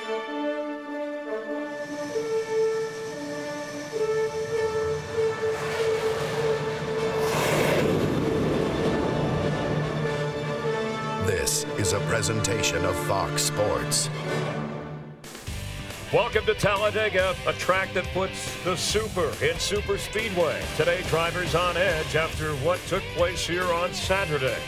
This is a presentation of Fox Sports. Welcome to Talladega, a track that puts the super in Superspeedway. Today, drivers on edge after what took place here on Saturday.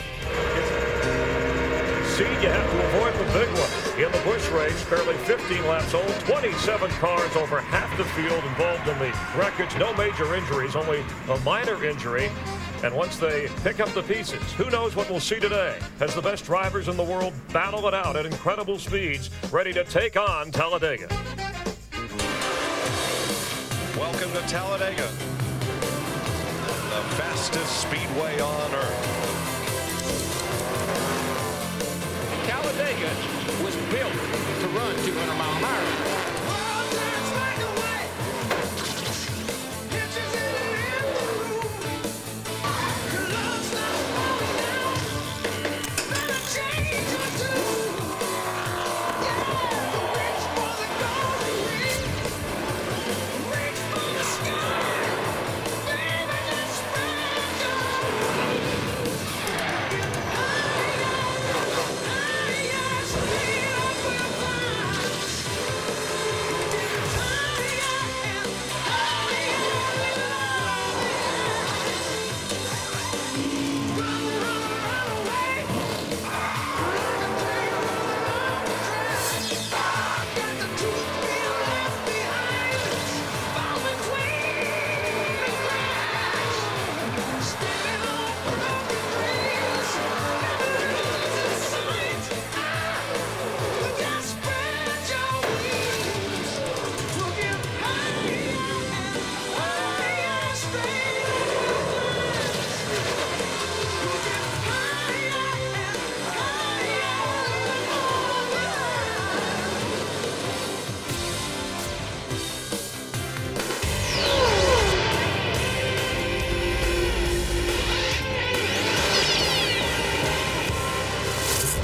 See, you have to avoid the big one. In the Busch race, barely 15 laps old, 27 cars, over half the field involved in the wreckage. No major injuries, only a minor injury. And once they pick up the pieces, who knows what we'll see today as the best drivers in the world battle it out at incredible speeds, ready to take on Talladega. Welcome to Talladega, the fastest speedway on earth. Talladega was built to run 200 mile an hour.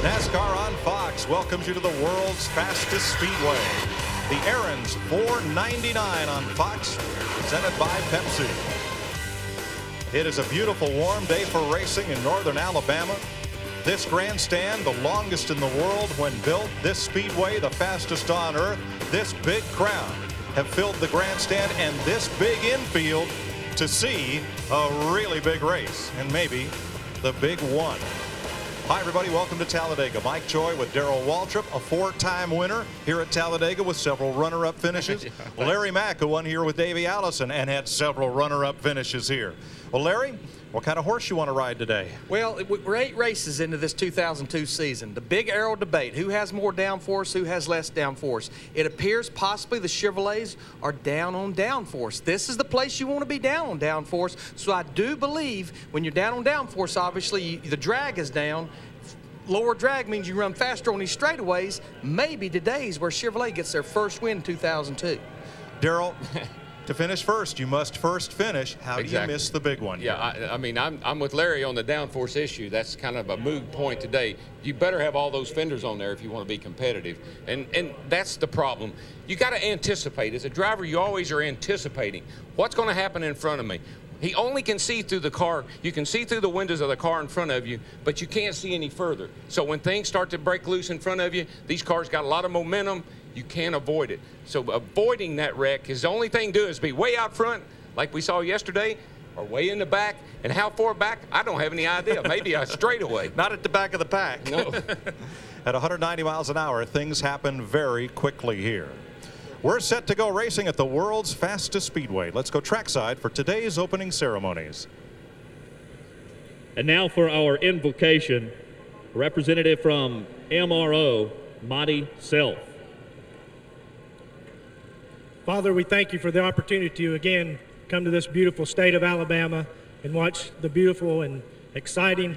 NASCAR on Fox welcomes you to the world's fastest speedway. The Aaron's 499 on Fox, presented by Pepsi. It is a beautiful warm day for racing in northern Alabama. This grandstand, the longest in the world when built, this speedway, the fastest on earth, this big crowd have filled the grandstand and this big infield to see a really big race, and maybe the big one. Hi, everybody. Welcome to Talladega. Mike Joy with Darrell Waltrip, a four-time winner here at Talladega with several runner-up finishes. Larry Mack, who won here with Davey Allison and had several runner-up finishes here. Well, Larry, what kind of horse you want to ride today? Well, we're 8 races into this 2002 season. The big arrow debate, who has more downforce, who has less downforce. It appears possibly the Chevrolets are down on downforce. This is the place you want to be down on downforce. So I do believe when you're down on downforce, obviously the drag is down. Lower drag means you run faster on these straightaways. Maybe today's where Chevrolet gets their first win in 2002. Darrell, to finish first, you must first finish. How do you miss the big one? Yeah, I mean, I'm with Larry on the downforce issue. That's kind of a moot point today. You better have all those fenders on there if you want to be competitive. And that's the problem. You got to anticipate. As a driver, you always are anticipating what's going to happen in front of me. He only can see through the car. You can see through the windows of the car in front of you, but you can't see any further. So when things start to break loose in front of you, these cars got a lot of momentum. You can't avoid it. So avoiding that wreck is the only thing to do is be way out front, like we saw yesterday, or way in the back. And how far back? I don't have any idea. Maybe a straightaway. Not at the back of the pack. No. At 190 miles an hour, things happen very quickly here. We're set to go racing at the world's fastest speedway. Let's go trackside for today's opening ceremonies. And now for our invocation, a representative from MRO, Monty Self. Father, we thank you for the opportunity to again come to this beautiful state of Alabama and watch the beautiful and exciting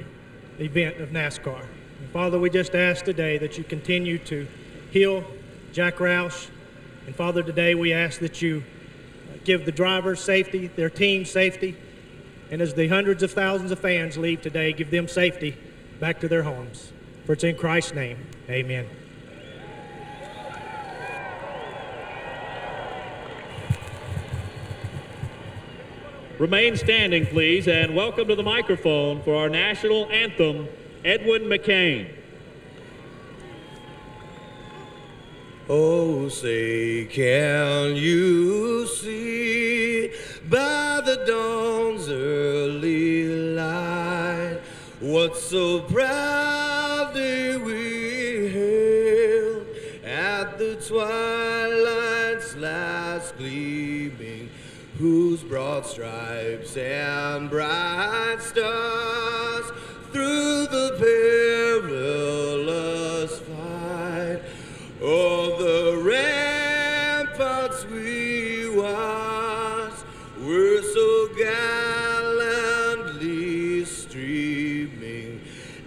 event of NASCAR. And Father, we just ask today that you continue to heal Jack Roush. And Father, today we ask that you give the drivers safety, their team safety, and as the hundreds of thousands of fans leave today, give them safety back to their homes. For it's in Christ's name, amen. Remain standing, please, and welcome to the microphone for our national anthem, Edwin Mccain. Oh, say, can you see by the dawn's early light what so proudly we hailed at the twilight's last gleaming, whose broad stripes and bright stars through the perilous fight o'er the ramparts we watched were so gallantly streaming,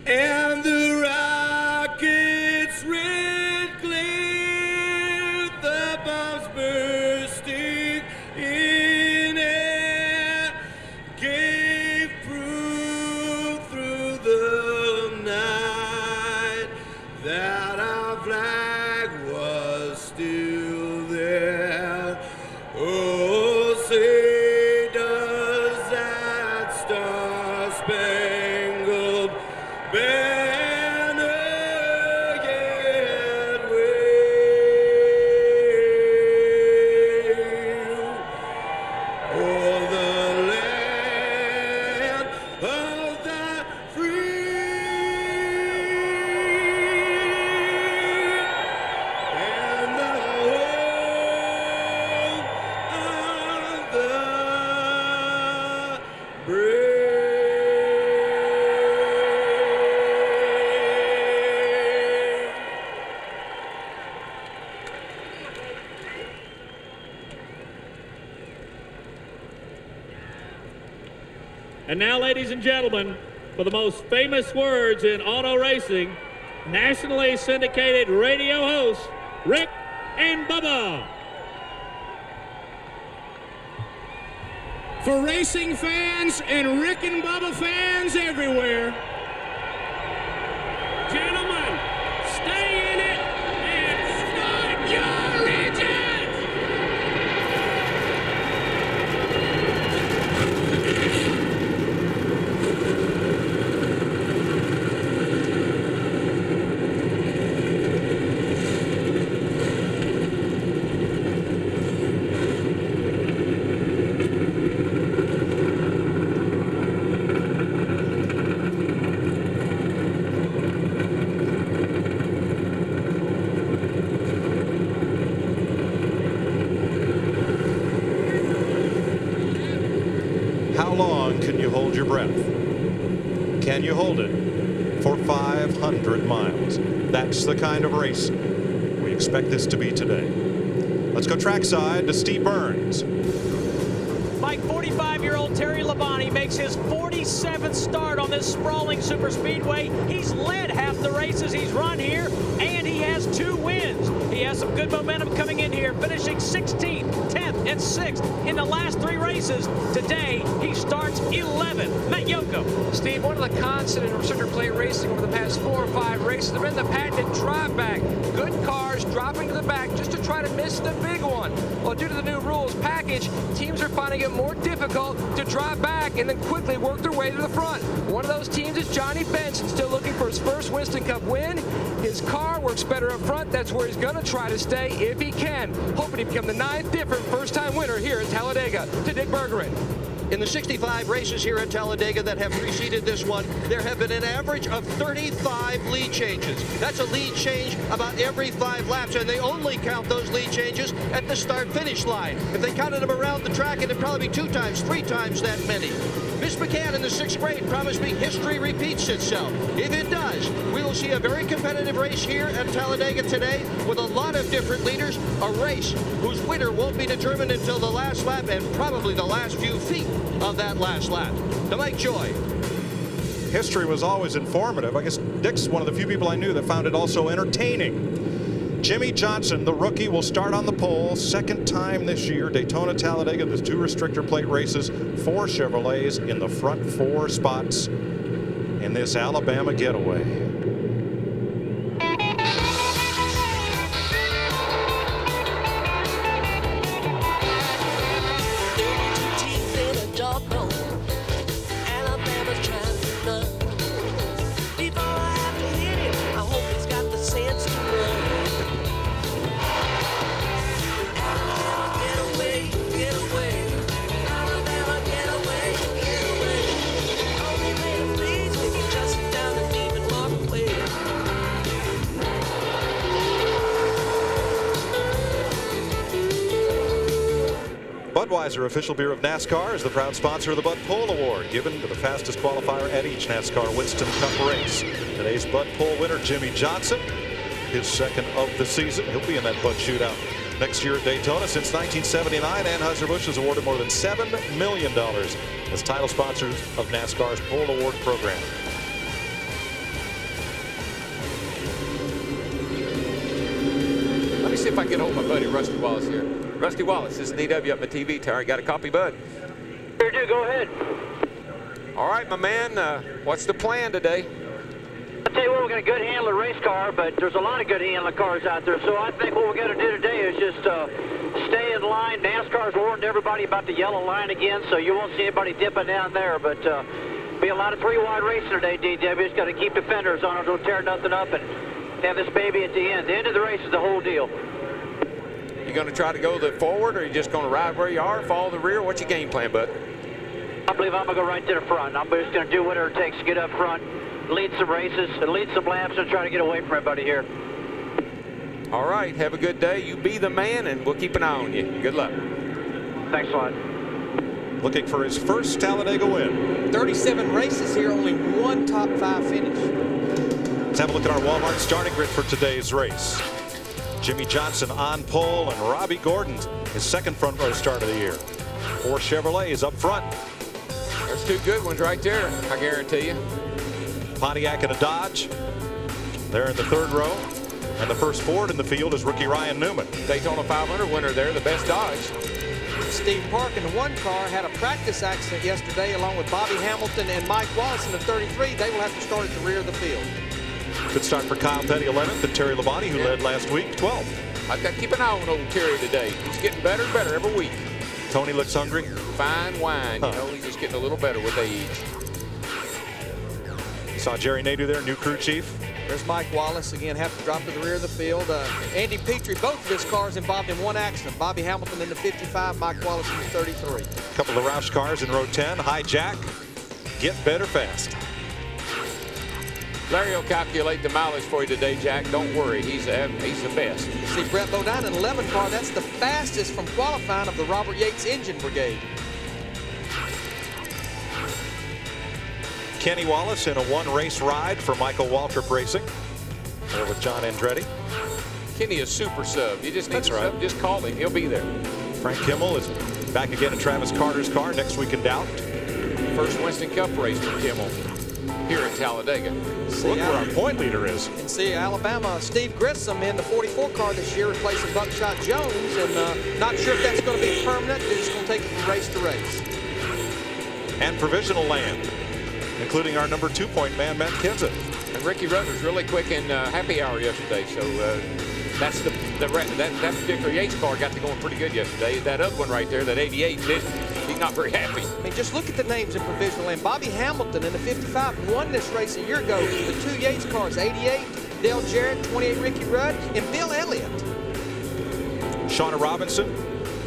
and the rockets' red glare, the bombs bursting in air, gave proof through the night that our flag was still there. Oh, say does that star-spangled banner yet wave o'er the land of the free and the home of the brave. And now, ladies and gentlemen, for the most famous words in auto racing, nationally syndicated radio hosts, Rick and Bubba. For racing fans and Rick and Bubba fans everywhere, gentlemen, stay in it and start your engines! How long can you hold your breath? Can you hold it for 500 miles? That's the kind of race we expect this to be today. Let's go trackside to Steve Burns. Mike, 45-year-old Terry Labonte makes his 47th start on this sprawling superspeedway. He's led half the races he's run here, and he has 2 wins. He has some good momentum coming in here, finishing 16th, 10th, and 6th in the last 3 races. Today, he starts 11th. Matt Yoko. Steve, one of the constant in restrictor plate racing over the past 4 or 5 races have been the patented drive back. Good cars dropping to the back just to try to miss the big one. Well, due to the new rules package, teams are finding it more difficult to drive back and then quickly work their way to the front. One of those teams is Johnny Benson, still looking for his first Winston Cup win. His car works better up front. That's where he's going to try to stay if he can, hoping to become the 9th different first-time winner here at Talladega. To Dick Bergeron. In the 65 races here at Talladega that have preceded this one, there have been an average of 35 lead changes. That's a lead change about every 5 laps, and they only count those lead changes at the start-finish line. If they counted them around the track, it'd probably be 2 times, 3 times that many. Miss Mccain in the 6th grade promised me history repeats itself. If it does, we will see a very competitive race here at Talladega today with a lot of different leaders, a race whose winner won't be determined until the last lap and probably the last few feet of that last lap. To Mike Joy. History was always informative. I guess Dick's one of the few people I knew that found it also entertaining. Jimmy Johnson, the rookie, will start on the pole. 2nd time this year. Daytona, Talladega, there's 2 restrictor plate races. 4 Chevrolets in the front 4 spots in this Alabama getaway. Budweiser, official beer of NASCAR, is the proud sponsor of the Bud Pole Award, given to the fastest qualifier at each NASCAR Winston Cup race. Today's Bud Pole winner, Jimmy Johnson, his second of the season. He'll be in that Bud shootout next year at Daytona. Since 1979, Anheuser-Busch has awarded more than $7 million as title sponsors of NASCAR's Pole Award program. Let me see if I can get hold of my buddy Rusty Wallace here. Rusty Wallace, this is DW up my TV tower. Got a copy, bud? Sure do. Go ahead. All right, my man. What's the plan today? I'll tell you what, we're going to good handle a race car, but there's a lot of good handling cars out there. So I think what we're going to do today is just stay in line. NASCAR's warned everybody about the yellow line again, so you won't see anybody dipping down there. But be a lot of three-wide racing today, DW. Just got to keep the fenders on it, don't tear nothing up, and have this baby at the end. The end of the race is the whole deal. You going to try to go the forward, or are you just going to ride where you are, follow the rear? What's your game plan, bud? I believe I'm going to go right to the front. I'm just going to do whatever it takes to get up front, lead some races, and lead some laps, and try to get away from everybody here. All right, have a good day. You be the man, and we'll keep an eye on you. Good luck. Thanks a lot. Looking for his first Talladega win. 37 races here, only one top 5 finish. Let's have a look at our Walmart starting grid for today's race. Jimmy Johnson on pole, and Robbie Gordon, his second front row start of the year. 4 Chevrolets up front. There's 2 good ones right there, I guarantee you. Pontiac and a Dodge. They're in the 3rd row. And the first Ford in the field is rookie Ryan Newman. Daytona 500 winner there, the best Dodge. Steve Park in the 1 car had a practice accident yesterday along with Bobby Hamilton and Mike Wallace in the 33. They will have to start at the rear of the field. Good start for Kyle Petty, 11th, and Terry Labonte, who led last week, 12th. I've got to keep an eye on old Terry today. He's getting better and better every week. Tony looks hungry. Fine wine, you know, he's just getting a little better with age. You saw Jerry Nadeau there, new crew chief. There's Mike Wallace, again, have to drop to the rear of the field. Andy Petrie, both of his cars involved in 1 accident. Bobby Hamilton in the 55, Mike Wallace in the 33. A couple of Roush cars in row 10. Hijack, get better fast. Larry will calculate the mileage for you today, Jack. Don't worry, he's the best. See, Brett Bodine in 11 car, that's the fastest from qualifying of the Robert Yates engine brigade. Kenny Wallace in a 1-race ride for Michael Waltrip Racing. There with John Andretti. Kenny is super sub. You just need to sub, just call him. He'll be there. Frank Kimmel is back again in Travis Carter's car next week in Doubt. First Winston Cup race for Kimmel here at Talladega. Look where our point leader is. And see, Alabama, Steve Grissom in the 44 car this year replacing Buckshot Jones. And not sure if that's going to be permanent. They're just going to take it from race to race. And provisional land, including our number 2-point man, Matt Kenseth. And Ricky Rudd was really quick in happy hour yesterday, so that's that particular Yates car got to going pretty good yesterday. That other one right there, that 88, he's not very happy. I mean, just look at the names in provisional land. Bobby Hamilton in the 55 won this race a year ago. The 2 Yates cars, 88, Dale Jarrett, 28, Ricky Rudd, and Bill Elliott. Shauna Robinson,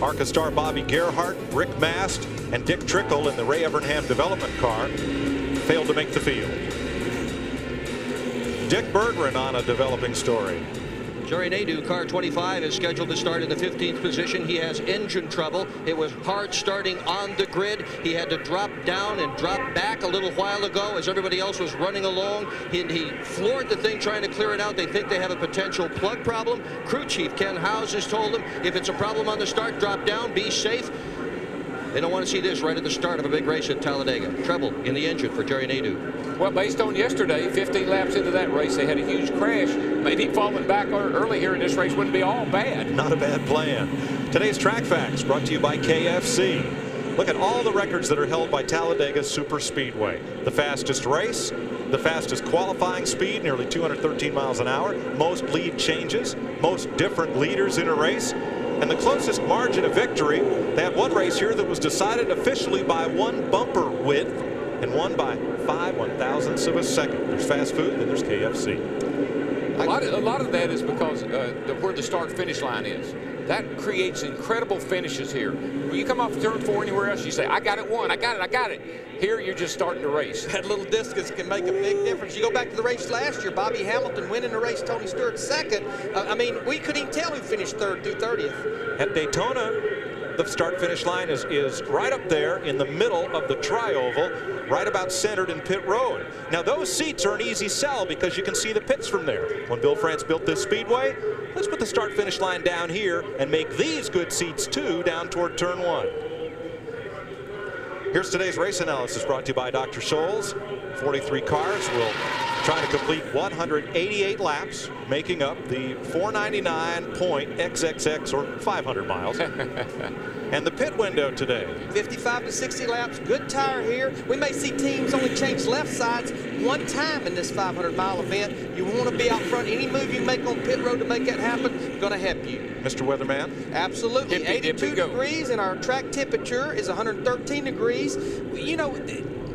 ARCA star Bobby Gerhardt, Rick Mast, and Dick Trickle in the Ray Evernham development car failed to make the field. Dick Berggren on a developing story. Jerry Nadeau, car 25, is scheduled to start in the 15th position. He has engine trouble. It was hard starting on the grid. He had to drop down and drop back a little while ago as everybody else was running along. He floored the thing trying to clear it out. They think they have a potential plug problem. Crew chief Ken Howes has told them, if it's a problem on the start, drop down, be safe. They don't want to see this right at the start of a big race at Talladega. Trouble in the engine for Jerry Nadeau. Well, based on yesterday, 15 laps into that race, they had a huge crash. Maybe falling back early here in this race wouldn't be all bad. Not a bad plan. Today's Track Facts brought to you by KFC. Look at all the records that are held by Talladega Superspeedway. The fastest race, the fastest qualifying speed, nearly 213 miles an hour, most lead changes, most different leaders in a race, and the closest margin of victory. They had one race here that was decided officially by 1 bumper width and won by 5 1/1000ths of a second. There's fast food, and there's KFC. A lot of that is because where the start-finish line is. That creates incredible finishes here. When you come off turn 4 anywhere else, you say, I got it won, I got it. Here, you're just starting to race. That little distance can make a big difference. You go back to the race last year, Bobby Hamilton winning the race, Tony Stewart second. I mean, we couldn't even tell who finished 3rd through 30th. At Daytona, The start-finish line is right up there in the middle of the tri-oval, right about centered in pit road. Now, those seats are an easy sell because you can see the pits from there. When Bill France built this speedway, let's put the start-finish line down here and make these good seats, too, down toward turn 1. Here's today's race analysis brought to you by Dr. Scholl's. 43 cars will try to complete 188 laps, making up the 499.XXX, or 500 miles. And the pit window today. 55 to 60 laps, good tire here. We may see teams only change left sides one time in this 500-mile event. You want to be out front. Any move you make on pit road to make that happen, going to help you. Mr. Weatherman? Absolutely. 82 degrees, and our track temperature is 113 degrees. You know,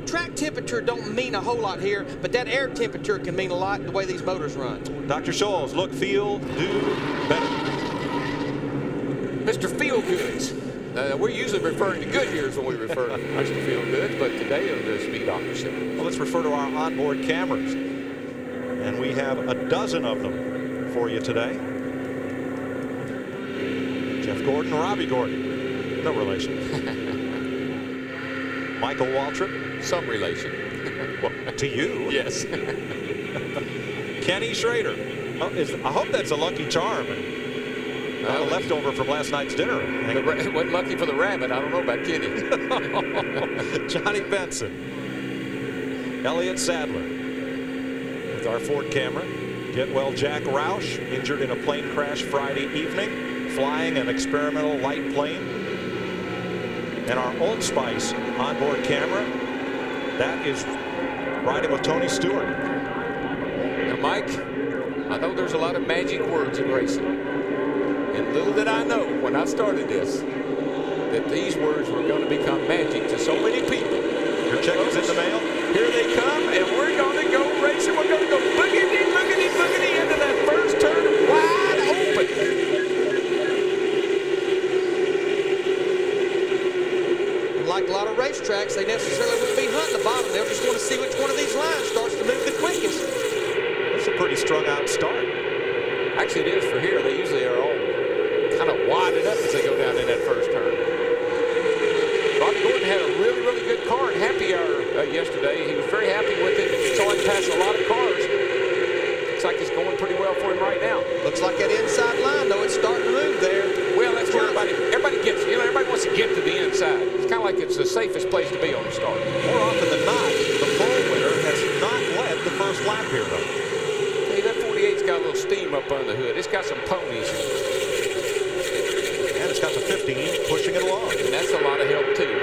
track temperature don't mean a whole lot here, but that air temperature can mean a lot the way these motors run. Dr. Scholl's, look, feel, do better. Mr. Feel-Goods. We're usually referring to Goodyears when we refer to Mr. Feel-Goods, but today on the Speed Doctor Show. Well, let's refer to our onboard cameras. And we have a dozen of them for you today. Jeff Gordon, Robbie Gordon. No relation. Michael Waltrip. Some relation. Well, to you? Yes. Kenny Schrader. Oh, I hope that's a lucky charm. Not a leftover from last night's dinner. It wasn't lucky for the rabbit. I don't know about Kenny. Johnny Benson. Elliott Sadler. With our Ford camera. Get well Jack Roush, injured in a plane crash Friday evening, flying an experimental light plane. And our Old Spice onboard camera, that is riding with Tony Stewart. Now, Mike, I know there's a lot of magic words in racing. And little did I know when I started this that these words were going to become magic to so many people. Your check is in the mail. Here they come, and we're going to go racing. We're going to go boogity, boogity, boogity into that first turn wide open. Like a lot of racetracks, they necessarily wouldn't be hunting the bottom. They'll just want to see which one of these lines starts to move the quickest. That's a pretty strung out start. Actually, it is for here. They usually are all kind of wadded up as they go down in that first turn. Robbie Gordon had a really, really good car at Happy Hour yesterday. He was very happy with it. Saw him pass a lot of cars. Looks like it's going pretty well for him right now. Looks like that inside line, though, it's starting to move there. Well, that's where everybody gets, you know, everybody wants to get to the inside. It's kind of like it's the safest place to be on the start. More often than not, the pole winner has not led the first lap here, though. Hey, that 48's got a little steam up under the hood. It's got some ponies. And it's got the 15 pushing it along. And that's a lot of help, too.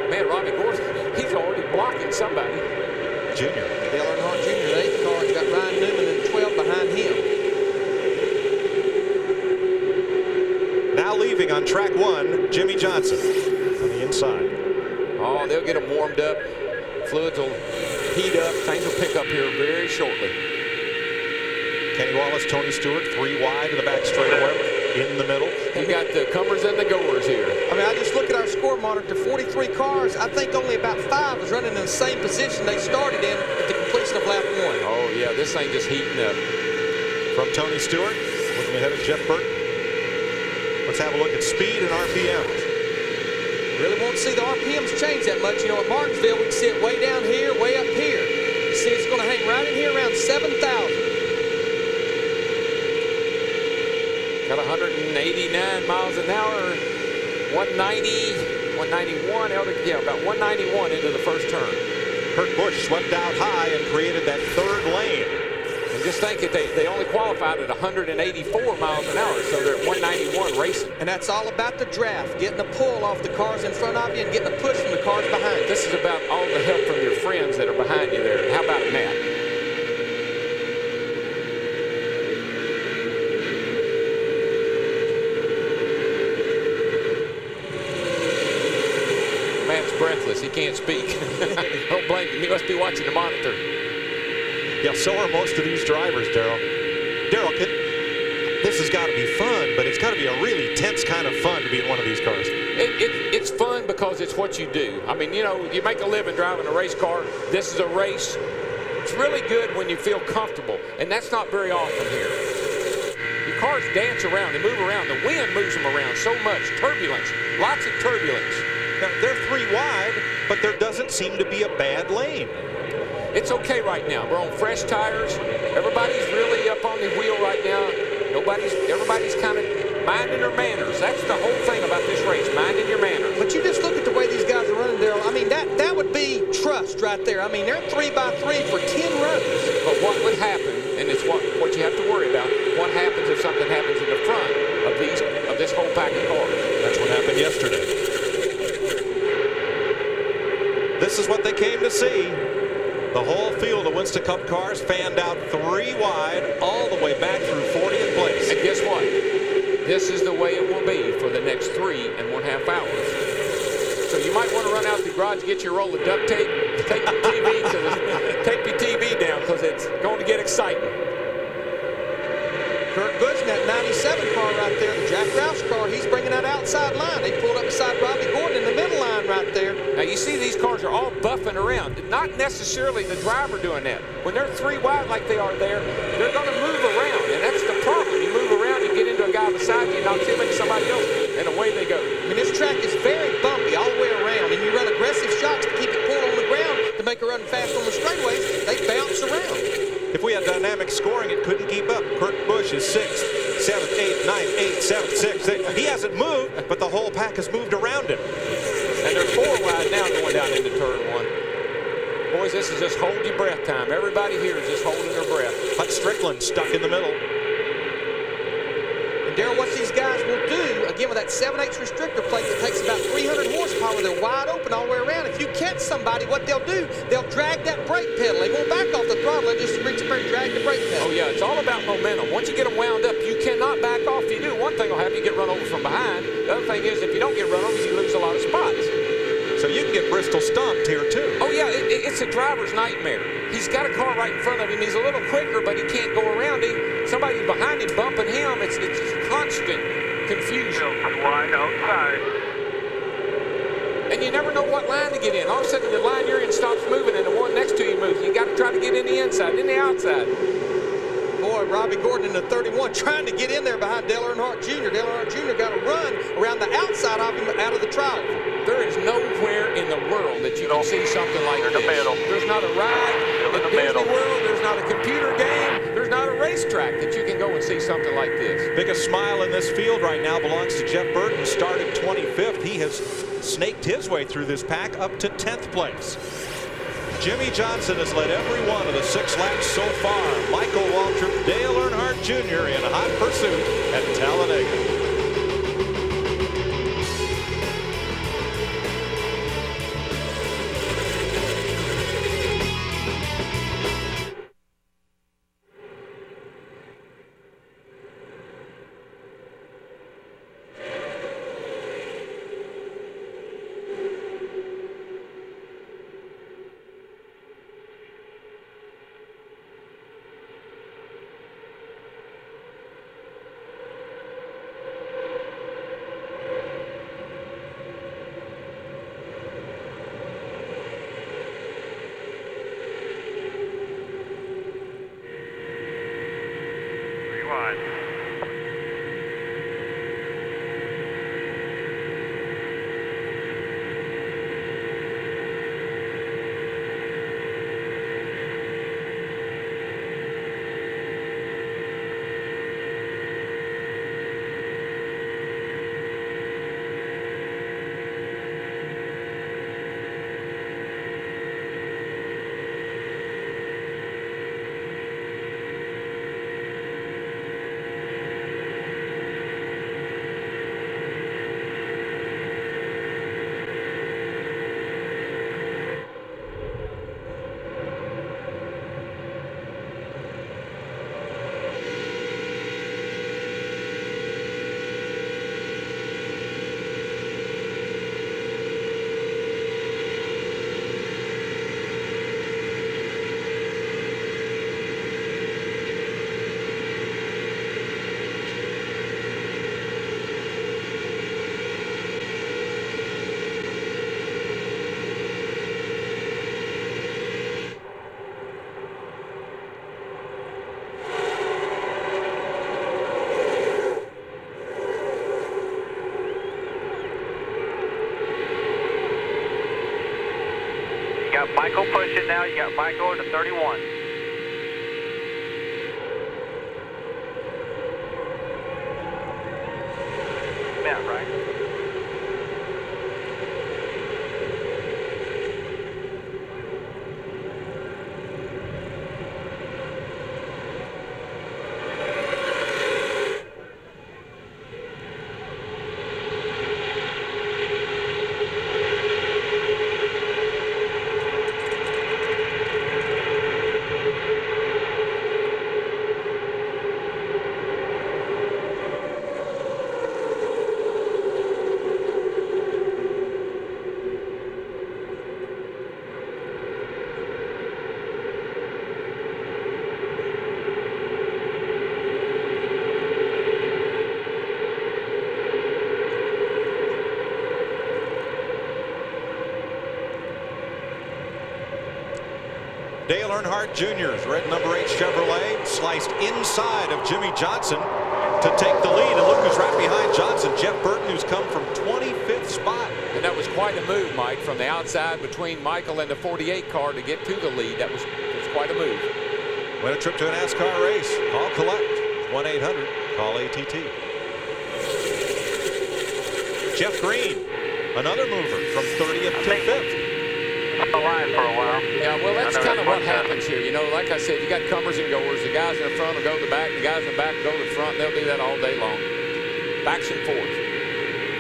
Man, Robbie Gordon, he's already blocking somebody. Junior. Dale Earnhardt Jr., the 8th car, has got Ryan Newman and 12 behind him. Now leaving on track 1, Jimmy Johnson on the inside. Oh, they'll get them warmed up. Fluids will heat up. Things will pick up here very shortly. Kenny Wallace, Tony Stewart, 3 wide in the back straightaway, in the middle. You got the comers and the goers here. I mean, I just look at our score monitor. 43 cars. I think only about 5 was running in the same position they started in at the completion of lap 1. Oh, yeah, this thing just heating up. From Tony Stewart, looking ahead of Jeff Burton. Let's have a look at speed and RPMs. Really won't see the RPMs change that much. You know, at Martinsville, we can see it way down here, way up here. You see it's going to hang right in here around 7,000. Got 189 miles an hour, 190, 191, yeah, about 191 into the first turn. Kurt Busch swept out high and created that 3rd lane. And just think that they only qualified at 184 miles an hour, so they're at 191 racing. And that's all about the draft, getting a pull off the cars in front of you and getting a push from the cars behind you. This is about all the help from your friends that are behind you there. How about Matt? Matt's breathless. He can't speak. Don't blame him. He must be watching the monitor. Yeah, so are most of these drivers, Darrell. Darrell, this has got to be fun, but it's got to be a really tense kind of fun to be in one of these cars. It's fun because it's what you do. I mean, you know, you make a living driving a race car. This is a race. It's really good when you feel comfortable, and that's not very often here. Your cars dance around, they move around. The wind moves them around so much. Turbulence, lots of turbulence. Now, they're 3 wide, but there doesn't seem to be a bad lane. It's okay right now. We're on fresh tires. Everybody's really up on the wheel right now. Everybody's kind of minding their manners. That's the whole thing about this race, minding your manners. But you just look at the way these guys are running, Dale. I mean, that would be trust right there. I mean, they're 3x3 for 10 runs. But what would happen, and it's what you have to worry about, what happens if something happens in the front of this whole pack of cars? That's what happened yesterday. This is what they came to see. The whole field of Winston Cup cars fanned out 3 wide all the way back through 40th place. And guess what? This is the way it will be for the next 3.5 hours. So you might want to run out the garage, get your roll of duct tape, take your TV take your TV down, because it's going to get exciting. Kurt Busch in that 97 car right there, the Jack Roush car, he's bringing that outside line. They pulled up beside Robbie Gordon in the middle line right there. Now you see these cars are all buffing around. Not necessarily the driver doing that. When they're 3 wide like they are there, they're going to move around, and that's the problem. You move around, you get into a guy beside you, knocks him into somebody else, and away they go. I mean, this track is very bumpy all the way around, and you run aggressive shots to keep it pulled on the ground to make it run fast on the straightaways. They bounce around. If we had dynamic scoring, it couldn't keep up. Kurt Busch is 6th, 7th, 8th, 9th, 8th, 7th, 6th. He hasn't moved, but the whole pack has moved around him. And they're 4 wide now going down into turn 1. Boys, this is just hold your breath time. Everybody here is just holding their breath. Hut Strickland stuck in the middle. And Darryl, what these guys will do, again, with that 7/8 restrictor plate that takes about 300 horsepower, they're wide open all the way around. If you catch somebody, what they'll do, they'll drag that brake pedal. They won't back off the throttle. They'll just reach up there and drag the brake pedal. Oh, yeah, it's all about momentum. Once you get them wound up, you cannot back off. If you do, one thing will happen, you get run over from behind. The other thing is, if you don't get run over, you lose a lot of spots. So you can get Bristol stomped here, too. Oh, yeah, it's a driver's nightmare. He's got a car right in front of him. He's a little quicker, but he can't go around him. Somebody's behind him bumping him. It's constant confusion. Wide outside. And you never know what line to get in. All of a sudden, the line you're in stops moving, and the one next to you moves. You got to try to get in the inside, in the outside. Boy, Robbie Gordon in the 31 trying to get in there behind Dale Earnhardt Jr. Dale Earnhardt Jr. got to run around the outside of him out of the trial. There is nowhere in the world that you can see something like this. There's not a ride in Disney World. There's not a computer game. There's not a racetrack that you can go and see something like this. Biggest smile in this field right now belongs to Jeff Burton, started 25th. He has snaked his way through this pack up to 10th place. Jimmy Johnson has led every one of the 6 laps so far. Michael Waltrip, Dale Earnhardt Jr. in hot pursuit at Talladega. push it now. You got Michael to 31. Yeah, right. Dale Earnhardt Jr.'s red number 8 Chevrolet sliced inside of Jimmy Johnson to take the lead. And look who's right behind Johnson. Jeff Burton, who's come from 25th spot. And that was quite a move, Mike, from the outside between Michael and the 48 car to get to the lead. That was quite a move. Win a trip to a NASCAR race. Call collect. 1-800-CALL-ATT. Jeff Green, another mover from 30th to 5th. Alive for a while. Yeah, well, that's kind of what happens here. You know, like I said, you got comers and goers. The guys in the front will go to the back. The guys in the back will go to the front. They'll do that all day long. Backs and forth.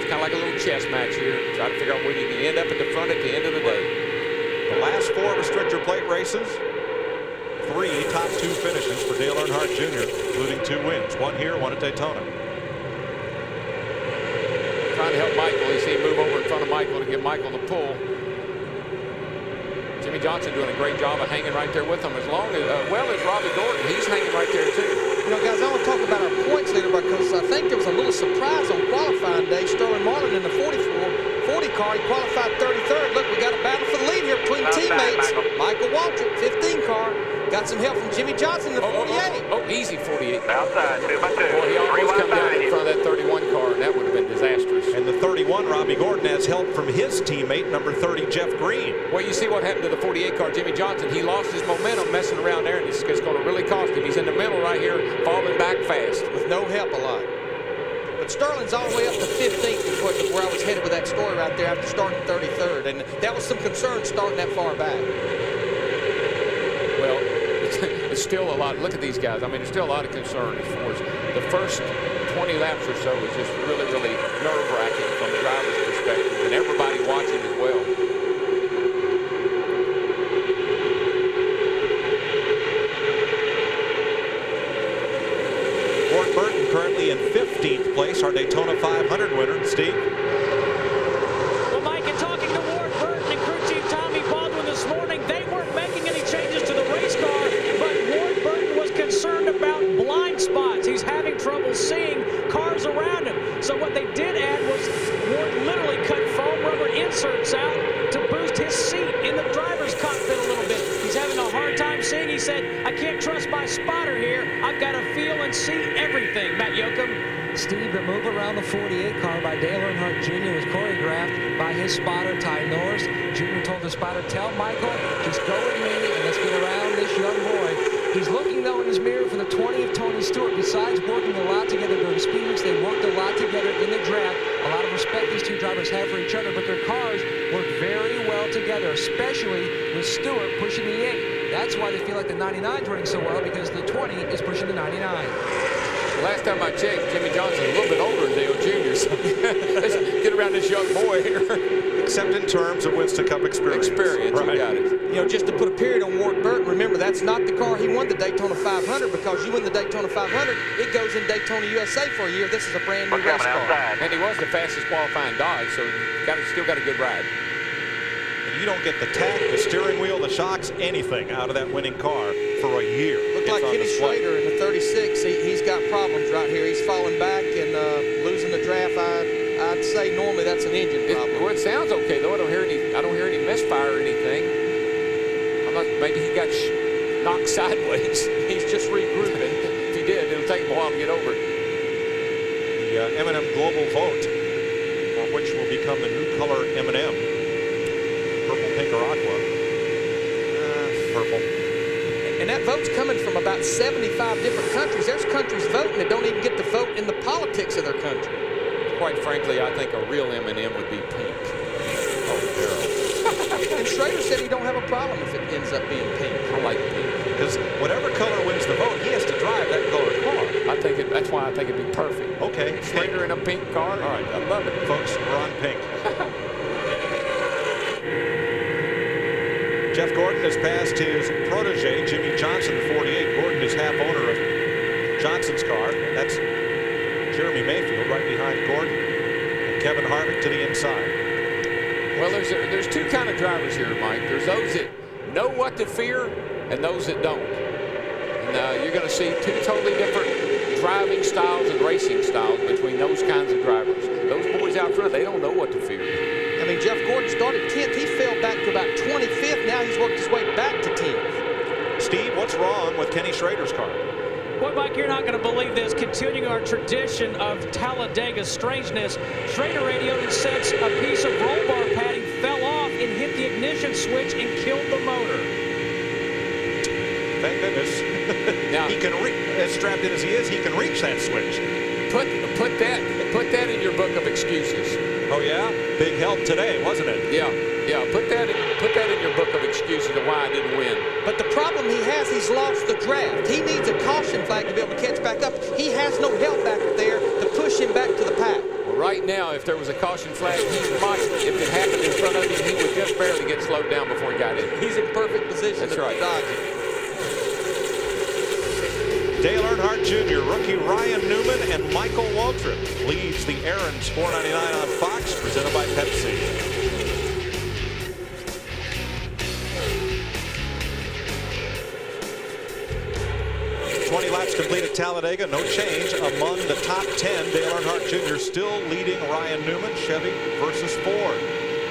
It's kind of like a little chess match here. Try to figure out where you can end up at the front at the end of the day. The last 4 restrictor plate races. 3 top 2 finishes for Dale Earnhardt Jr., including 2 wins. 1 here, 1 at Daytona. Trying to help Michael. You see him move over in front of Michael to give Michael the pull. Jimmy Johnson doing a great job of hanging right there with him, as long as well as Robbie Gordon. He's hanging right there too. You know, guys, I want to talk about our points leader because I think there was a little surprise on qualifying day. Sterling Marlin in the 40 car, he qualified 33rd. Look, we got a battle for the lead here between teammates. Michael Waltrip, 15 car, got some help from Jimmy Johnson in the 48. Oh, easy 48. Outside, 2 by 2. Boy, he almost come down in front of that 31 car, and that would have been disastrous. And the 31, Robbie Gordon, has help from his teammate, number 30, Jeff Green. Well, you see what happened to the 48 car, Jimmy Johnson. He lost his momentum messing around there, and it's going to really cost him. He's in the middle right here, falling back fast. With no help a lot. But Sterling's all the way up to 15th is where I was headed with that story right there after starting 33rd. And that was some concern starting that far back. Well, it's still a lot. Look at these guys. I mean, there's still a lot of concern as far as the first 20 laps or so was just really, really nerve-wracking from the driver's perspective, and everybody watching as well. Ward Burton currently in 15th place, our Daytona 500 winner. Steve? Well, Mike, in talking to Ward Burton and crew chief Tommy Baldwin this morning, they weren't making any changes to the race car, but Ward Burton was concerned about blind spots. He's having trouble seeing cars around him. So what they did add was Ward literally cut foam rubber inserts out to boost his seat in the driver's cockpit a little bit. He's having a hard time seeing. He said, I can't trust my spotter here. I've got to feel and see everything. Matt Yoakum. Steve, the move around the 48 car by Dale Earnhardt Jr. was choreographed by his spotter, Ty Norris. Jr. told the spotter, tell Michael, just go with me and let's get around this young boy. He's looking, though, in his mirror for the 20 of Tony Stewart. Besides working a lot together during speed weeks, they worked a lot together in the draft. A lot of respect these two drivers have for each other, but their cars work very well together, especially with Stewart pushing the 8. That's why they feel like the 99's running so well, because the 20 is pushing the 99. The last time I checked, Jimmy Johnson's a little bit older than Dale Jr., so let's get around this young boy here. Except in terms of Winston Cup experience. Right. You got it. You know, just to put a period on Ward Burton, remember, that's not the car he won the Daytona 500, because you win the Daytona 500, it goes in Daytona USA for a year. This is a brand new race car. And he was the fastest qualifying Dodge, so still got a good ride. And you don't get the tack, the steering wheel, the shocks, anything out of that winning car for a year. Looked like Kenny Slater in the 36. He's got problems right here. He's falling back and losing the draft. I'd say normally that's an engine problem. Well, it sounds okay though. I don't hear any misfire or anything. Maybe he got knocked sideways. He's just regrouping. If he did, it'll take him a while to get over it. The M&M Global Vote, which will become the new color M&M, purple, pink, or aqua. purple. And that vote's coming from about 75 different countries. There's countries voting that don't even get to vote in the politics of their country. Quite frankly, I think a real M&M would be pink. Oh, girl. And Schrader said he don't have a problem if it ends up being pink. I like pink. Because whatever color wins the vote, he has to drive that color car. That's why I think it'd be perfect. Okay. Schrader in a pink car. All right, I love it. Folks, we're on pink. Jeff Gordon has passed his protege, Jimmy Johnson, the 48. Gordon is half owner of Johnson's car. That's Jeremy Mayfield right behind Gordon. And Kevin Harvick to the inside. Well, there's two kind of drivers here, Mike. There's those that know what to fear and those that don't. And you're going to see two totally different driving styles and racing styles between those kinds of drivers. Those boys out front, they don't know what to fear. I mean, Jeff Gordon started 10th. He fell back to about 25th. Now he's worked his way back to 10th. Steve, what's wrong with Kenny Schrader's car? Boy, Mike, you're not going to believe this. Continuing our tradition of Talladega strangeness, Schrader radioed and says a piece of roll bar padding fell off and hit the ignition switch and killed the motor. Thank goodness. Now he can as strapped in as he is, he can reach that switch. Put that in your book of excuses. Oh yeah, big help today, wasn't it? Yeah. Put that in your book of excuses of why I didn't win. But the problem he has, he's lost the draft. He needs a caution flag to be able to catch back up. He has no help back there to push him back to the pack. Well, right now, if there was a caution flag, he might, if it happened in front of him, he would just barely get slowed down before he got in. He's in perfect position to dodge it. Dale Earnhardt Jr., rookie Ryan Newman, and Michael Waltrip leads the Aaron's 499 on Fox, presented by Pepsi. 20 laps complete at Talladega, no change among the top 10. Dale Earnhardt Jr. still leading Ryan Newman, Chevy versus Ford.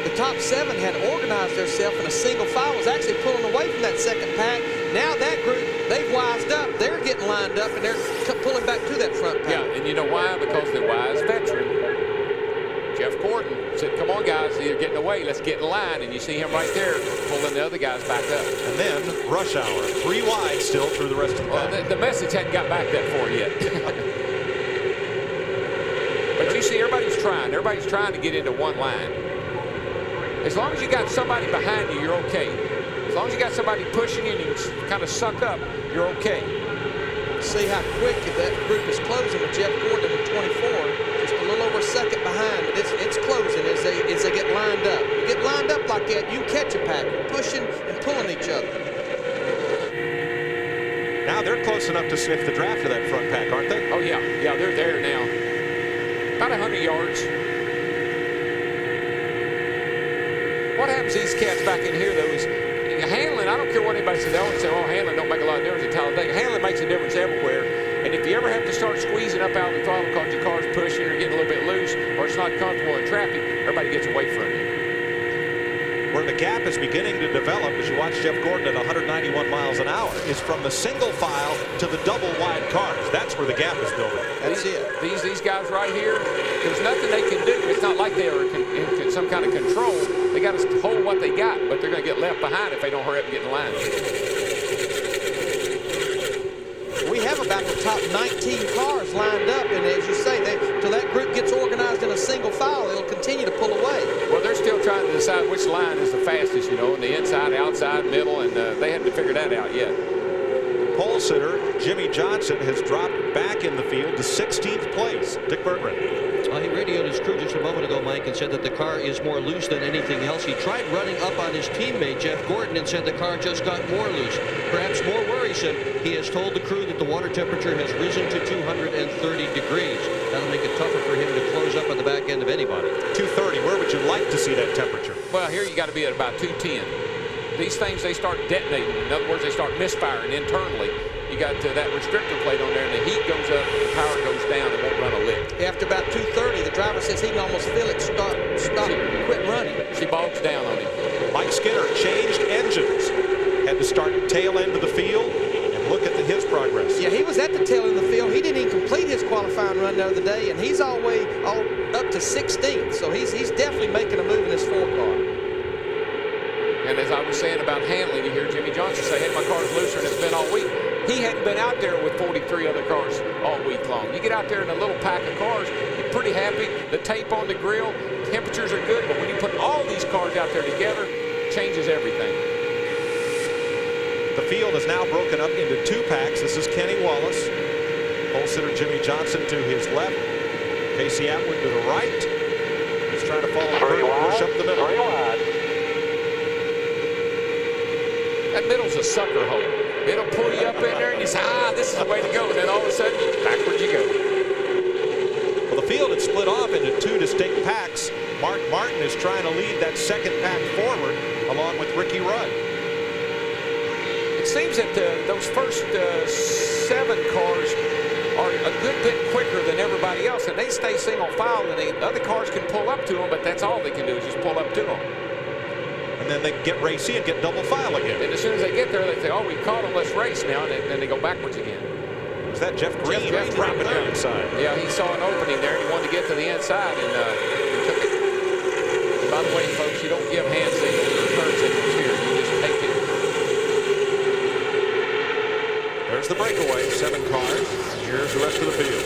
The top 7 had organized themselves in a single file, was actually pulling away from that second pack. Now that group, they've wised up. They're getting lined up, and they're pulling back to that front pack. Yeah, and you know why? Because the wise veteran, Jeff Gordon, said, come on, guys, you're getting away. Let's get in line. And you see him right there pulling the other guys back up. And then rush hour, 3 wide still through the rest of the pack. Well, the message hadn't got back that far yet. But you see, everybody's trying. Everybody's trying to get into one line. As long as you got somebody behind you, you're okay. As long as you got somebody pushing you and you kind of suck up, you're okay. See how quick that group is closing with Jeff Gordon at 24. Just a little over a second behind, but it's closing as they get lined up. You get lined up like that, you catch a pack. You're pushing and pulling each other. Now they're close enough to sniff the draft of that front pack, aren't they? Oh, yeah. Yeah, they're there now. About 100 yards. What happens to these cats back in here, though, is Hamlin, I don't care what anybody says. They always say, oh, Hamlin don't make a lot of difference at Talladega. Hamlin makes a difference everywhere. And if you ever have to start squeezing up out of the throttle because your car's pushing or getting a little bit loose or it's not comfortable in traffic, everybody gets away from you. Where the gap is beginning to develop as you watch Jeff Gordon at 191 miles an hour is from the single file to the double wide cars. That's where the gap is building. That's it. These guys right here, there's nothing they can do. It's not like they are in some kind of control. They got to hold what they got, but they're going to get left behind if they don't hurry up and get in line. We have about the top 19 cars lined up, and as you say, till that group gets organized in a single file, it'll continue to pull away. Well, they're still trying to decide which line is the fastest, you know, in the inside, outside, middle, and they haven't figured that out yet. Pole sitter Jimmy Johnson has dropped back in the field to 16th place. Dick Berggren. He radioed his crew just a moment ago, Mike, and said that the car is more loose than anything else. He tried running up on his teammate, Jeff Gordon, and said the car just got more loose. Perhaps more worrisome, he has told the crew that the water temperature has risen to 230 degrees. That'll make it tougher for him to close up on the back end of anybody. 230, where would you like to see that temperature? Well, here you got to be at about 210. These things, they start detonating. In other words, they start misfiring internally. You got that restrictor plate on there, and the heat goes up, the power goes down, it won't run a lick. After about 230, the driver says he can almost feel it stop, quit running. She bogs down on him. Mike Skinner changed engines. Had to start tail end of the field and look at his progress. Yeah, he was at the tail end of the field. He didn't even complete his qualifying run the other day, and he's all up to 16th. So he's definitely making a move in his 4 car. And as I was saying about handling, you hear Jimmy Johnson say, hey, my car's looser and it's been all week. He hadn't been out there with 43 other cars all week long. You get out there in a little pack of cars, you're pretty happy. The tape on the grill, temperatures are good, but when you put all these cars out there together, it changes everything. The field is now broken up into 2 packs. This is Kenny Wallace. Pole sitter Jimmy Johnson to his left. Casey Atwood to the right. He's trying to follow Kurt Busch up the middle. That middle's a sucker hole. It'll pull you up in there and you say, this is the way to go. And then all of a sudden, backwards you go. Well, the field had split off into 2 distinct packs. Mark Martin is trying to lead that second pack forward along with Ricky Rudd. It seems that those first 7 cars are a good bit quicker than everybody else, and they stay single file, and the other cars can pull up to them, but that's all they can do is just pull up to them. And then they get racy and get double file again. And as soon as they get there, they say, oh, we caught them, let's race now, and then they go backwards again. Was that Jeff Green? Jeff dropping down inside. Yeah, he saw an opening there, and he wanted to get to the inside, and he took it. By the way, folks, you don't give hand signals or turn signals here. You just take it. There's the breakaway, 7 cars. Here's the rest of the field.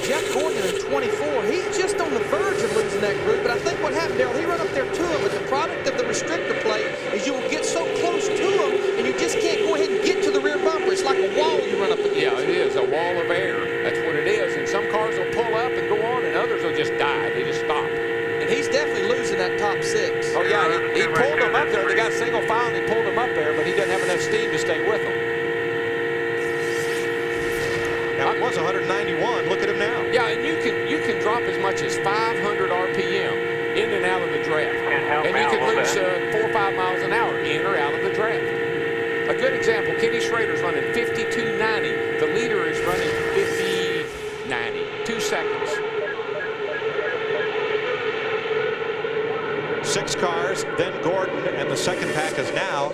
Jeff Gordon in 24, he's just on the verge of losing that group, but I think what happened, Dale, he ran up there to him, but the product of the restrictor plate is you will get so close to him, and you just can't go ahead and get to the rear bumper. It's like a wall you run up against. Yeah, it is, a wall of air. That's what it is, and some cars will pull up and go on, and others will just die. They just stop. And he's definitely losing that top 6. Oh, yeah, he pulled them up there. They got single file, and he pulled them up there, but he doesn't have enough steam to stay with them. Now, it was 191. Look at him now. Yeah, and you can drop as much as 500 RPM in and out of the draft. And you can lose 4 or 5 miles an hour in or out of the draft. A good example, Kenny Schrader's running 52.90. The leader is running 50.90. 2 seconds. 6 cars, then Gordon, and the second pack has now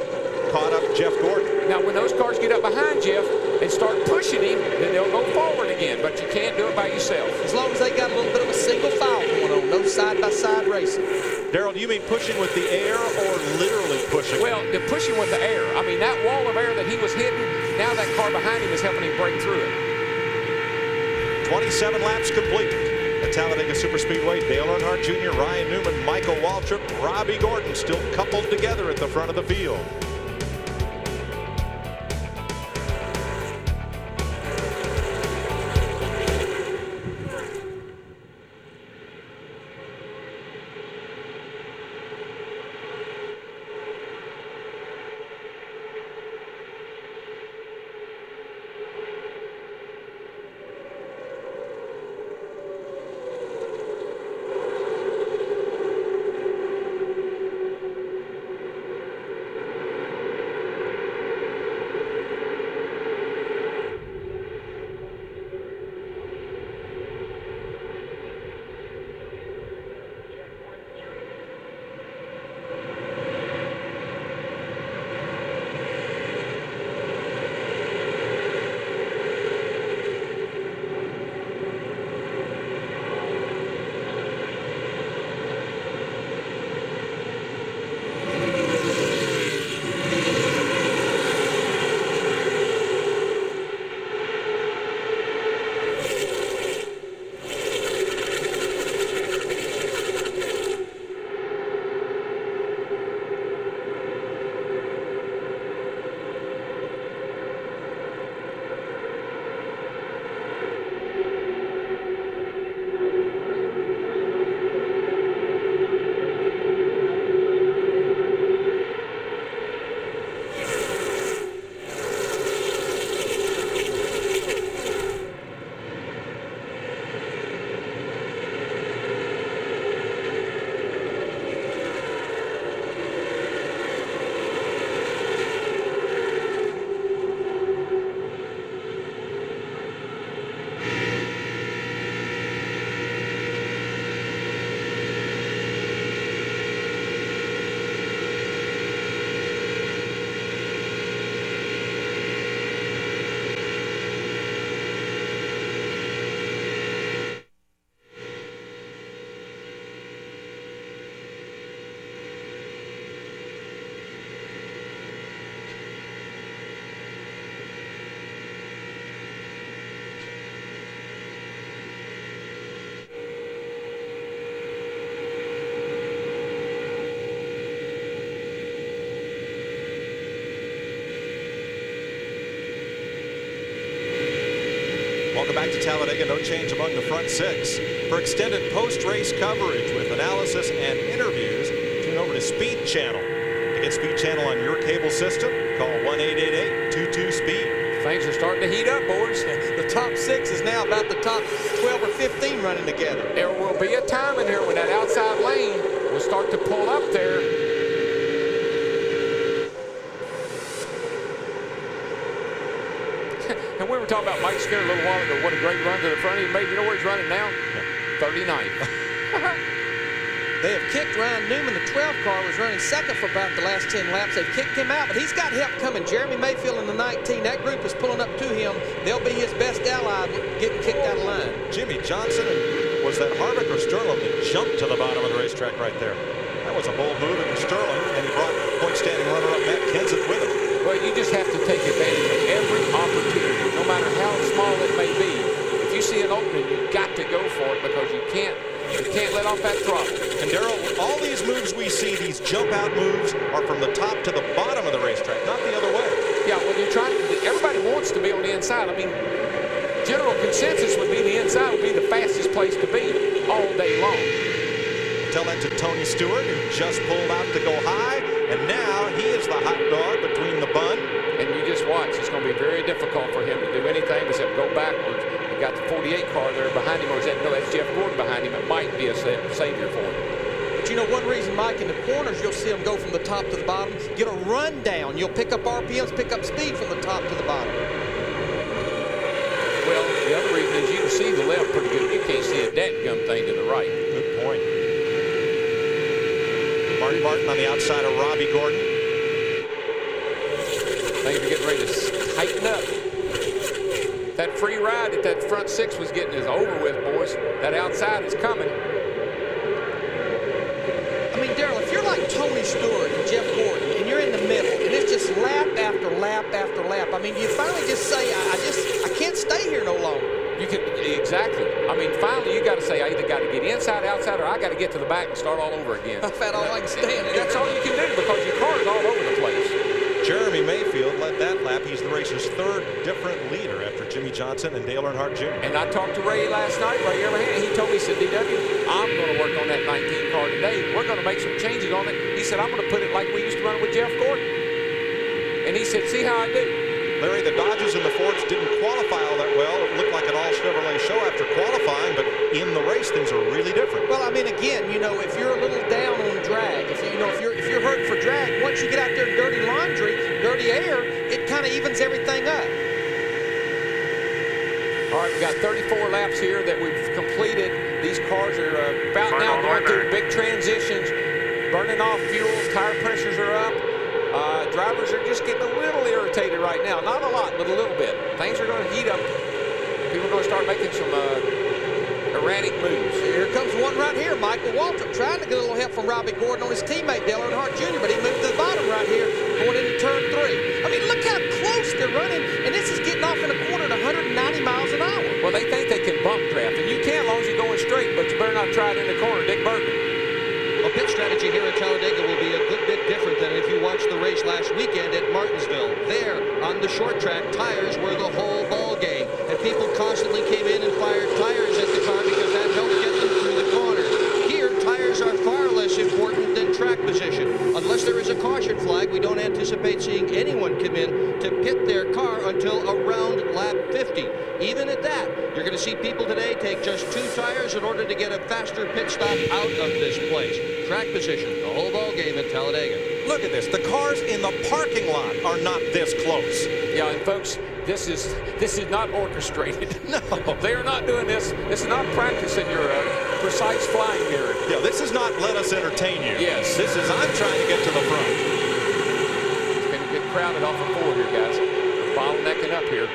caught up Jeff Gordon. Now, when those cars get up behind Jeff and start pushing him, then they'll go forward again, but you can't do it by yourself. As long as they got a little bit of a single file going on, no side-by-side racing. Darrell, do you mean pushing with the air or literally pushing? Well, the pushing with the air. I mean, that wall of air that he was hitting, now that car behind him is helping him break through it. 27 laps complete. The Talladega Superspeedway, Dale Earnhardt Jr., Ryan Newman, Michael Waltrip, Robbie Gordon still coupled together at the front of the field. Welcome back to Talladega. No change among the front six. For extended post-race coverage with analysis and interviews, tune over to Speed Channel. To get Speed Channel on your cable system, call 1-888-22-SPEED. Things are starting to heat up, boys. The top 6 is now about the top 12 or 15 running together. There will be a time in here when that outside lane will start to pull up there. And we were talking about Mike Skinner a little while ago. What a great run to the front. He made, you know where he's running now? 39th. They have kicked Ryan Newman. The 12 car was running second for about the last 10 laps. They've kicked him out, but he's got help coming. Jeremy Mayfield in the 19. That group is pulling up to him. They'll be his best ally getting kicked out of line. Jimmy Johnson, and was that Harvick or Sterling that jumped to the bottom of the racetrack right there? That was a bold move. It was Sterling, and he brought point-standing runner-up Matt Kenseth with him. Well, you just have to take advantage of every opportunity, no matter how small it may be. If you see an opening, you've got to go for it because you can't let off that throttle. And Darrell, all these moves we see, these jump-out moves, are from the top to the bottom of the racetrack, not the other way. Yeah, when you're trying, everybody wants to be on the inside. I mean, general consensus would be the inside would be the fastest place to be all day long. Tell that to Tony Stewart, who just pulled out to go high, and now he is the hot dog between the bun. And you just watch. It's going to be very difficult for him to do anything except go backwards. You got the 48 car there behind him, or is that, no, that's Jeff Gordon behind him. It might be a savior for him. But you know, one reason, Mike, in the corners, you'll see them go from the top to the bottom, get a run down. You'll pick up RPMs, pick up speed from the top to the bottom. Well, the other reason is you can see the left pretty good. You can't see a dadgum thing to the right. Good point. Marty Martin on the outside of Robbie Gordon. Things are getting ready to tighten up. That free ride that that front six was getting is over with, boys. That outside is coming. I mean, Darrell, if you're like Tony Stewart and Jeff Gordon, and you're in the middle, and it's just lap after lap after lap, I mean, you finally just say, I can't stay here no longer. You can, exactly. I mean, finally, you got to say, I either got to get inside, outside, or I got to get to the back and start all over again. I've had all I can stand. That's all you can do because your car is all over the place. Jeremy Mayfield led that lap. He's the race's third different leader after Jimmy Johnson and Dale Earnhardt Jr. And I talked to Ray last night, Ray Earnhardt, and he told me, he said, DW, I'm going to work on that 19 car today. We're going to make some changes on it. He said, I'm going to put it like we used to run it with Jeff Gordon. And he said, see how I do. Larry, the Dodges and the Fords didn't qualify all that well. It looked like an all-Chevrolet show after qualifying, but in the race, things are really different. Well, I mean, again, you know, if you're a little down on drag, if you're hurting for drag, once you get out there in dirty laundry, dirty air, it kind of evens everything up. All right, we've got 34 laps here that we've completed. These cars are about now going through big transitions, burning off fuel, tire pressures are up. Drivers are just getting a little irritated right now. Not a lot, but a little bit. Things are going to heat up. People are going to start making some erratic moves. Here comes one right here. Michael Waltrip trying to get a little help from Robbie Gordon on his teammate, Dale Earnhardt Jr., but he moved to the bottom right here going into turn 3. I mean, look how close they're running, and this is getting off in a corner at 190 miles an hour. Well, they think they can bump draft, and you can as long as you're going straight, but you better not try it in the corner. Dick Berger. Well, pit strategy here at Talladega will be a good bit different than if you watched the race last weekend at Martinsville. There, on the short track, tires were the whole ball game, and people constantly came in and fired tires at the car because that helped get them through the corner. Here, tires are far less important than track position. Unless there is a caution flag, we don't anticipate seeing anyone come in to pit their car until around lap 50. Even at that, you're going to see people today take just 2 tires in order to get a faster pit stop out of this place. Track position, the whole ball game at Talladega. Look at this. The cars in the parking lot are not this close. Yeah, and folks, this is not orchestrated. No, they are not doing this. This is not practicing your precise flying here. Yeah, this is not let us entertain you. Yes. This is I'm trying to get to the front. It's going to get crowded off of 4 here, guys. We're bottlenecking up here.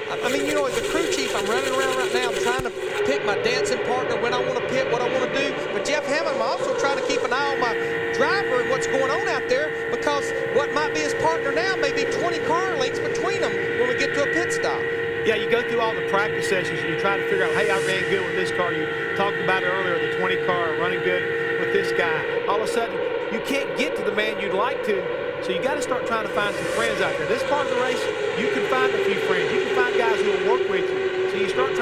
I mean, you know, as a crew chief, I'm running around right now. I'm trying to pick my dancing partner when I want to pit, what I want to do. But Jeff Hammond, I'm also trying to keep an eye on my driver and what's going on out there, because what might be his partner now may be 20 car lengths between them when we get to a pit stop. Yeah, you go through all the practice sessions and you try to figure out, hey, I ran good with this car. You talked about it earlier, the 20 car running good with this guy. All of a sudden, you can't get to the man you'd like to. So you got to start trying to find some friends out there. This part of the race, you can find a few friends. You can find guys who will work with you. So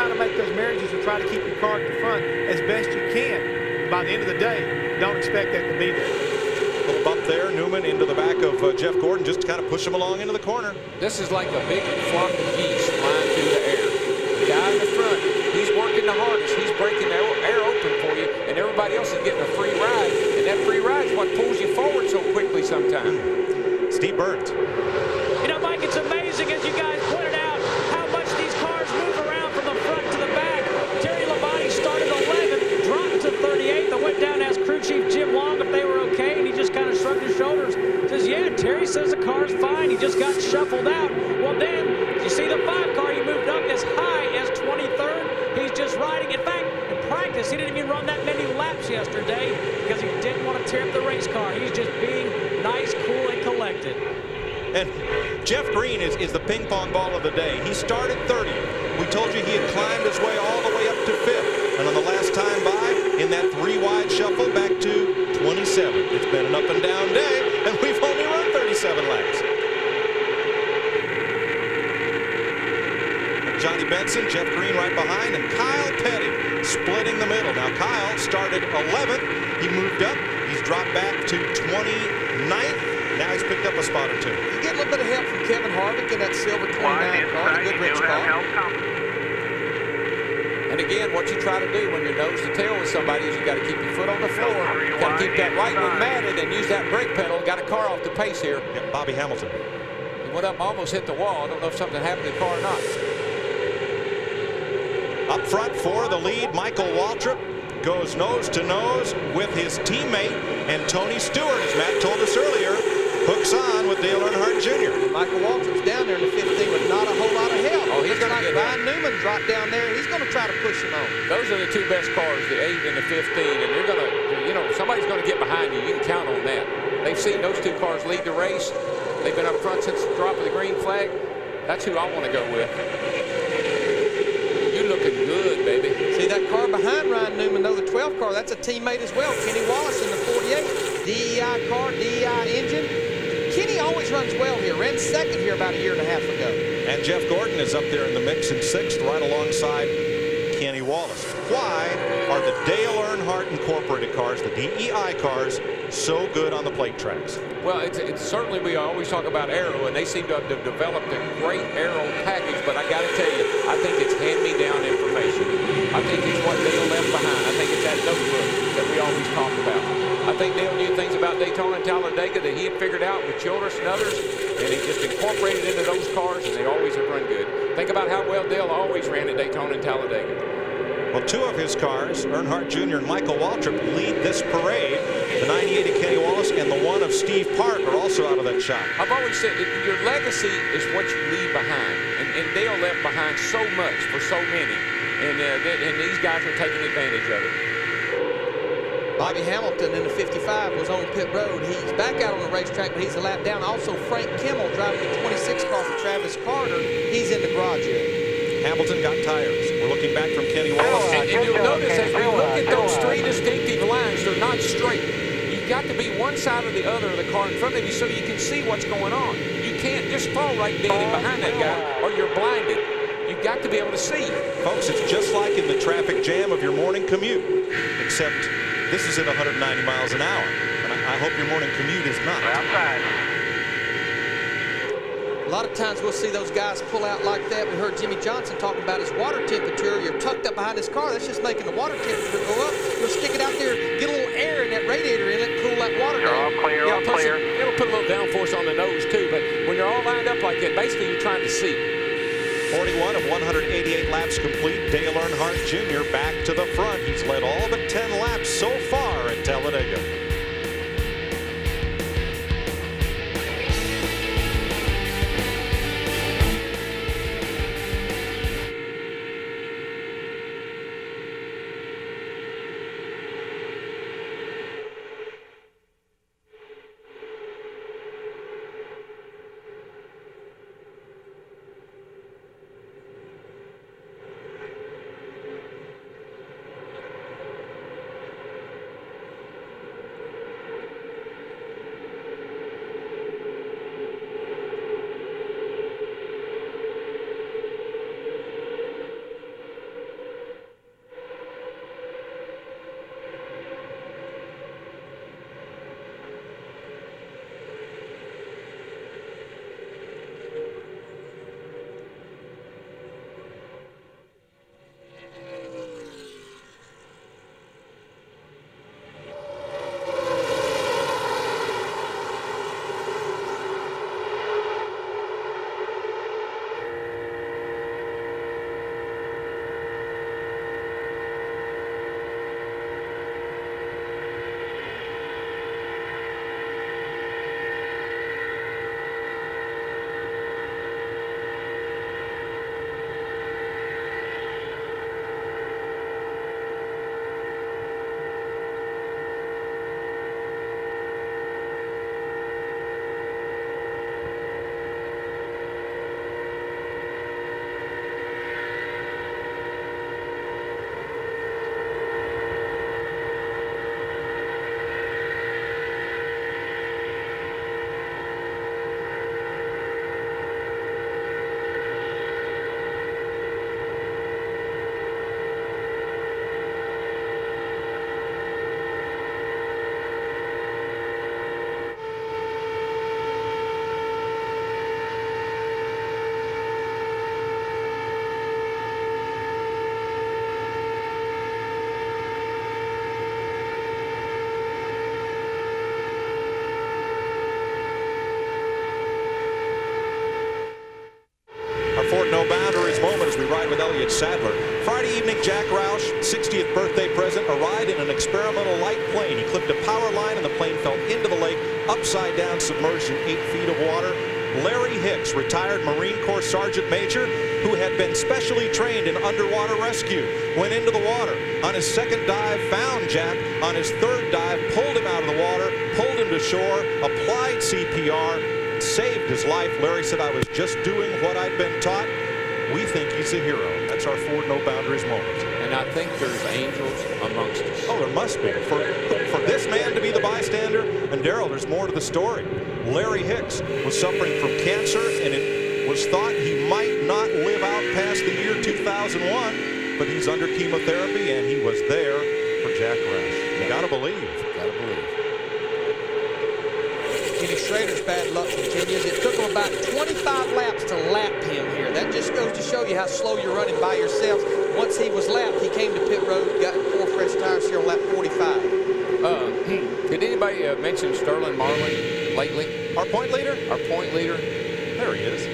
trying to make those marriages and try to keep your car at the front as best you can. By the end of the day, don't expect that to be there. Little bump there. Newman into the back of Jeff Gordon just to kind of push him along into the corner. This is like a big flock of geese flying through the air. The guy in the front, he's working the hardest. He's breaking the air open for you, and everybody else is getting a free ride. And that free ride is what pulls you forward so quickly sometimes. Steve Burns. You know, Mike, it's amazing, as you guys pointed out, how much these cars move around from the front to the back. Terry Labonte started 11th, dropped to 38th. I went down and asked crew chief Jim Long if they were okay, and he just kind of shrugged his shoulders. Says, yeah, Terry says the car's fine. He just got shuffled out. Well, then, you see the 5 car, he moved up as high as 23rd. He's just riding. In fact, in practice, he didn't even run that many laps yesterday because he didn't want to tear up the race car. He's just being nice, cool, and collected. And Jeff Green is the ping pong ball of the day. He started 30th. We told you he had climbed his way all the way up to 5th. And on the last time by, in that 3-wide shuffle, back to 27th. It's been an up and down day, and we've only run 37 laps. And Johnny Benson, Jeff Green right behind, and Kyle Petty splitting the middle. Now, Kyle started 11th. He moved up. He's dropped back to 29th. Now he's picked up a spot or 2. You get a little bit of help from Kevin Harvick in that silver 29 car, the Goodrich car. And again, what you try to do when you're nose to tail with somebody is you got to keep your foot on the floor. You got to keep that right one matted and use that brake pedal. Got a car off the pace here. Yep, Bobby Hamilton. He went up and almost hit the wall. I don't know if something happened to the car or not. Up front for the lead, Michael Waltrip goes nose to nose with his teammate, and Tony Stewart, as Matt told us earlier, hooks on with Dale Earnhardt Jr. Michael Waltrip's down there in the 15 with not a whole lot of help. Oh, he's going to get Ryan Newman dropped down there. He's going to try to push him on. Those are the 2 best cars, the 8 and the 15, and you're going to, you know, somebody's going to get behind you. You can count on that. They've seen those 2 cars lead the race. They've been up front since the drop of the green flag. That's who I want to go with. You're looking good, baby. See that car behind Ryan Newman, though, the 12 car, that's a teammate as well. Kenny Wallace in the 48. DEI car, DEI engine. Kenny always runs well here. Ran second here about a year and a half ago. And Jeff Gordon is up there in the mix in 6th, right alongside Kenny Wallace. Why are the Dale Earnhardt Incorporated cars, the DEI cars, so good on the plate tracks? Well, it's certainly, we always talk about aero, and they seem to have developed a great aero package, but I got to tell you, I think it's hand-me-down information. I think it's what Dale left behind. I think it's that notebook that we always talk about. I think Dale knew things about Daytona and Talladega that he had figured out with Childress and others, and he just incorporated into those cars, and they always have run good. Think about how well Dale always ran at Daytona and Talladega. Well, 2 of his cars, Earnhardt Jr. and Michael Waltrip, lead this parade. The 98 of Kenny Wallace and the 1 of Steve Park are also out of that shop. I've always said that your legacy is what you leave behind, and Dale left behind so much for so many, and these guys are taking advantage of it. Bobby Hamilton in the 55 was on pit road. He's back out on the racetrack, but he's a lap down. Also, Frank Kimmel driving the 26 car for Travis Carter. He's in the garage area. Hamilton got tires. We're looking back from Kenny Wallace. And you'll notice as we look at those 3 distinctive lines, they're not straight. You've got to be one side or the other of the car in front of you so you can see what's going on. You can't just fall right dead in behind that guy or you're blinded. You've got to be able to see. Folks, it's just like in the traffic jam of your morning commute, except this is at 190 miles an hour. And I hope your morning commute is not. Outside. A lot of times we'll see those guys pull out like that. We heard Jimmy Johnson talking about his water temperature. You're tucked up behind his car. That's just making the water temperature go up. You'll stick it out there, get a little air in that radiator inlet, cool that water down. All clear, all clear. It'll put a little downforce on the nose too, but when you're all lined up like that, basically you're trying to see. 41 of 188 laps complete. Dale Earnhardt Jr. back to the front. He's led all but 10 laps so far at Talladega. Sadler. Friday evening, Jack Roush, 60th birthday present, a ride in an experimental light plane. He clipped a power line and the plane fell into the lake, upside down, submerged in 8 feet of water. Larry Hicks, retired Marine Corps Sergeant Major, who had been specially trained in underwater rescue, went into the water. On his second dive, found Jack. On his third dive, pulled him out of the water, pulled him to shore, applied CPR, saved his life. Larry said, "I was just doing what I'd been taught." We think he's a hero. That's our Ford No Boundaries moment. And I think there's angels amongst us. Oh, there must be. For this man to be the bystander, and Darrell, there's more to the story. Larry Hicks was suffering from cancer, and it was thought he might not live out past the year 2001, but he's under chemotherapy, and he was there for Jack Roush. You gotta believe. Gotta believe. Kenny Schrader's bad luck continues. It took him about 25 laps to lap him here. That just goes to show you how slow you're running by yourself. Once he was lapped, he came to pit road, got 4 fresh tires here on lap 45. Did anybody mention Sterling Marlin lately? Our point leader? Our point leader. There he is.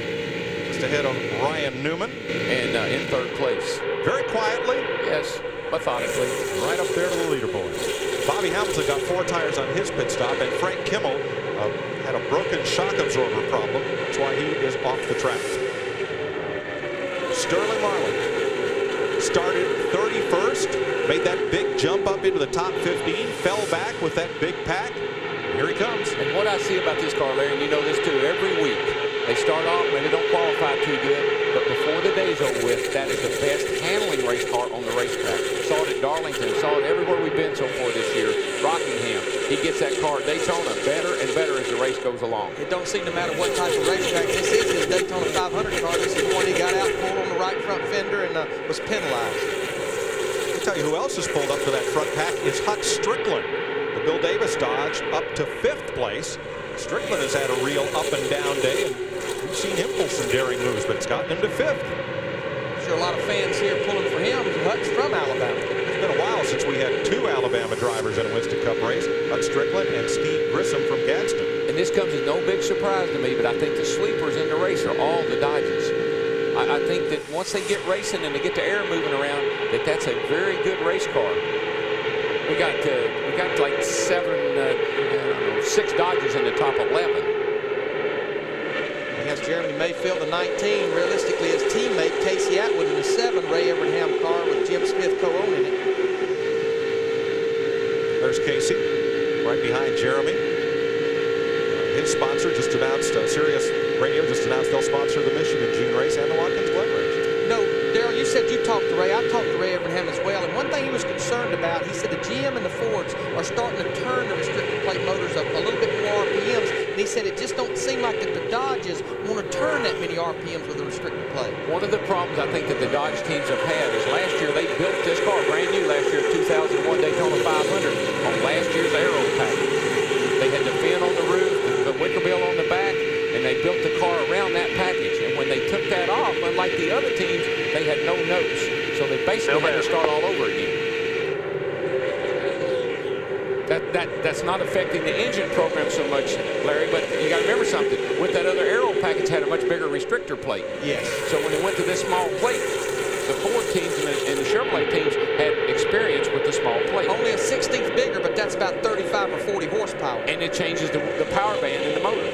Just ahead of Ryan Newman. And in 3rd place. Very quietly. Yes, methodically. Right up there to the leaderboard. Bobby Hamilton got 4 tires on his pit stop, and Frank Kimmel had a broken shock absorber problem. That's why he is off the track. Sterling Marlin started 31st, made that big jump up into the top 15, fell back with that big pack. Here he comes. And what I see about this car, Larry, and you know this too, every week they start off, maybe they don't qualify too good, but before the day's over with, that is the best handling race car on the racetrack. Saw it at Darlington, saw it everywhere we've been so far this year. Rockingham, he gets that car at Daytona better and better as the race goes along. It don't seem to matter what type of racetrack this is. His Daytona 500 car. This is the one he got out, pulled on the right front fender, and was penalized. I'll tell you who else has pulled up to that front pack is Hut Strickland. The Bill Davis Dodge up to 5th place. Strickland has had a real up and down day, and we've seen him pull some daring moves, but it's gotten him to 5th. Sure, a lot of fans here pulling for him. Hut's from Alabama. It's been a while since we had 2 Alabama drivers in a Winston Cup race, Hut Strickland and Steve Grissom from Gadsden. And this comes as no big surprise to me, but I think the sleepers in the race are all the Dodges. I think that once they get racing and they get the air moving around, that's a very good race car. We got like 6 Dodges in the top 11. He has Jeremy Mayfield, the 19. Realistically, his teammate Casey Atwood in the 7 Ray Evernham car with Jim Smith co-owning it. There's Casey, right behind Jeremy. His sponsor just announced, Sirius Radio just announced they'll sponsor the Michigan June race and the Watkins Glen race. No, Darrell, you said you talked to Ray. I talked to Ray Evernham as well. And one thing he was concerned about, he said the GM and the Fords are starting to turn the restricted plate motors up a little bit more RPMs. And he said it just don't seem like that the Dodges want to turn that many RPMs with a restricted plate. One of the problems I think that the Dodge teams have had is last year they built this car brand new last year, 2001 Daytona 500 on last year's aero package. They had the fin on the roof, the wicker bill on the back, and they built the car around that package. And when they took that off, unlike the other teams, they had no notes. So they basically had to start all over again. That's not affecting the engine program so much, Larry, but you got to remember something. With that other aero package had a much bigger restrictor plate. Yes. So when they went to this small plate, the Ford teams and the Chevrolet teams had experience with the small plate. Only a 1/16 bigger, but that's about 35 or 40 horsepower. And it changes the power band in the motor.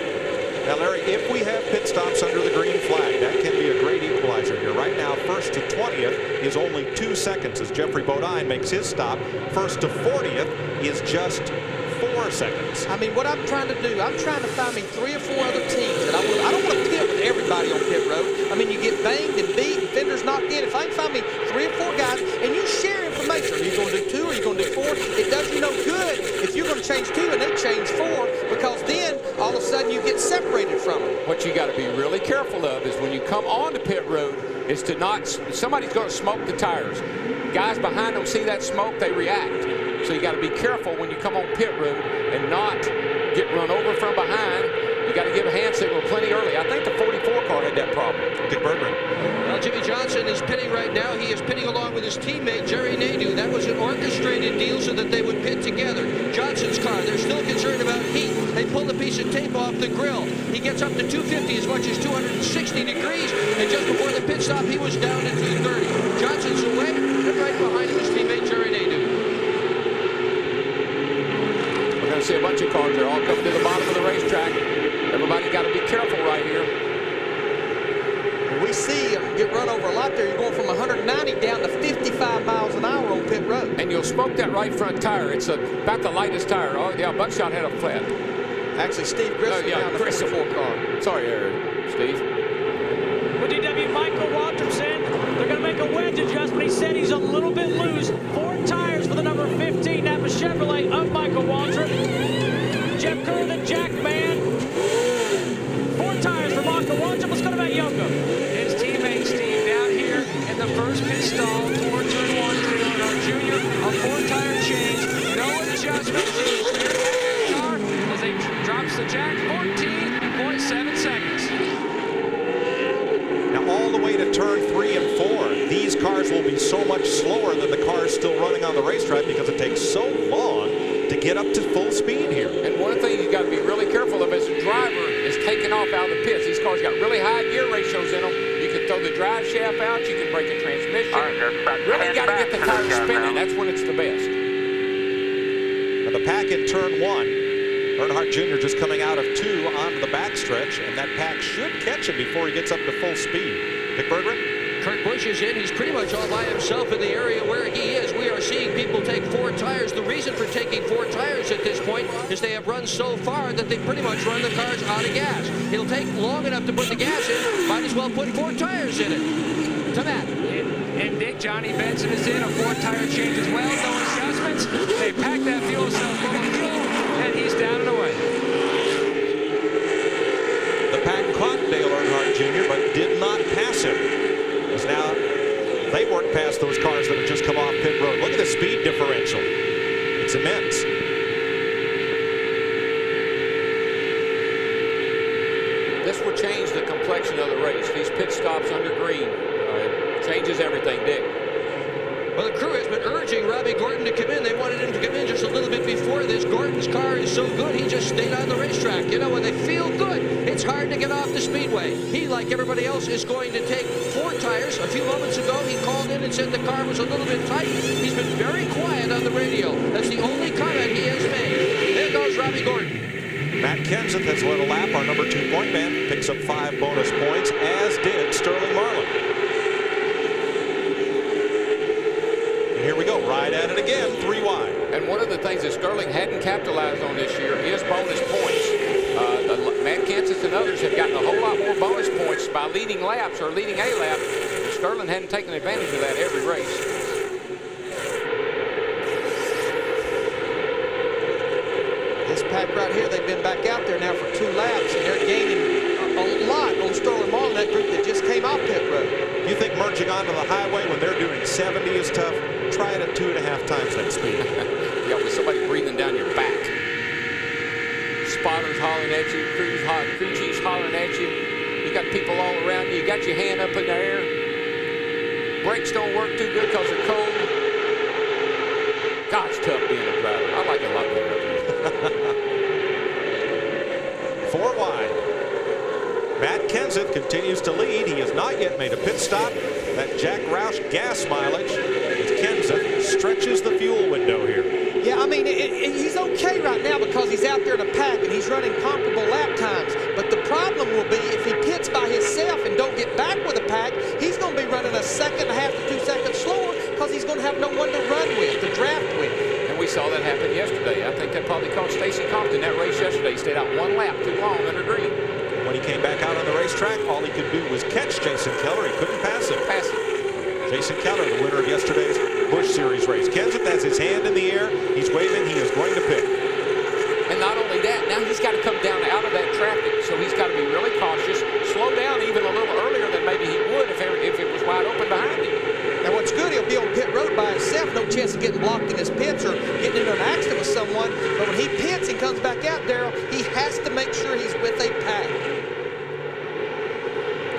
Now, Larry, if we have pit stops under the green flag, that can be a great equalizer here. Right now, 1st to 20th is only 2 seconds as Jeffrey Bodine makes his stop. 1st to 40th is just 4 seconds. I mean, what I'm trying to do, I'm trying to find me 3 or 4 other teams that I don't want to pit with everybody on pit road. I mean, you get banged and beat and fenders knocked in. If I can find me 3 or 4 guys and you share information, are you going to do 2 or are you going to do 4? It does you no good if you're going to change 2 and they change 4, because then all of a sudden you get separated from them. What you got to be really careful of is when you come on the pit road is to not, somebody's going to smoke the tires. Guys behind them see that smoke, they react. So you got to be careful when you come on pit road and not get run over from behind. You got to give a hand signal plenty early. I think the 44 car had that problem. Dick Berggren. Well, Jimmy Johnson is pitting right now. He is pitting along with his teammate, Jerry Nadeau. That was an orchestrated deal so that they would pit together. Johnson's car, they're still concerned about heat. They pull a piece of tape off the grill. He gets up to 250, as much as 260 degrees, and just before the pit stop, he was down to 230. Johnson's away, and right behind him his teammate Jerry Nadeau. We're going to see a bunch of cars. They're all coming to the bottom of the racetrack. Everybody got to be careful right here. We see him get run over a lot there. You're going from 190 down to 55 miles an hour on pit road. And you'll smoke that right front tire. It's about the lightest tire. Oh, yeah, Buckshot had a flat. Actually, Steve Grissom down the 44 car. Sorry, Steve. With DW Michael Waltrip in, they're going to make a wedge adjustment. He said he's a little bit loose. 4 tires for the number 15 Napa Chevrolet of Michael Waltrip. Jeff Kerr, the Jack Man. 4 tires for Michael Waltrip. Let's go to Matt Yoakum. His teammate Steve down here in the first pit stall towards turn 1, Dale Earnhardt Jr. A 4-tire change. No adjustment. Car as he drops the jack. 14.7 seconds. Now all the way to turn 3 and 4, these cars will be so much slower than the cars still running on the racetrack because it takes so long to get up to full speed here. And one of the things you've got to be really careful of as a driver is taking off out of the pits. These cars got really high gear ratios in them. You can throw the drive shaft out. You can break a transmission. Really got to get the car spinning. That's when it's the best. Now the pack in turn 1. Earnhardt Jr. just coming out of 2 onto the backstretch, and that pack should catch him before he gets up to full speed. Dick Berggren? Kurt Busch is in. He's pretty much all by himself in the area where he is. We are seeing people take 4 tires. The reason for taking 4 tires at this point is they have run so far that they pretty much run the cars out of gas. It'll take long enough to put the gas in. Might as well put 4 tires in it. To Matt. And Dick, Johnny Benson is in. A 4-tire change as well. No adjustments. They pack that fuel cell full of fuel, and he's down and away. The pack caught Dale Earnhardt Jr., but did not pass him. As now they work past those cars that have just come off pit road. Look at the speed differential. It's immense. This will change the complexion of the race. These pit stops under green changes everything, Dick. Well, the crew has been urging Robbie Gordon to come in. They wanted him to come in just a little bit before this. Gordon's car is so good, he just stayed on the racetrack. You know, when they feel good, it's hard to get off the speedway. He, like everybody else, is going to take 4 tires. A few moments ago, he called in and said the car was a little bit tight. He's been very quiet on the radio. That's the only comment he has made. There goes Robbie Gordon. Matt Kenseth has led a lap. Our number 2 point man picks up 5 bonus points, as did Sterling Marlin. Here we go, right at it again, 3 wide. And one of the things that Sterling hadn't capitalized on this year is bonus points. Matt Kenseth and others have gotten a whole lot more bonus points by leading laps or leading a lap. Sterling hadn't taken advantage of that every race. This pack right here, they've been back out there now for 2 laps, and they're gaining a lot on Sterling Marlin, that group that just came off pit road. You think merging onto the highway when they're doing 70 is tough? Try it at 2.5 times that speed. Yeah, with somebody breathing down your back. Spotters hollering at you, crew chiefs hollering at you. You got people all around you. You got your hand up in the air. Brakes don't work too good because they're cold. God, it's tough being a driver. I like it a lot better up here. 4 wide. Matt Kenseth continues to lead. He has not yet made a pit stop. That Jack Roush gas mileage as Kenseth stretches the fuel window here. Yeah, I mean, he's okay right now because he's out there in a pack and he's running comparable lap times. But the problem will be if he pits by himself and don't get back with a pack, he's going to be running a 1.5 to 2 seconds slower because he's going to have no one to run with, to draft with. And we saw that happen yesterday. I think that probably cost Stacy Compton that race yesterday. He stayed out 1 lap too long under green. When he came back out on the racetrack, all he could do was catch Jason Keller. He couldn't pass him. Jason Keller, the winner of yesterday's Busch Series race. Kenseth has his hand in the air. He's waving. He is going to pit. And not only that, now he's got to come down out of that traffic. So he's got to be really cautious, slow down even a little earlier than maybe he would if it was wide open behind him. And what's good, he'll be on pit road by himself. No chance of getting blocked in his pits or getting into an accident with someone. But when he pits and comes back out, Darrell, he has to make sure he's with a pack.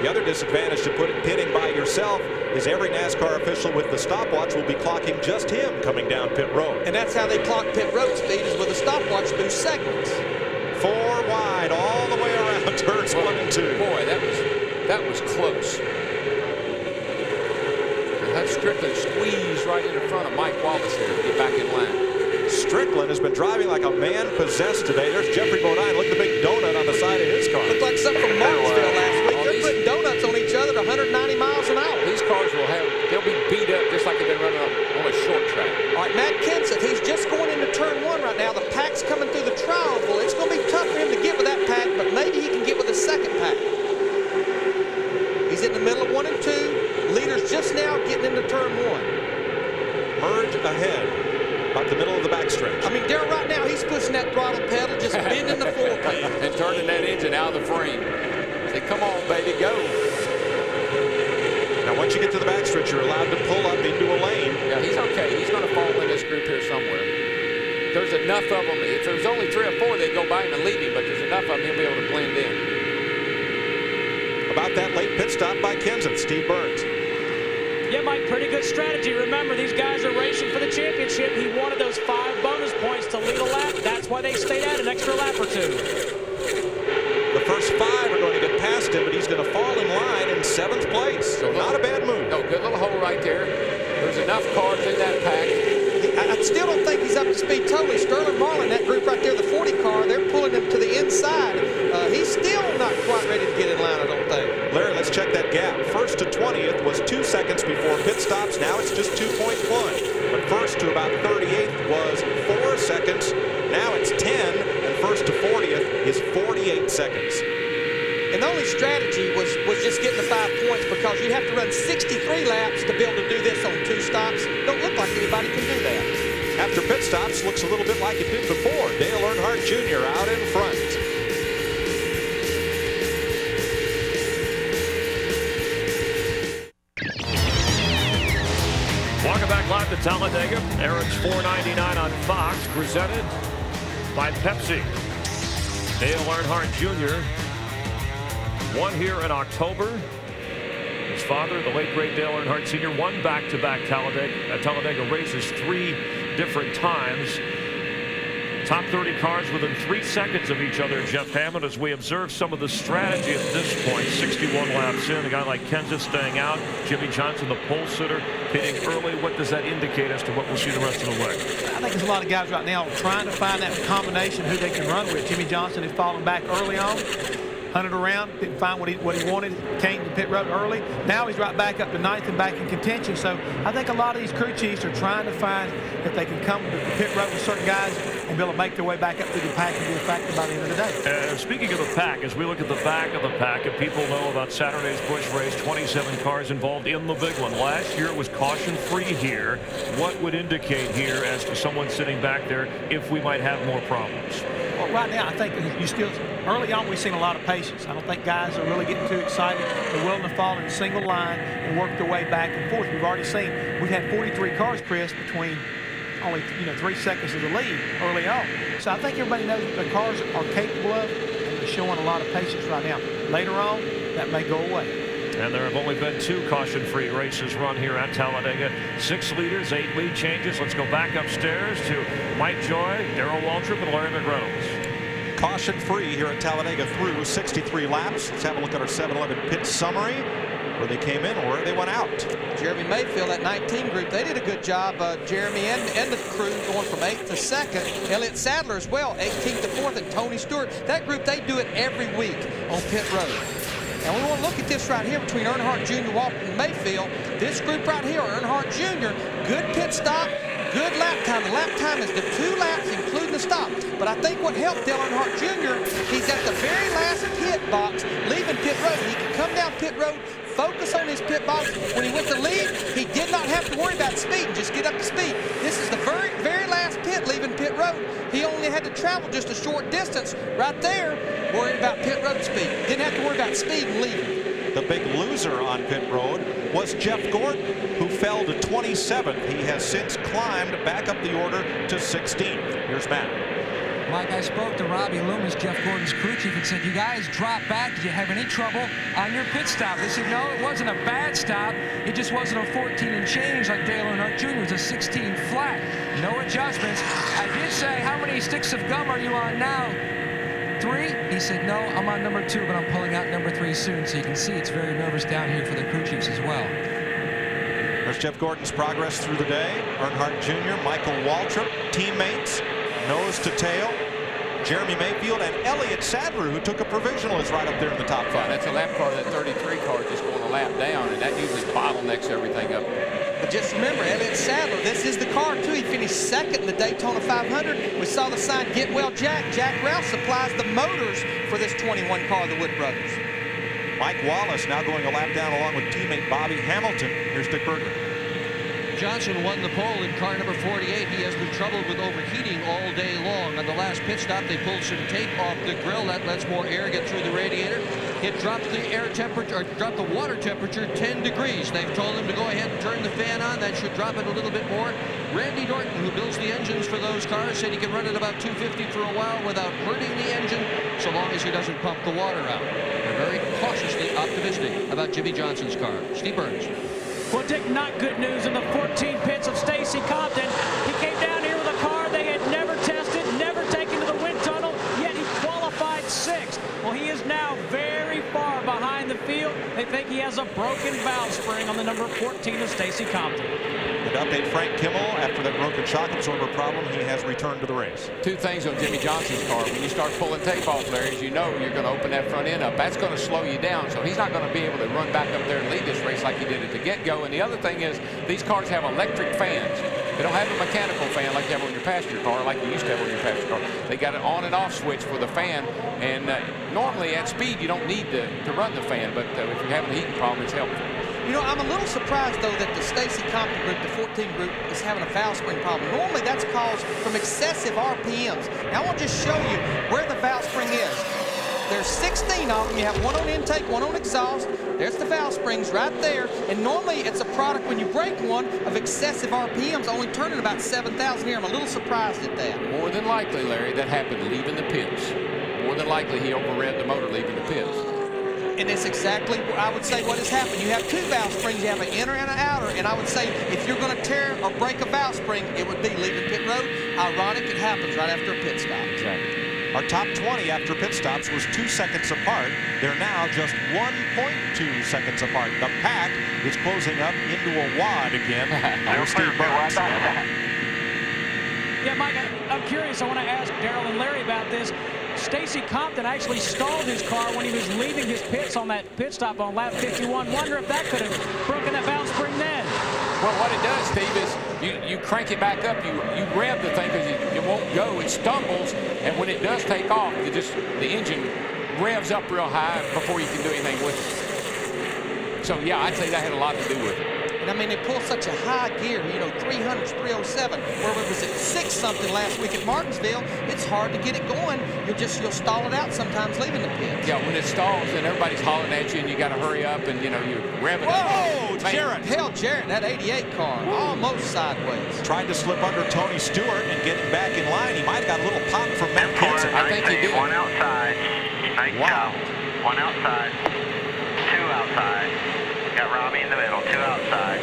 The other disadvantage to pitting by yourself is every NASCAR official with the stopwatch will be clocking just him coming down pit road. And that's how they clock pit road speed, is with a stopwatch through segments. 4 wide all the way around turns 1 and 2. Boy, that was close. That Strickland squeezed right in front of Mike Wallace here to get back in line. Strickland has been driving like a man possessed today. There's Jeffrey Bodine. Look at the big donut on the side of his car. Looked like something from Martinsville last week. They're putting donuts on each other at 190 miles an hour. These cars they'll be beat up just like they've been running on a short track. All right, Matt Kenseth, he's just going into turn 1 right now. The pack's coming through the tri-oval. It's going to be tough for him to get with that pack, but maybe he can get with the second pack. He's in the middle of 1 and 2. Leaders just now getting into turn 1. Merge ahead. About the middle of the backstretch. I mean, Darrell, right now, he's pushing that throttle pedal, just bending the floor plate. And turning that engine out of the frame. Say, come on, baby, go. Now, once you get to the backstretch, you're allowed to pull up into a lane. Yeah, he's okay. He's going to fall in this group here somewhere. There's enough of them. If there's only 3 or 4, they'd go by him and leave him, but there's enough of them he'll be able to blend in. About that late pit stop by Kenseth, Steve Burns. Yeah, Mike, pretty good strategy. Remember, these guys are racing for the championship. He wanted those 5 bonus points to lead a lap. That's why they stayed out an extra lap or 2. The first 5 are going to get past him, but he's going to fall in line in 7th place. So not a bad move. No, good little hole right there. There's enough cars in that pack. I still don't think he's up to speed totally. Sterling Marlin, that group right there, the 40 car, they're pulling him to the inside. He's still not quite ready to get in line, I don't think. Larry, let's check that gap. First to 20th was 2 seconds before pit stops. Now it's just 2.1. But first to about 38th was 4 seconds. Now it's 10. And first to 40th is 48 seconds. And the only strategy was just getting the 5 points, because you have to run 63 laps to be able to do this on 2 stops. Don't look like anybody can do that. After pit stops, looks a little bit like it did before. Dale Earnhardt Jr. out in front. Welcome back live to Talladega. Aaron's 499 on Fox, presented by Pepsi. Dale Earnhardt Jr. won here in October. His father, the late great Dale Earnhardt Sr., won back-to-back Talladega races 3 different times. Top 30 cars within 3 seconds of each other, Jeff Hammond, as we observe some of the strategy at this point. 61 laps in, a guy like Kenseth staying out, Jimmy Johnson, the pole sitter, pitting early. What does that indicate as to what we'll see the rest of the way? I think there's a lot of guys right now trying to find that combination who they can run with. Jimmy Johnson is falling back early on. Hunted around, didn't find what he wanted, came to pit road early. Now he's right back up to 9th and back in contention. So I think a lot of these crew chiefs are trying to find if they can come to the pit road with certain guys and be able to make their way back up through the pack and be effective by the end of the day. Speaking of the pack, as we look at the back of the pack, and people know about Saturday's Busch race, 27 cars involved in the big one. Last year it was caution-free here. What would indicate here as to someone sitting back there if we might have more problems? Well, right now I think you still, early on we've seen a lot of patience. I don't think guys are really getting too excited. They're willing to fall in a single line and work their way back and forth. We've already seen, we've had 43 cars, Chris, between only 3 seconds of the lead early on. So I think everybody knows what the cars are capable of, and they're showing a lot of patience right now. Later on, that may go away. And there have only been 2 caution-free races run here at Talladega. 6 leaders, 8 lead changes. Let's go back upstairs to Mike Joy, Darrell Waltrip, and Larry McReynolds. Caution-free here at Talladega through 63 laps. Let's have a look at our 7-Eleven pit summary, where they came in or where they went out. Jeremy Mayfield, that 19 group, they did a good job. Jeremy and the crew going from 8th to 2nd. Elliott Sadler as well, 18th to 4th, and Tony Stewart. That group, they do it every week on pit road. And we want to look at this right here between Earnhardt Jr., Walton, and Mayfield. This group right here, Earnhardt Jr., good pit stop, good lap time. The lap time is the 2 laps, including the stop. But I think what helped Dale Earnhardt Jr., he's at the very last pit box, leaving pit road. He can come down pit road, focus on his pit box. When he went to lead, he did not have to worry about speed and just get up to speed. This is the very, very last pit leaving pit road. He only had to travel just a short distance right there, worried about pit road speed. Didn't have to worry about speed and leaving. The big loser on pit road was Jeff Gordon, who fell to 27th. He has since climbed back up the order to 16th. Here's Matt. Mike, I spoke to Robbie Loomis, Jeff Gordon's crew chief, and said, you guys dropped back. Did you have any trouble on your pit stop? They said, no, it wasn't a bad stop. It just wasn't a 14 and change like Dale Earnhardt Jr. It was a 16 flat. No adjustments. I did say, how many sticks of gum are you on now? 3? He said, no, I'm on number 2, but I'm pulling out number 3 soon. So you can see it's very nervous down here for the crew chiefs as well. There's Jeff Gordon's progress through the day. Earnhardt Jr., Michael Waltrip, teammates, nose to tail. Jeremy Mayfield and Elliott Sadler, who took a provisional, is right up there in the top 5. That's a lap car, that 33 car just going a lap down, and that usually bottlenecks everything up. But just remember, Elliott Sadler, this is the car, too. He finished second in the Daytona 500. We saw the sign, Get Well Jack. Jack Rouse supplies the motors for this 21 car of the Wood Brothers. Mike Wallace now going a lap down along with teammate Bobby Hamilton. Here's Dick Berger. Johnson won the pole in car number 48. He has been troubled with overheating all day long. On the last pit stop, they pulled some tape off the grill. That lets more air get through the radiator. It dropped the air temperature, or dropped the water temperature 10 degrees. They've told him to go ahead and turn the fan on. That should drop it a little bit more. Randy Norton, who builds the engines for those cars, said he can run at about 250 for a while without hurting the engine, so long as he doesn't pump the water out. They're very cautiously optimistic about Jimmy Johnson's car. Steve Burns. Well, Dick, not good news in the 14 pits of Stacy Compton. He came down here with a car they had never tested, never taken to the wind tunnel, yet he qualified 6th. Well, he is now very far behind the field. They think he has a broken valve spring on the number 14 of Stacy Compton. And to update Frank Kimmel, after that broken shock absorber problem, he has returned to the race. 2 things on Jimmy Johnson's car. When you start pulling tape off, Larry, as you know, you're going to open that front end up. That's going to slow you down, so he's not going to be able to run back up there and lead this race like he did at the get-go. And the other thing is, these cars have electric fans. They don't have a mechanical fan like you have on your passenger car, like you used to have on your passenger car. They got an on and off switch for the fan, and normally at speed you don't need to run the fan, but if you're having a heating problem, it's helpful. You know, I'm a little surprised, though, that the Stacy Compton group, the 14 group, is having a valve spring problem. Normally, that's caused from excessive RPMs. Now, I want to just show you where the valve spring is. There's 16 of them. You have one on intake, one on exhaust. There's the valve springs right there. And normally, it's a product, when you break one, of excessive RPMs, only turning about 7,000 here. I'm a little surprised at that. More than likely, Larry, that happened leaving the pits. More than likely, he overread the motor leaving the pits. And it's exactly, I would say, what has happened. You have 2 valve springs. You have an inner and an outer. And I would say if you're going to tear or break a valve spring, it would be leaving pit road. Ironic, it happens right after a pit stop. Exactly. Our top 20 after pit stops was 2 seconds apart. They're now just 1.2 seconds apart. The pack is closing up into a wad again. There's Steve Burns. Yeah, Mike, I'm curious. I want to ask Darrell and Larry about this. Stacy Compton actually stalled his car when he was leaving his pits on that pit stop on lap 51. Wonder if that could have broken that valve spring then. Well, what it does, Steve, is you crank it back up, you rev the thing because it won't go. It stumbles, and when it does take off, the engine revs up real high before you can do anything with it. So, yeah, I'd say that had a lot to do with it. And I mean, they pull such a high gear, you know, 300s, 307, where it was at 6-something last week at Martinsville. It's hard to get it going. You'll stall it out sometimes leaving the pit. Yeah, when it stalls and everybody's hollering at you and you got to hurry up and, you know, you rev it up. Whoa, Jarrett. Hell, Jarrett, that 88 car, almost sideways. Tried to slip under Tony Stewart and get him back in line. He might have got a little pop from Matt Kenson. I think he did. One outside. Nice job. One outside. 2 outside. Got Robbie in the middle. 2 outside.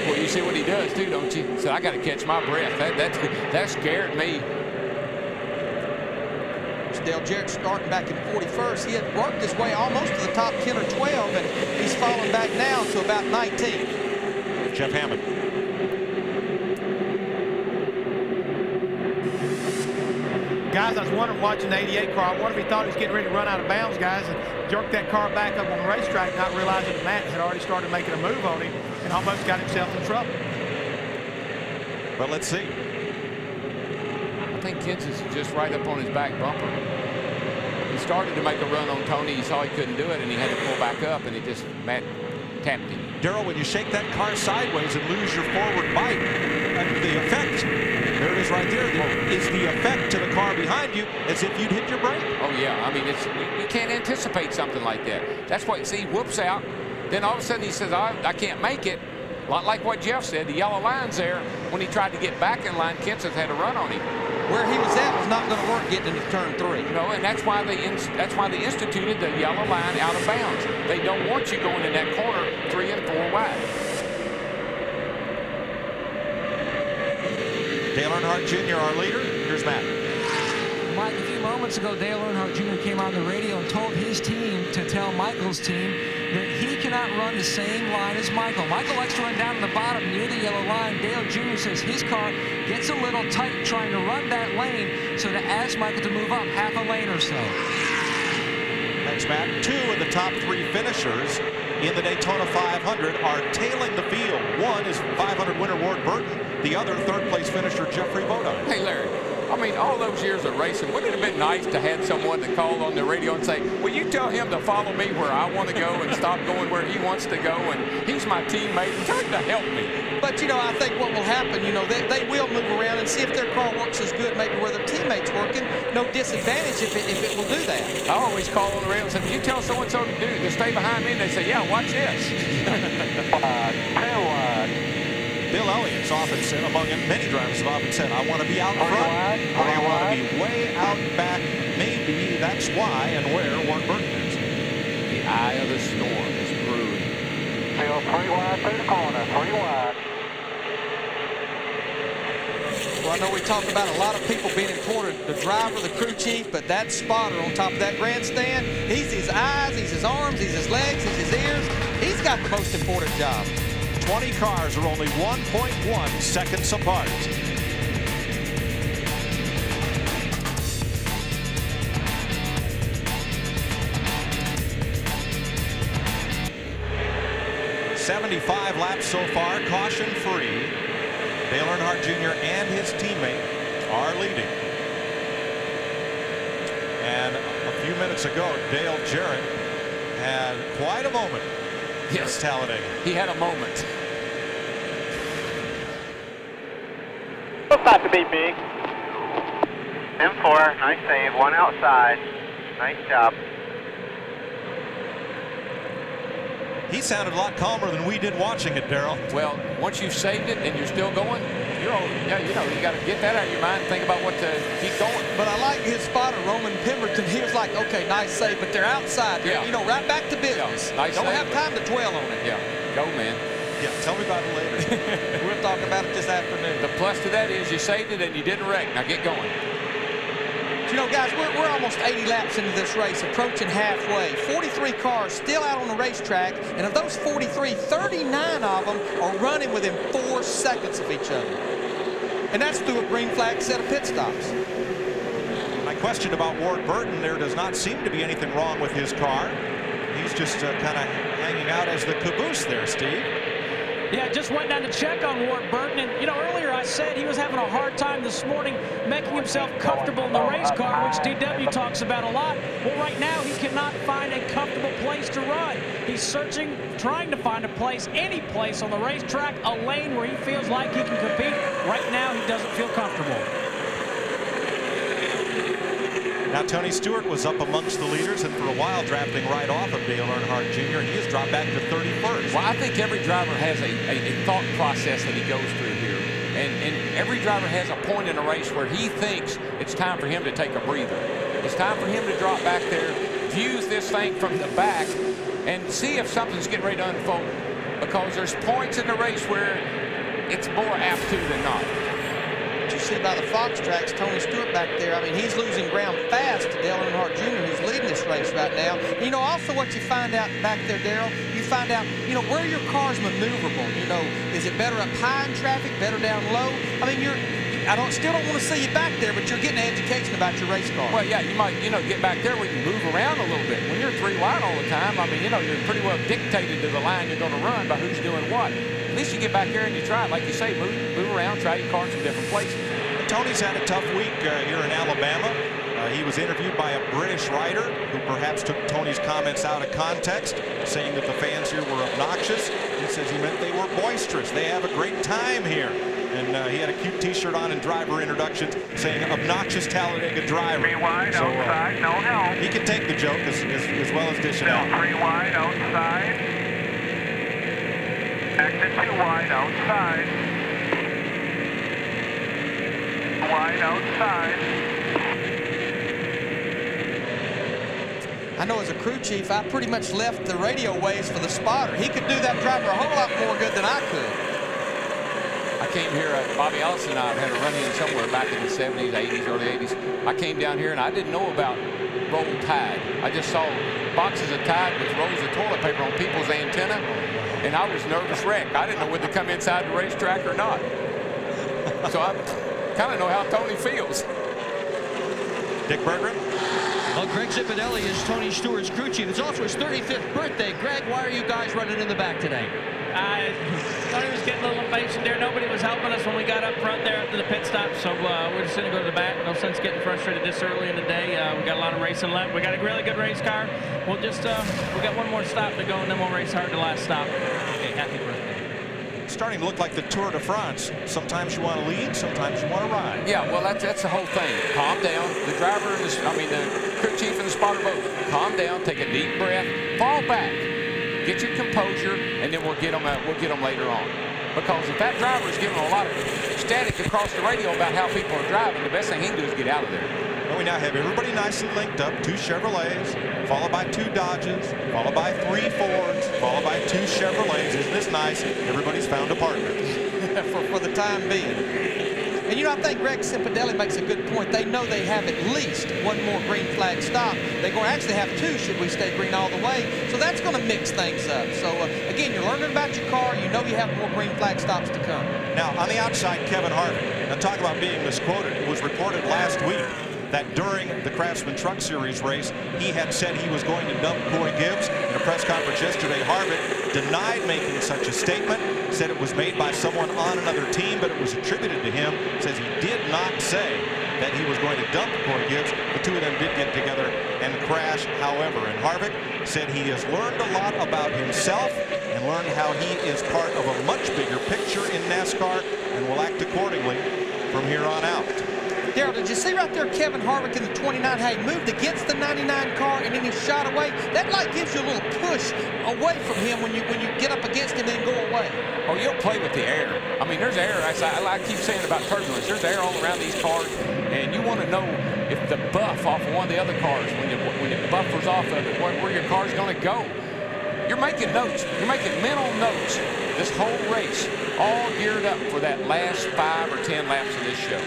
Well, you see what he does too, don't you? He said, I got to catch my breath. That scared me. Dale Jarrett starting back in 41st. He had worked his way almost to the top 10 or 12, and he's falling back now to about 19. Jeff Hammond. Guys, I was wondering, watching the 88 car, I wonder if he thought he was getting ready to run out of bounds, guys, and jerked that car back up on the racetrack, not realizing that Matt had already started making a move on him and almost got himself in trouble. Well, let's see. I think Kenson's just right up on his back bumper. He started to make a run on Tony. He saw he couldn't do it, and he had to pull back up, and Matt tapped him. Darrell, when you shake that car sideways and lose your forward bite, the effect, there it is right there, is the effect to the car behind you as if you'd hit your brake. Oh, yeah. I mean, you can't anticipate something like that. That's why, see, he whoops out. Then all of a sudden he says, I can't make it. A lot like what Jeff said, the yellow line's there. When he tried to get back in line, Kenseth had a run on him. Where he was at was not going to work getting into turn 3. You know, and that's why they instituted the yellow line out of bounds. They don't want you going in that corner 3 and 4 wide. Dale Earnhardt Jr., our leader. Here's Matt. Mike, a few moments moments ago, Dale Earnhardt Jr. came on the radio and told his team to tell Michael's team that he cannot run the same line as Michael. Michael likes to run down to the bottom near the yellow line. Dale Jr. says his car gets a little tight trying to run that lane, so to ask Michael to move up half a lane or so. Thanks, Matt. 2 of the top 3 finishers in the Daytona 500 are tailing the field. One is 500 winner Ward Burton. The other, third-place finisher Jeffrey Bodine. Hey, Larry. I mean, all those years of racing, wouldn't it have been nice to have someone that called on the radio and say, will you tell him to follow me where I want to go and stop going where he wants to go, and he's my teammate, and try to help me. But, you know, I think what will happen, you know, they will move around and see if their car works as good maybe where their teammate's working. No disadvantage if it will do that. I always call on the radio and say, you tell so-and-so to stay behind me, and they say, yeah, watch this. Bill Elliott's often said, among many drivers have often said, I want to be out front, or I want to be way out back. Maybe that's why and where Ward Burton is. The eye of the storm is brewing. Field 3 wide through the corner, 3 wide. Well, I know we talk about a lot of people being important, the driver, the crew chief, but that spotter on top of that grandstand, he's his eyes, he's his arms, he's his legs, he's his ears. He's got the most important job. 20 cars are only 1.1 seconds apart. "75 laps so far, caution free. Dale Earnhardt Jr. and his teammate are leading. And a few minutes ago, Dale Jarrett had quite a moment. Yes, Talladega. He had a moment. Looks like to be big. M4, nice save. 1 outside. Nice job. He sounded a lot calmer than we did watching it, Darrell. Well, once you've saved it and you're still going, you're all, yeah, you know, you got to get that out of your mind and think about what to keep going. But I like his spotter, Roman Pemberton. He was like, okay, nice save, but they're outside. They're, you know, right back to business. Yeah, nice Don't save, have time to dwell on it. Yeah, go, man. Yeah, tell me about it later. We'll talk about it this afternoon. The plus to that is you saved it and you didn't wreck. Now get going. You know, guys, we're almost 80 laps into this race, approaching halfway. 43 cars still out on the racetrack, and of those 43, 39 of them are running within 4 seconds of each other. And that's through a green flag set of pit stops. My question about Ward Burton, there does not seem to be anything wrong with his car. He's just kind of hanging out as the caboose there, Steve. Yeah, just went down to check on Ward Burton, and you know, earlier I said he was having a hard time this morning making himself comfortable in the race car, which DW talks about a lot. Well, right now he cannot find a comfortable place to run. He's searching, trying to find a place, any place on the racetrack, a lane where he feels like he can compete. Right now he doesn't feel comfortable. Now, Tony Stewart was up amongst the leaders and for a while drafting right off of Dale Earnhardt Jr. He has dropped back to 31st. Well, I think every driver has a thought process that he goes through here. And every driver has a point in a race where he thinks it's time for him to take a breather. It's time for him to drop back there, view this thing from the back, and see if something's getting ready to unfold. Because there's points in the race where it's more apt to than not. You see by the Fox tracks, Tony Stewart back there, I mean, he's losing ground fast to Dale Earnhardt Jr., who's leading this race right now. You know, also what you find out back there, Darrell, you find out, you know, where your car's maneuverable. You know, is it better up high in traffic, better down low? I mean, still don't want to see you back there, but you're getting an education about your race car. Well, yeah, you might, you know, get back there where you can move around a little bit. When you're 3 wide all the time, I mean, you know, you're pretty well dictated to the line you're going to run by who's doing what. At least you get back there and you try it, like you say, move around, try your car in some different places. Tony's had a tough week here in Alabama. He was interviewed by a British writer who perhaps took Tony's comments out of context, saying that the fans here were obnoxious. He says he meant they were boisterous. They have a great time here. And he had a cute T-shirt on in driver introductions saying obnoxious Talladega driver. 3 wide outside, no help. He can take the joke as well as dish it out. 3 wide outside. Exit 2 wide outside. Wide outside. I know as a crew chief, I pretty much left the radio waves for the spotter. He could do that driver a whole lot more good than I could. I came here, Bobby Allison and I had a run-in somewhere back in the 70s, 80s, early 80s. I came down here and I didn't know about roll tide. I just saw boxes of tide with rolls of toilet paper on people's antenna, and I was nervous wreck. I didn't know whether to come inside the racetrack or not. So I kind of know how Tony feels. Dick Berggren. Well, Greg Zipadelli is Tony Stewart's crew chief. It's also his 35th birthday. Greg, why are you guys running in the back today? Tony was getting a little impatient there. Nobody was helping us when we got up front there after the pit stop, so we're just going to go to the back. No sense getting frustrated this early in the day. We got a lot of racing left. We got a really good race car. We'll just we got one more stop to go, and then we'll race hard the last stop. Okay, happy birthday. It's starting to look like the Tour de France. Sometimes you want to lead, sometimes you want to ride. Yeah, well, that's the whole thing. Calm down. The driver, and the crew chief and the spotter both. Calm down. Take a deep breath. Fall back. Get your composure, and then we'll get them later on. Because if that driver is giving a lot of static across the radio about how people are driving, the best thing he can do is get out of there. Well, we now have everybody nicely linked up. 2 Chevrolets, followed by 2 Dodges, followed by 3 Fords, followed by 2 Chevrolets. Isn't this nice? Everybody's found a partner. for the time being. And, you know, I think Greg Zipadelli makes a good point. They know they have at least one more green flag stop. They're going to actually have 2 should we stay green all the way. So that's going to mix things up. So, again, you're learning about your car. You know you have more green flag stops to come. Now, on the outside, Kevin Harvick. Now, talk about being misquoted. It was reported last week that during the Craftsman Truck Series race, he had said he was going to dump Corey Gibbs. In a press conference yesterday, Harvick denied making such a statement, said it was made by someone on another team, but it was attributed to him. Says he did not say that he was going to dump Corey Gibbs. The 2 of them did get together and crash, however. And Harvick said he has learned a lot about himself and learned how he is part of a much bigger picture in NASCAR and will act accordingly from here on out. Darrell, did you see right there Kevin Harvick in the 29, how he moved against the 99 car and then he shot away? That like gives you a little push away from him when you get up against him and go away. Oh, you'll play with the air. I mean, there's air. I keep saying about turbulence. There's air all around these cars, and you want to know if the buff off of one of the other cars, when it buffers off of it, where your car's going to go. You're making notes. You're making mental notes this whole race, all geared up for that last 5 or 10 laps of this show.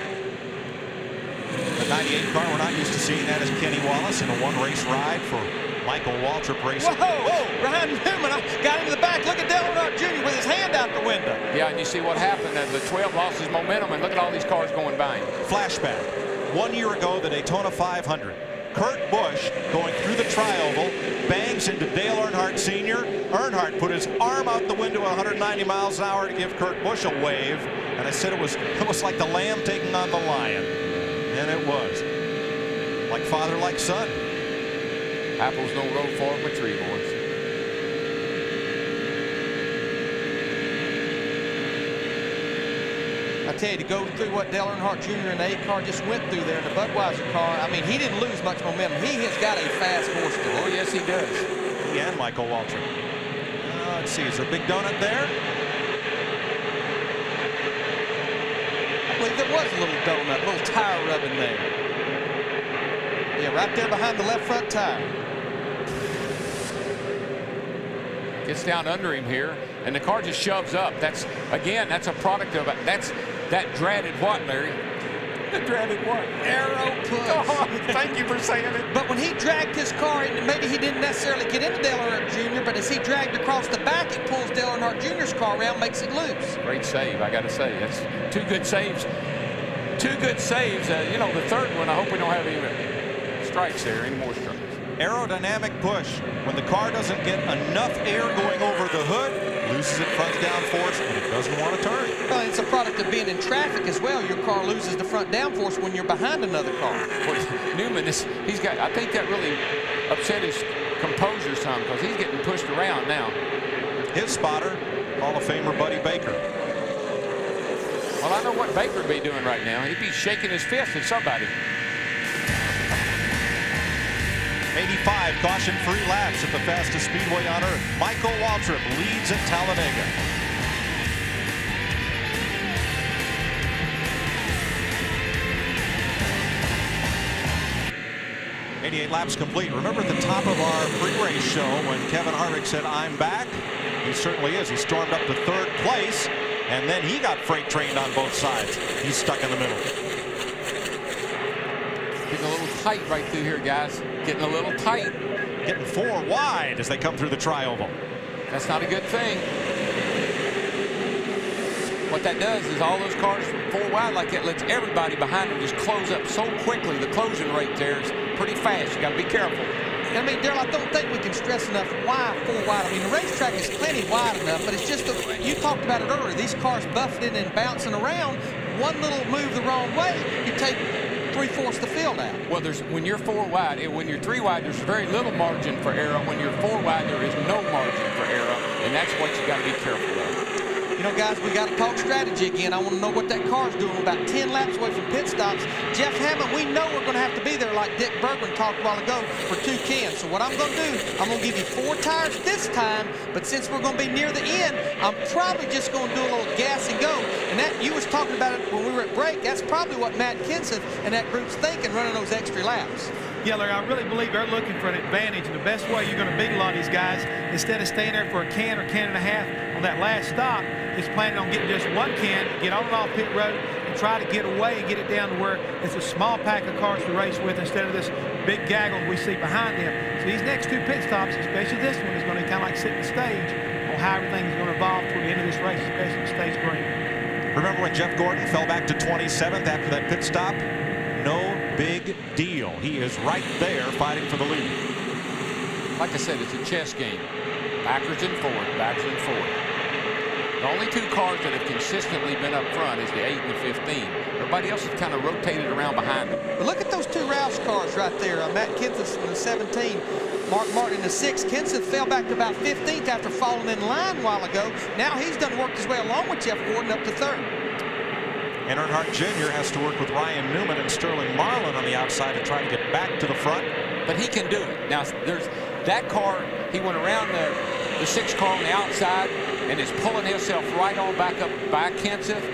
The 98 car, we're not used to seeing that, as Kenny Wallace in a 1-race ride for Michael Waltrip Racing. Whoa! Ryan Newman, I got into the back. Look at Dale Earnhardt Jr. with his hand out the window. Yeah, and you see what happened. The 12 lost his momentum, and look at all these cars going by him. Flashback. 1 year ago, the Daytona 500. Kurt Busch, going through the tri-oval, bangs into Dale Earnhardt Sr. Earnhardt put his arm out the window at 190 miles an hour to give Kurt Busch a wave. And I said it was almost like the lamb taking on the lion. And it was. Like father, like son. Apples don't grow far from a tree, boys. I tell you, to go through what Dale Earnhardt Jr. and the 8 car just went through there in the Budweiser car, I mean, he didn't lose much momentum. He has got a fast horse today. Oh, yes, he does. He and Michael Waltrip. Let's see, is there a big donut there? I believe there was a little donut, a little tire rubbing there. Yeah, right there behind the left front tire. Gets down under him here, and the car just shoves up. That's a product of that dreaded what, Larry? The dreaded what? Arrow push. Oh, thank you for saying it. But when he dragged his car, maybe he didn't necessarily get into Dale Earnhardt Jr., but as he dragged across the back, it pulls Dale Earnhardt Jr.'s car around, makes it loose. Great save, I got to say. That's 2 good saves. 2 good saves. You know, the third one, I hope we don't have any strikes there, any more strikes. Aerodynamic push. When the car doesn't get enough air going over the hood, loses it front downforce, and it doesn't want to turn. Well, it's a product of being in traffic as well. Your car loses the front downforce when you're behind another car. Well, Newman, I think that really upset his composure some, because he's getting pushed around now. His spotter, Hall of Famer Buddy Baker. Well, I know what Baker would be doing right now. He'd be shaking his fist at somebody. 85 caution-free laps at the fastest speedway on earth. Michael Waltrip leads at Talladega. .88 laps complete. Remember at the top of our pre-race show when Kevin Harvick said, "I'm back"? He certainly is. He stormed up to 3rd place. And then he got freight trained on both sides. He's stuck in the middle. Getting a little tight right through here, guys. Getting a little tight. Getting 4 wide as they come through the tri-oval. That's not a good thing. What that does is all those cars 4 wide like that lets everybody behind them just close up so quickly. The closing rate there is pretty fast. You got to be careful. I mean, Darrell, I don't think we can stress enough why 4 wide. I mean, the racetrack is plenty wide enough, but it's just you talked about it earlier. These cars buffeting and bouncing around. One little move the wrong way, you take 3/4 the field out. Well, when you're 4 wide, when you're 3 wide, there's very little margin for error. When you're 4 wide, there is no margin for error, and that's what you got to be careful of. You know, guys, we got to talk strategy again. I want to know what that car's doing. About 10 laps away from pit stops. Jeff Hammond, we know we're going to have to be there like Dick Bergman talked a while ago for 2 cans. So what I'm going to do, I'm going to give you 4 tires this time, but since we're going to be near the end, I'm probably just going to do a little gas and go. And that, you was talking about it when we were at break, that's probably what Matt Kenseth and that group's thinking, running those extra laps. Yeah, Larry, I really believe they're looking for an advantage, and the best way you're going to beat a lot of these guys, instead of staying there for a can or can and a half on that last stop, is planning on getting just 1 can, get on and off pit road, and try to get away and get it down to where it's a small pack of cars to race with instead of this big gaggle we see behind them. So these next 2 pit stops, especially this one, is going to kind of like set the stage on how everything is going to evolve toward the end of this race, especially the stage green. Remember when Jeff Gordon fell back to 27th after that pit stop? No big deal. He is right there fighting for the lead. Like I said, it's a chess game. Backwards and forward, backwards and forward. The only 2 cars that have consistently been up front is the 8 and the 15. Everybody else has kind of rotated around behind them. But look at those 2 Roush cars right there. Matt Kenseth in the 17, Mark Martin in the 6. Kenseth fell back to about 15th after falling in line a while ago. Now he's done worked his way along with Jeff Gordon up to 3rd. And Earnhardt Jr. has to work with Ryan Newman and Sterling Marlin on the outside to try to get back to the front. But he can do it. Now, there's that car, he went around the 6 car on the outside and is pulling himself right on back up by Kenseth.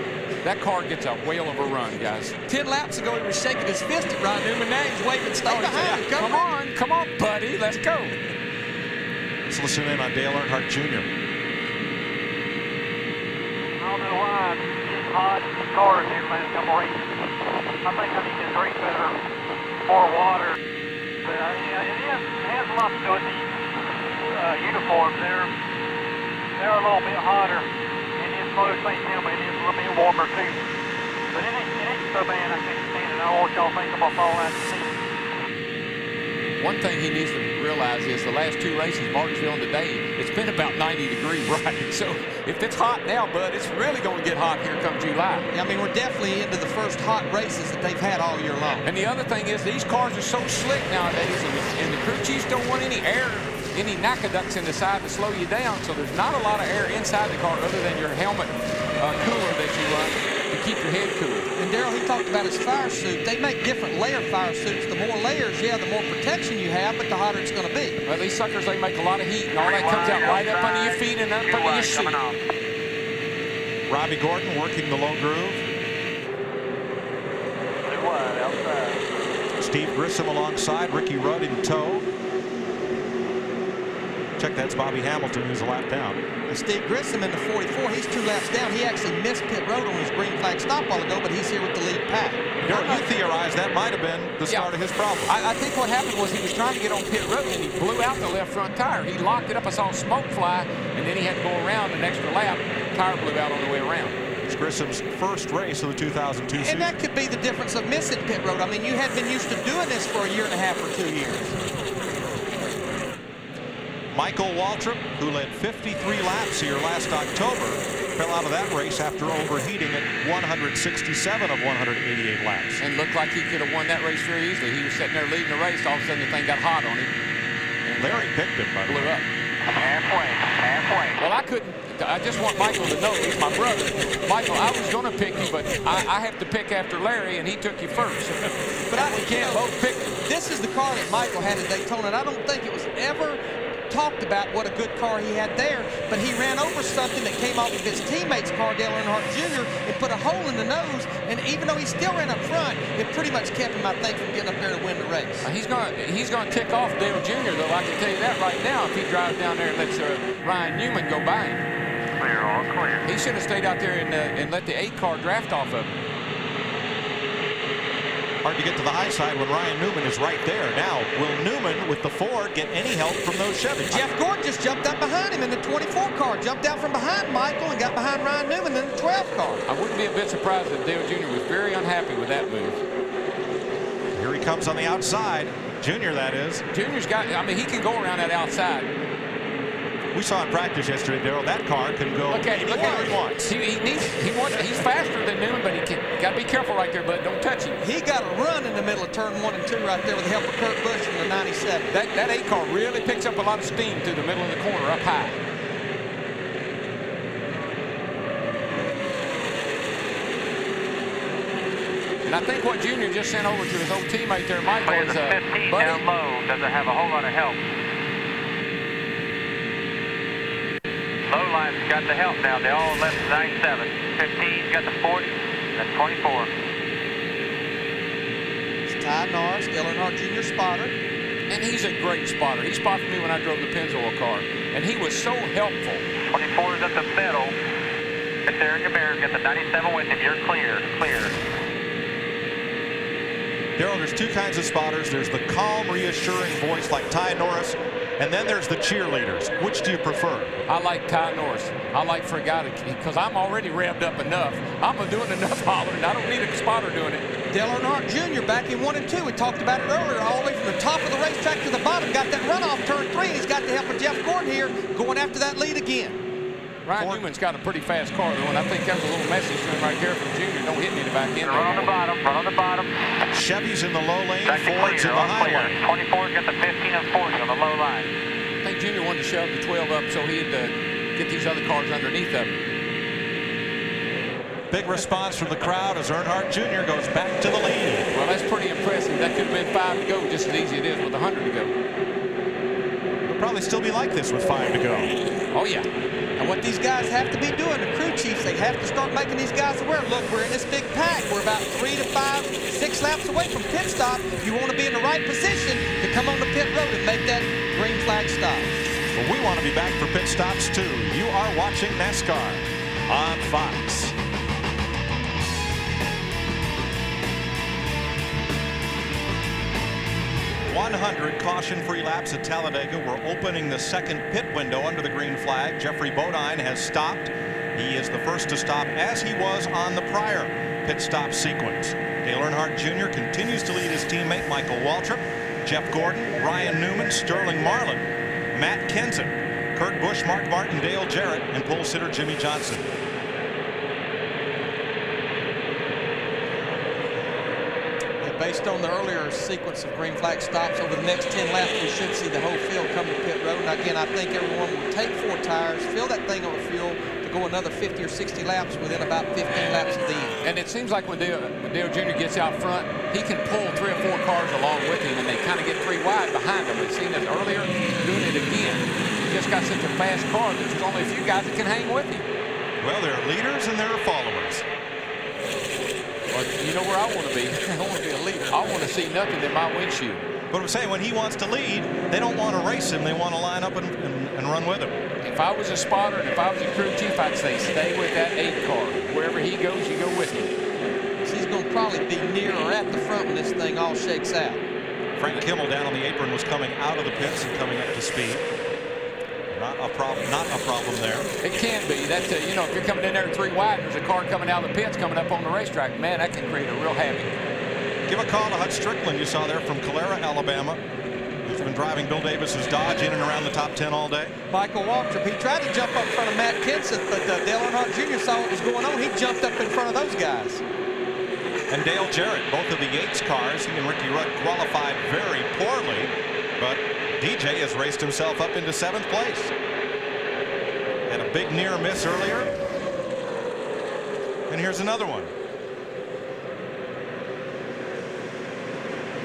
That car gets a whale of a run, guys. 10 laps ago, he was shaking his fist at Ryan Newman. Now he's waving, stay behind. Yeah. Come on, buddy, let's go. Let's listen in on Dale Earnhardt Jr. On the line, it's hot cars here the last couple races. I think I need to drink better, more water. But yeah, it has a lot to do with the uniforms. They're a little bit hotter. It is close St. Helma. It is a little bit warmer too. But it ain't so bad. I can't stand it. I don't know what y'all think about falling out to sea. One thing he needs to realize is the last 2 races, Martinsville and today, it's been about 90 degrees, right? So if it's hot now, bud, it's really going to get hot here come July. Yeah, I mean, we're definitely into the first hot races that they've had all year long. And the other thing is these cars are so slick nowadays, and the crew chiefs don't want any air, any nacoducts in the side to slow you down. So there's not a lot of air inside the car other than your helmet cooler that you run to keep your head cool. And Darrell, he talked about his fire suit. They make different layer fire suits. The more layers, yeah, the more protection you have, but the hotter it's going to be. Well, these suckers, they make a lot of heat, and all that comes out right up under your feet and up under your seat. Robbie Gordon working the low groove. Outside. Steve Grissom alongside, Ricky Rudd in tow. Check, that's Bobby Hamilton, who's a lap down. And Steve Grissom in the 44, he's 2 laps down. He actually missed pit road on his green flag stop a while ago, but he's here with the lead pack. You theorized that might have been the start of his problem. I think what happened was he was trying to get on pit road, and he blew out the left front tire. He locked it up. I saw smoke fly, and then he had to go around an extra lap. Tire blew out on the way around. It's Grissom's first race of the 2002 season. And that could be the difference of missing pit road. I mean, you had been used to doing this for a year and a half or 2 years. Michael Waltrip, who led 53 laps here last October, fell out of that race after overheating at 167 of 188 laps. And looked like he could have won that race very easily. He was sitting there leading the race. All of a sudden, the thing got hot on him. And Larry picked him, by the way. Blew up. Halfway. Well, I couldn't. I just want Michael to know he's my brother. Michael, I was going to pick you, but I have to pick after Larry, and he took you first. But we can't both pick. This is the car that Michael had at Daytona, and I don't think it was ever talked about what a good car he had there, but he ran over something that came off of his teammate's car, Dale Earnhardt Jr., and put a hole in the nose, and even though he still ran up front, it pretty much kept him, I think, from getting up there to win the race. He's going to tick off Dale Jr., though, I can tell you that right now, if he drives down there and lets Ryan Newman go by him. Clear all clear. He should have stayed out there and let the 8 car draft off of him. Hard to get to the high side when Ryan Newman is right there. Now, will Newman with the Ford get any help from those Chevys? Jeff Gordon just jumped up behind him in the 24 car, jumped out from behind Michael and got behind Ryan Newman in the 12 car. I wouldn't be a bit surprised if Dale Jr. was very unhappy with that move. Here he comes on the outside. Junior, that is. Junior's got, I mean, he can go around that outside. We saw in practice yesterday, Darrell, that car can go anywhere he wants. He's faster than Newman, but he got to be careful right there, bud. Don't touch him. He got a run in the middle of turn 1 and 2 right there with the help of Kurt Busch from the 97. That 8 car really picks up a lot of steam through the middle of the corner up high. And I think what Junior just sent over to his old teammate there, Michael, is the 15 down low. Doesn't have a whole lot of help. Low line's got the help now. They all left 97. 15's got the 40. That's 24. It's Ty Norris, Dale Earnhardt Jr. spotter. And he's a great spotter. He spotted me when I drove the Pennzoil car. And he was so helpful. 24's at the middle. Right there in your bears. Got the 97 with him. You're clear. Clear. Darrell, there's two kinds of spotters. There's the calm, reassuring voice like Ty Norris, and then there's the cheerleaders. Which do you prefer? I like Ty Norris. I like for a guy to, because I'm already revved up enough. I'm doing enough hollering. I don't need a spotter doing it. Dale Earnhardt Jr. back in 1 and 2. We talked about it earlier, all the way from the top of the racetrack to the bottom. Got that runoff turn 3, and he's got the help of Jeff Gordon here, going after that lead again. Ryan Newman's got a pretty fast car, though, and I think that was a little message to him right there from Junior. Don't hit me in the back end. Run on the bottom. Run on the bottom. Chevy's in the low lane. Back to Ford's clear. in the high lane. 24's got the 15 and 40 on the low line. I think Junior wanted to shove the 12 up so he'd get these other cars underneath of him. Big response from the crowd as Earnhardt Jr. goes back to the lead. Well, that's pretty impressive. That could have been 5 to go just as easy as it is with 100 to go. It'll probably still be like this with 5 to go. Oh, yeah. And what these guys have to be doing, the crew chiefs, they have to start making these guys aware. Look, we're in this big pack. We're about 3 to 5, 6 laps away from pit stop. You want to be in the right position to come on the pit road and make that green flag stop. Well, we want to be back for pit stops, too. You are watching NASCAR on Fox. .100 caution-free laps at Talladega. We're opening the second pit window under the green flag. Jeffrey Bodine has stopped. He is the first to stop, as he was on the prior pit stop sequence. Dale Earnhardt Jr. continues to lead his teammate Michael Waltrip, Jeff Gordon, Ryan Newman, Sterling Marlin, Matt Kenseth, Kurt Busch, Mark Martin, Dale Jarrett, and pole sitter Jimmy Johnson. Based on the earlier sequence of green flag stops, over the next 10 laps, we should see the whole field come to pit road. And again, I think everyone will take 4 tires, fill that thing up with fuel to go another 50 or 60 laps within about 15 laps of the end. And it seems like when Dale Jr. gets out front, he can pull 3 or 4 cars along with him, and they kind of get 3 wide behind him. We've seen that earlier, doing it again. He just got such a fast car that there's only a few guys that can hang with him. Well, there are leaders and there are followers. Well, you know where I want to be. I want to be a leader. I want to see nothing in my windshield. But I'm saying when he wants to lead, they don't want to race him. They want to line up and run with him. If I was a spotter and if I was a crew chief, I'd say stay with that 8 car. Wherever he goes, you go with him. He's going to probably be near or at the front when this thing all shakes out. Frank Kimmel down on the apron was coming out of the pits and coming up to speed. Not a problem there. It can be. That's you know, if you're coming in there 3 wide, there's a car coming out of the pits coming up on the racetrack. Man, that can create a real havoc. Give a call to Hut Strickland. You saw there from Calera, Alabama. He's been driving Bill Davis's Dodge in and around the top 10 all day. Michael Waltrip, he tried to jump up in front of Matt Kenseth, but Dale Earnhardt Jr. saw what was going on. He jumped up in front of those guys. And Dale Jarrett, both of the Yates cars. He and Ricky Rudd qualified very poorly, but DJ has raced himself up into 7th place. Had a big near miss earlier. And here's another one.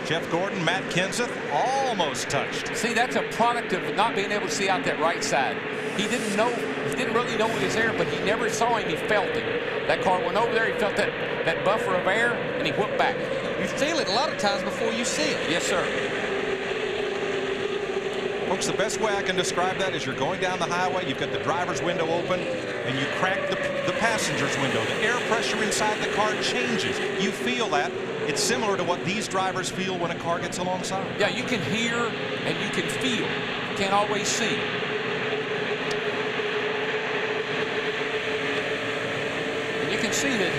Jeff Gordon, Matt Kenseth, almost touched. See, that's a product of not being able to see out that right side. He didn't really know he was there, but he never saw him. He felt it. That car went over there. He felt that buffer of air, and he whooped back. You feel it a lot of times before you see it. Yes, sir. Folks, the best way I can describe that is you're going down the highway, you've got the driver's window open, and you crack the passenger's window, the air pressure inside the car changes. You feel that. It's similar to what these drivers feel when a car gets alongside. Yeah, you can hear and you can feel. You can't always see. And you can see that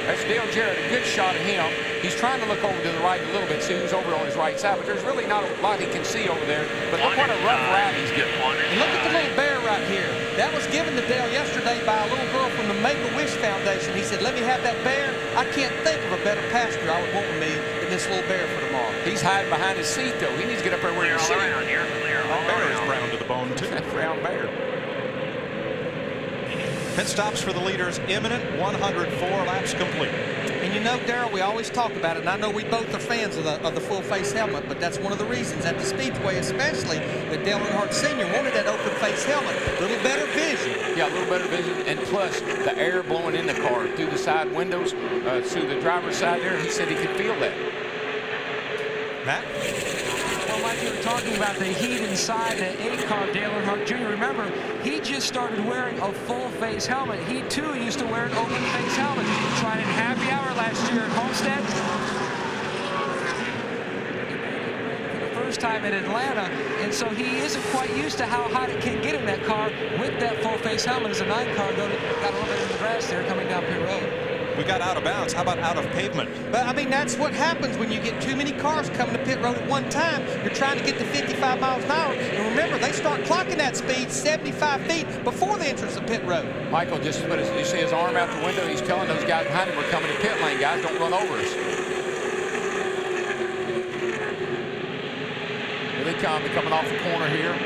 that's Dale Jarrett, a good shot of him. He's trying to look over to the right a little bit, see who's over on his right side, but there's really not a lot he can see over there. But look what a rough ride he's getting. And look at the little bear right here. That was given to Dale yesterday by a little girl from the Make-A-Wish Foundation. He said, let me have that bear. I can't think of a better passenger I would want with me than this little bear for tomorrow. He's hiding behind his seat, though. He needs to get up there where he's sitting. That bear is brown to the bone, too. Brown bear. Pit stops for the leaders imminent, 104 laps complete. And you know, Darrell, we always talk about it, and I know we both are fans of the full-face helmet, but that's one of the reasons at the Speedway especially that Dale Earnhardt Sr. wanted that open-face helmet. A little better vision. Yeah, a little better vision, and plus the air blowing in the car through the side windows, through the driver's side there. He said he could feel that. Matt? Well, like you were talking about the heat inside the 8 car, Dale Earnhardt Jr., remember, he just started wearing a full-face helmet. He, too, used to wear an open-face helmet. He tried in happy hour last year at Homestead. For the first time in Atlanta, and so he isn't quite used to how hot it can get in that car with that full-face helmet. As a 9 car got a little bit in the grass there coming down pit road. We got out of bounds. How about out of pavement? But, I mean, that's what happens when you get too many cars coming to pit road at one time. You're trying to get to 55 miles an hour. And remember, they start clocking that speed 75 feet before the entrance of pit road. Michael just put his, you see his arm out the window. He's telling those guys behind him, we're coming to pit lane, guys. Don't run over us. Here they come. They're coming off the corner here.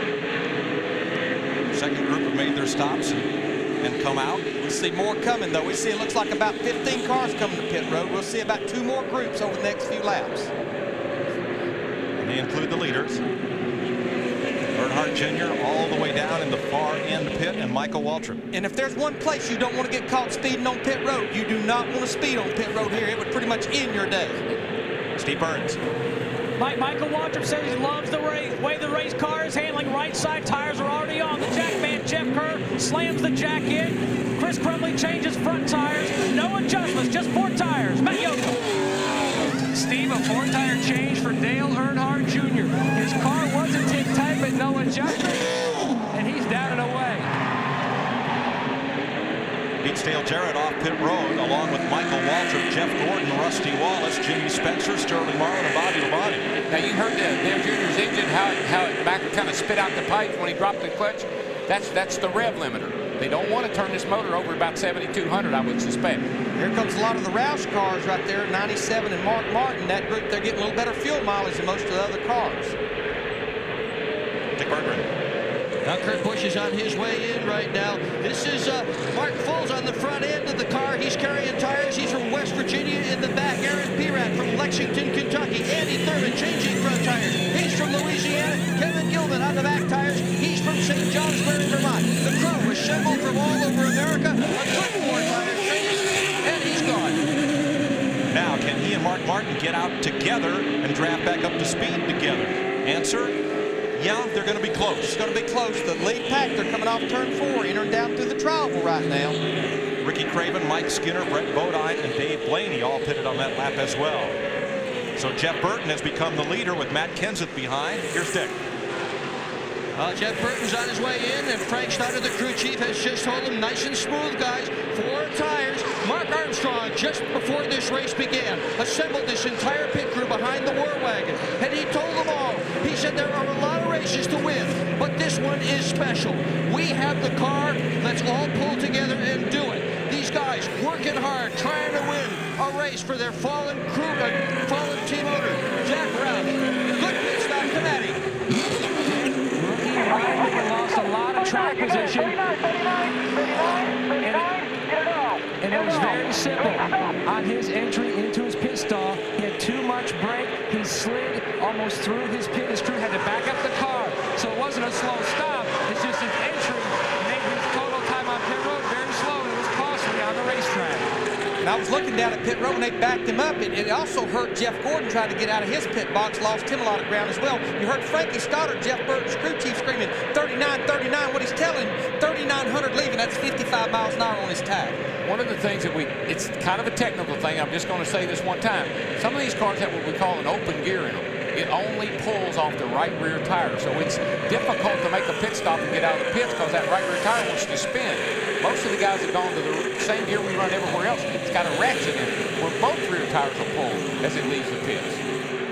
Second group have made their stops and come out. We'll see more coming, though. We see it looks like about 15 cars coming to pit road. We'll see about 2 more groups over the next few laps. And they include the leaders. Earnhardt Jr. all the way down in the far end pit, and Michael Waltrip. And if there's one place you don't want to get caught speeding on pit road, you do not want to speed on pit road here. It would pretty much end your day. Steve Burns. Michael Waltrip says he loves the way the race car is handling. Right side tires are already on. The jack man, Jeff Kerr, slams the jack in. Chris Crumley changes front tires. No adjustments, just 4 tires. Matt Yoakum. Steve, a 4-tire change for Dale Earnhardt Jr. His car wasn't tight, but no adjustment, and he's down and away. Beats Dale Jarrett off pit road, along with Michael Waltrip, Jeff Gordon, Rusty Wallace, Jimmy Spencer, Sterling Marlin, and Bobby Labonte. Now, you heard Dale Jr.'s engine, how it back kind of spit out the pipes when he dropped the clutch. That's the rev limiter. They don't want to turn this motor over about 7,200, I would suspect. Here comes a lot of the Roush cars right there, 97 and Mark Martin. That group, they're getting a little better fuel mileage than most of the other cars. Dick Berggren. Now Kurt Busch is on his way in right now. This is Mark Foles on the front end of the car. He's carrying tires. He's from West Virginia in the back. Aaron Pirat from Lexington, Kentucky. Andy Thurman changing front tires. He's from Louisiana. Kevin Gilman on the back tires. He's from St. Johnsbury, Vermont. The crew assembled from all over America. A good 4 tire changes, and he's gone. Now, can he and Mark Martin get out together and draft back up to speed together? Answer? Yeah, they're going to be close. It's going to be close. The lead pack, they're coming off turn 4, entering down through the travel right now. Ricky Craven, Mike Skinner, Brett Bodine, and Dave Blaney all pitted on that lap as well. So Jeff Burton has become the leader with Matt Kenseth behind. Here's Dick. Jeff Burton's on his way in, and Frank Schneider, the crew chief, has just told him nice and smooth, guys. 4 tires. Mark Armstrong, just before this race began, assembled this entire pit crew behind the War Wagon, and he told them all, he said there are a lot of races to win, but this one is special. We have the car. Let's all pull together and do it. These guys working hard, trying to win a race for their fallen crew, fallen team owner, Jack Roush. Good pit stop to Matty. Ryan lost a lot of track position, and it was very simple. On his entry into his pit stall, he had too much brake. He slid almost through his pit. His crew had to back up the car, so it wasn't a slow stop. It's just his entry made his total time on pit road very slow, and it was costly on the racetrack. And I was looking down at pit road when they backed him up. It also hurt Jeff Gordon trying to get out of his pit box, lost him a lot of ground as well. You heard Frankie Stoddard, Jeff Burton's crew chief, screaming 39, 39. What he's telling him, 3,900 leaving. That's 55 miles an hour on his tag. One of the things that it's kind of a technical thing. I'm just going to say this one time. Some of these cars have what we call an open gear in them. It only pulls off the right rear tire. So it's difficult to make a pit stop and get out of the pits because that right rear tire wants to spin. Most of the guys have gone to the same gear we run everywhere else. It's got a ratchet in it where both rear tires will pull as it leaves the pits.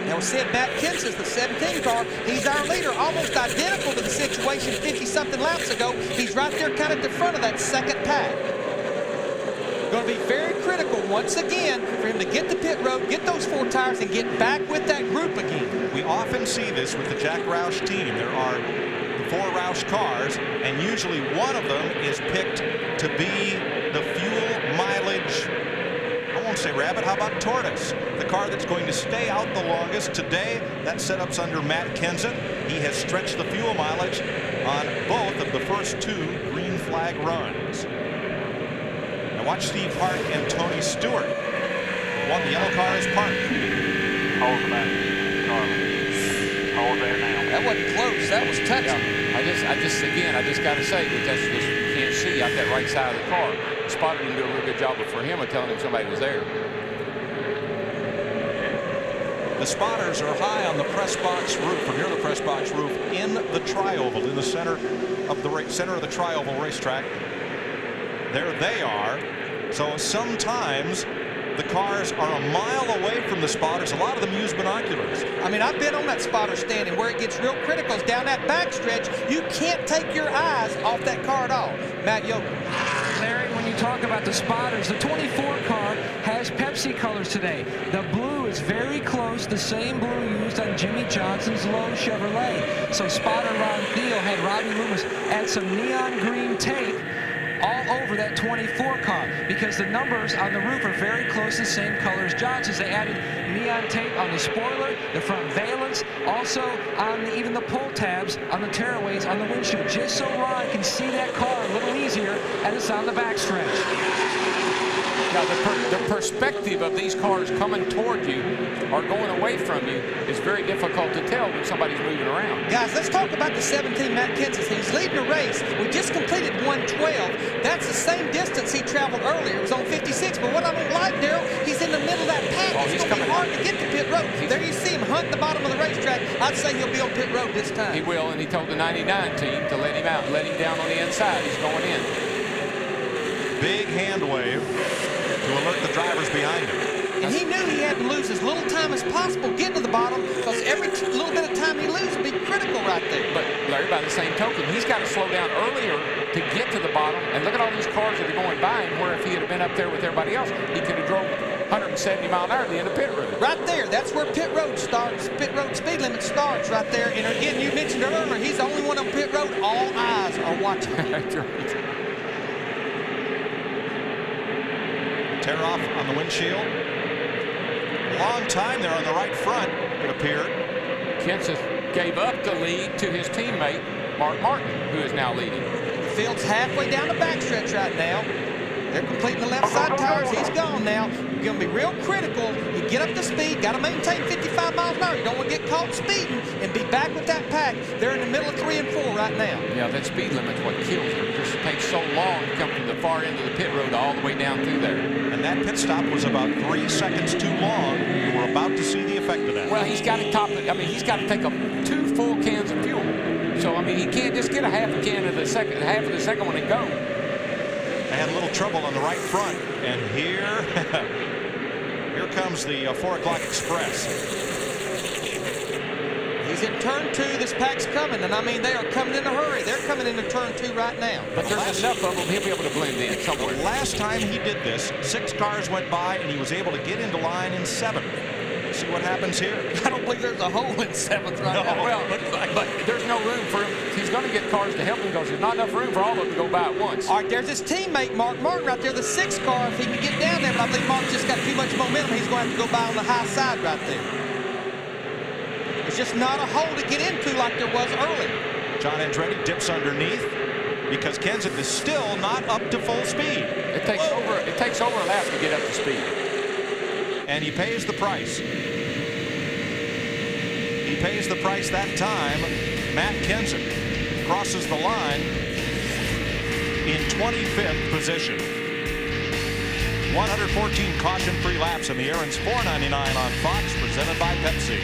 Now, we said Matt Kenseth's the 17 car. He's our leader, almost identical to the situation 50-something laps ago. He's right there kind of at the front of that second pack. Going to be very critical once again for him to get to pit road, get those 4 tires, and get back with that group again. We often see this with the Jack Roush team. There are the 4 Roush cars, and usually one of them is picked to be the fuel mileage, I won't say rabbit, how about tortoise? The car that's going to stay out the longest. Today, that setup's under Matt Kenseth. He has stretched the fuel mileage on both of the first 2 green flag runs. Watch Steve Hart and Tony Stewart. The yellow car is parked. Hold the back, Charlie. Hold there now. That wasn't close. That was touching. Yeah. I just got to say that that's just, you can't see out that right side of the car. The spotter didn't do a real good job for him of telling him somebody was there. The spotters are high on the press box roof, or near the press box roof, in the tri-oval, in the center of the tri-oval racetrack. There they are. So sometimes the cars are a mile away from the spotters. A lot of them use binoculars. I mean, I've been on that spotter stand, and where it gets real critical is down that backstretch. You can't take your eyes off that car at all. Matt Yoder. Larry, when you talk about the spotters, the 24 car has Pepsi colors today. The blue is very close, the same blue used on Jimmy Johnson's Lowe Chevrolet. So spotter Ron Thiel had Robbie Loomis add some neon green tape all over that 24 car because the numbers on the roof are very close, the same color as Johnson's. They added neon tape on the spoiler, the front valence, also on even the pull tabs on the tearaways on the windshield, just so Ron can see that car a little easier as it's on the backstretch. Now, the perspective of these cars coming toward you or going away from you is very difficult to tell when somebody's moving around. Guys, let's talk about the 17 Matt Kenseth. He's leading the race. We just completed 112. That's the same distance he traveled earlier. It was on 56. But what I don't like, Daryl, he's in the middle of that pack. It's going to be hard to get to pit road. There you see him hunt the bottom of the racetrack. I'd say he'll be on pit road this time. He will, and he told the 99 team to let him out, let him down on the inside. He's going in. Big hand wave to alert the drivers behind him. And he knew he had to lose as little time as possible getting to the bottom because every little bit of time he loses would be critical right there. But, Larry, by the same token, he's got to slow down earlier to get to the bottom. And look at all these cars that are going by him, where if he had been up there with everybody else, he could have drove 170 mile an hour at the end of pit road. Right there. That's where pit road starts. Pit road speed limit starts right there. And again, you mentioned it earlier, he's the only one on pit road. All eyes are watching. That's right. Tear off on the windshield. Long time there on the right front, it appeared. Kenseth gave up the lead to his teammate, Mark Martin, who is now leading. The field's halfway down the backstretch right now. They're completing the left side tires. He's gone now. You're going to be real critical. You get up to speed, got to maintain 55 miles an hour. You don't want to get caught speeding and be back with that pack. They're in the middle of 3 and 4 right now. Yeah, that speed limit's what kills him. It just takes so long to come from the far end of the pit road all the way down through there. And that pit stop was about 3 seconds too long. You were about to see the effect of that. Well, he's got to top it. I mean, he's got to take 2 full cans of fuel. So, I mean, he can't just get a half a can of the second, half of the second one and go. They had a little trouble on the right front, and here comes the 4 o'clock express. He's in turn 2. This pack's coming, and I mean, they are coming in a hurry. They're coming into turn 2 right now. But there's enough of them, he'll be able to blend in somewhere. The last time he did this, 6 cars went by, and he was able to get into line in 7th. See what happens here. I don't believe there's a hole in 7th right now. Well, but there's no room for him. He's going to get cars to help him because there's not enough room for all of them to go by at once. All right, there's his teammate, Mark Martin, right there, the 6th car. If he can get down there, but I believe Mark's just got too much momentum. He's going to have to go by on the high side right there. There's just not a hole to get into like there was earlier. John Andretti dips underneath. because Kenseth is still not up to full speed. It takes over a lap to get up to speed. And he pays the price. He pays the price that time. Matt Kenseth crosses the line in 25th position. 114 caution-free laps in the Aaron's 499 on Fox, presented by Pepsi.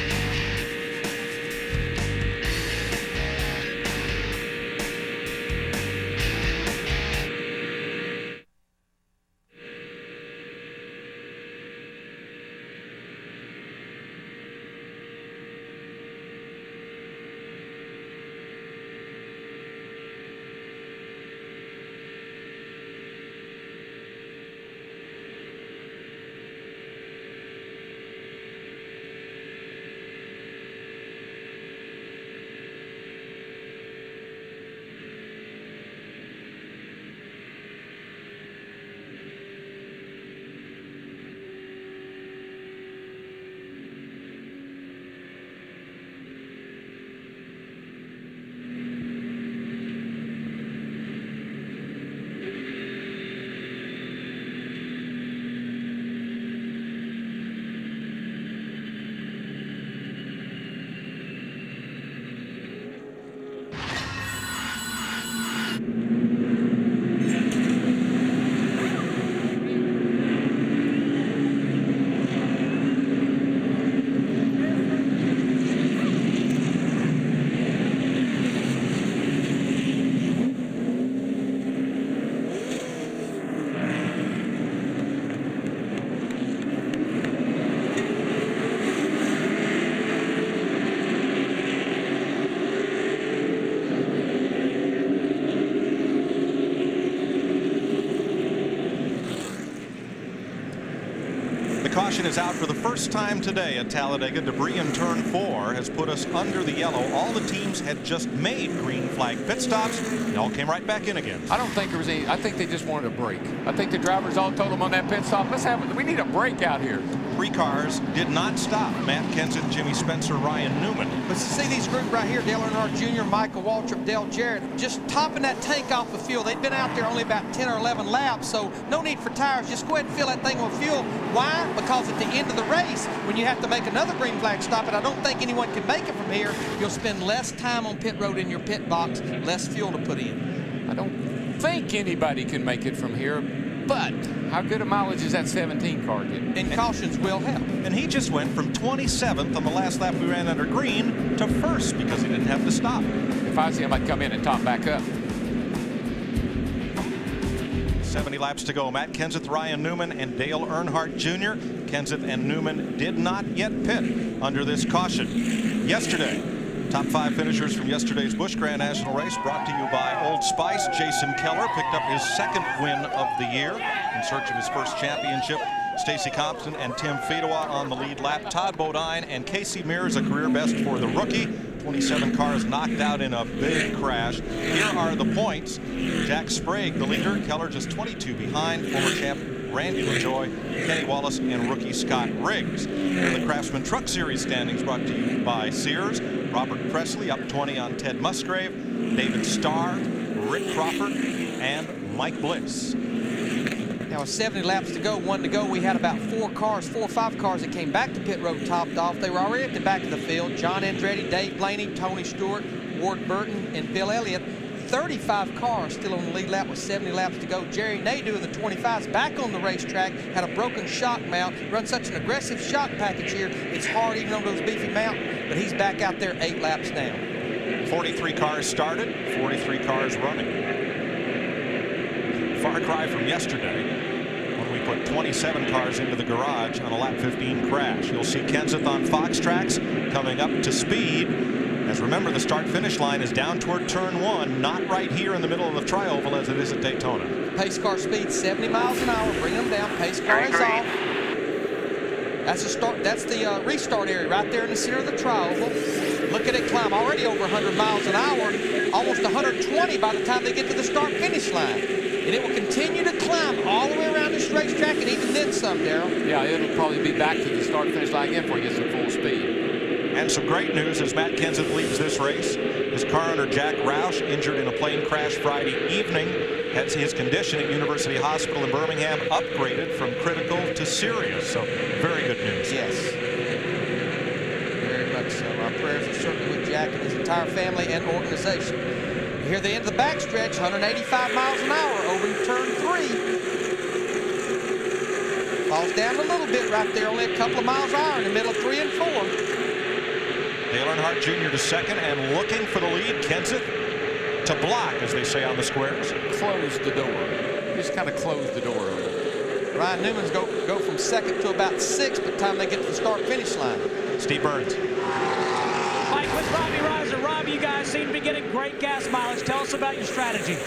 Caution is out for the first time today at Talladega. Debris in turn 4 has put us under the yellow. All the teams had just made green flag pit stops. They all came right back in again. I don't think there was any. I think they just wanted a break. I think the drivers all told them on that pit stop, let's have it. We need a break out here. 3 cars did not stop. Matt Kenseth, Jimmy Spencer, Ryan Newman. But you see these group right here, Dale Earnhardt Jr., Michael Waltrip, Dale Jarrett, just topping that tank off the fuel. They'd been out there only about 10 or 11 laps, so no need for tires. Just go ahead and fill that thing with fuel. Why? Because at the end of the race, when you have to make another green flag stop, and I don't think anyone can make it from here, you'll spend less time on pit road in your pit box, less fuel to put in. I don't think anybody can make it from here, but how good a mileage is that 17 car getting? And cautions will help. And he just went from 27th on the last lap we ran under green to 1st because he didn't have to stop. If I see him, I'd come in and top back up. 70 laps to go. Matt Kenseth, Ryan Newman, and Dale Earnhardt Jr. Kenseth and Newman did not yet pit under this caution. Yesterday, top 5 finishers from yesterday's Busch Grand National race brought to you by Old Spice. Jason Keller picked up his 2nd win of the year in search of his 1st championship. Stacey Compton and Tim Fedewa on the lead lap. Todd Bodine and Casey Mears, a career best for the rookie. 27 cars knocked out in a big crash. Here are the points. Jack Sprague, the leader. Keller just 22 behind. Former champ Randy LaJoie, Kenny Wallace, and rookie Scott Riggs. Here are the Craftsman Truck Series standings brought to you by Sears. Robert Presley up 20 on Ted Musgrave. David Starr, Rick Crawford, and Mike Bliss. Now with 70 laps to go, 1 to go, we had about 4 or 5 cars that came back to pit road topped off. They were already at the back of the field. John Andretti, Dave Blaney, Tony Stewart, Ward Burton, and Bill Elliott. 35 cars still on the lead lap with 70 laps to go. Jerry Nadeau in the 25s back on the racetrack, had a broken shock mount, run such an aggressive shock package here, it's hard even on those beefy mountains, but he's back out there 8 laps down. 43 cars started, 43 cars running. Far cry from yesterday when we put 27 cars into the garage on a lap 15 crash. You'll see Kenseth on Fox tracks coming up to speed. As remember, the start-finish line is down toward turn 1, not right here in the middle of the tri-oval as it is at Daytona. Pace car speed 70 miles an hour. Bring them down. Pace car is off. That's the start. That's the restart area right there in the center of the tri-oval. Look at it climb already over 100 miles an hour, almost 120 by the time they get to the start-finish line. And it will continue to climb all the way around this racetrack and even then some, Darrell. Yeah, it'll probably be back to the start-finish line again before it gets to full speed. And some great news as Matt Kenseth leads this race. His car owner Jack Roush, injured in a plane crash Friday evening, has his condition at University Hospital in Birmingham upgraded from critical to serious. So very good news. Yes. Very much so. Our prayers are certainly with Jack and his entire family and organization. Here they end the backstretch, 185 miles an hour over in turn 3. Falls down a little bit right there, only a couple of miles an hour in the middle of 3 and 4. Dale Earnhardt Jr. to second and looking for the lead. Kenseth to block, as they say on the squares. Close the door. Just kind of close the door on it. Ryan Newman's go from second to about 6th by the time they get to the start-finish line. Steve Burns. Mike, with Robbie Reiser. Robbie, you guys seem to be getting great gas mileage. Tell us about your strategy.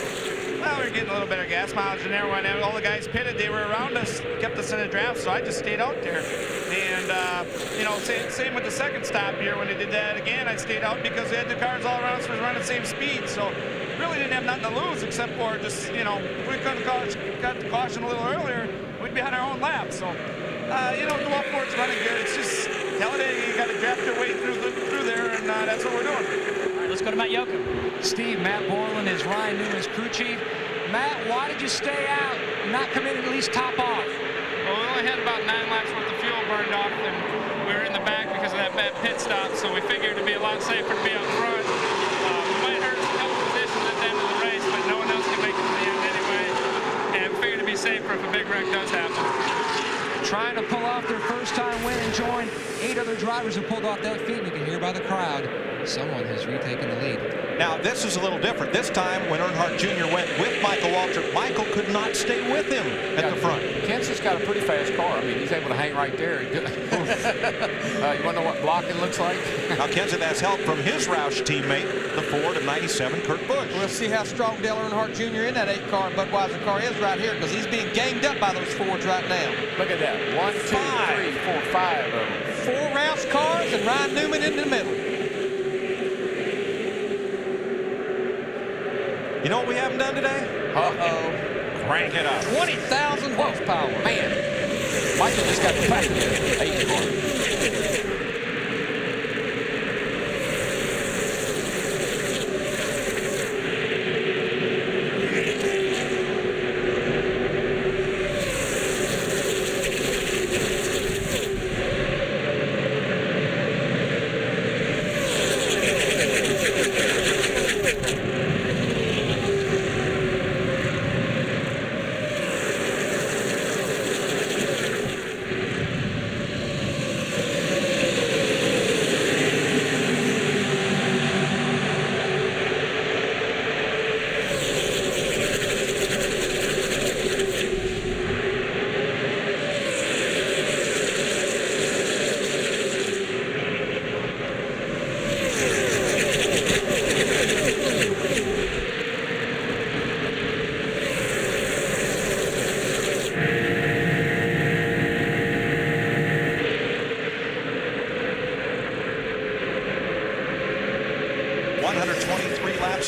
Well, we were getting a little bit of gas mileage in there when all the guys pitted. They were around us, kept us in a draft, so I just stayed out there. And, you know, same with the second stop here. When they did that again, I stayed out because they had the cars all around us was running the same speed. So really didn't have nothing to lose except for just, you know, if we couldn't got the caution a little earlier, we'd be on our own lap. So, you know, the Waltrip's running good. It's just Talladega, you got to draft your way through there, and that's what we're doing. All right, let's go to Matt Yoakum. Steve, Matt Borland is Ryan Newman's crew chief. Matt, why did you stay out and not come in and at least top off? Well, we only had about 9 laps worth of fuel burned off, and we were in the back because of that bad pit stop, so we figured it'd be a lot safer to be up front. We might hurt a couple positions at the end of the race, but no one else can make it to the end anyway, and we figured it'd be safer if a big wreck does happen. Trying to pull off their first-time win and join 8 other drivers who pulled off that feat. You can hear by the crowd, someone has retaken the lead. Now, this is a little different. This time, when Earnhardt Jr. went with Michael Waltrip, Michael could not stay with him at the front. Kenseth's got a pretty fast car. I mean, he's able to hang right there. You want to know what blocking looks like? Now, Kenseth has help from his Roush teammate, the Ford of '97, Kurt Busch. We'll see how strong Dale Earnhardt Jr. in that 8-car Budweiser car is right here, because he's being ganged up by those Fords right now. Look at that. 1, 2, 3, 4, 5 of them. 4 Roush cars and Ryan Newman in the middle. You know what we haven't done today? Uh-oh. Crank it up. 20,000 horsepower. Man, Michael just got the back of the 8-car.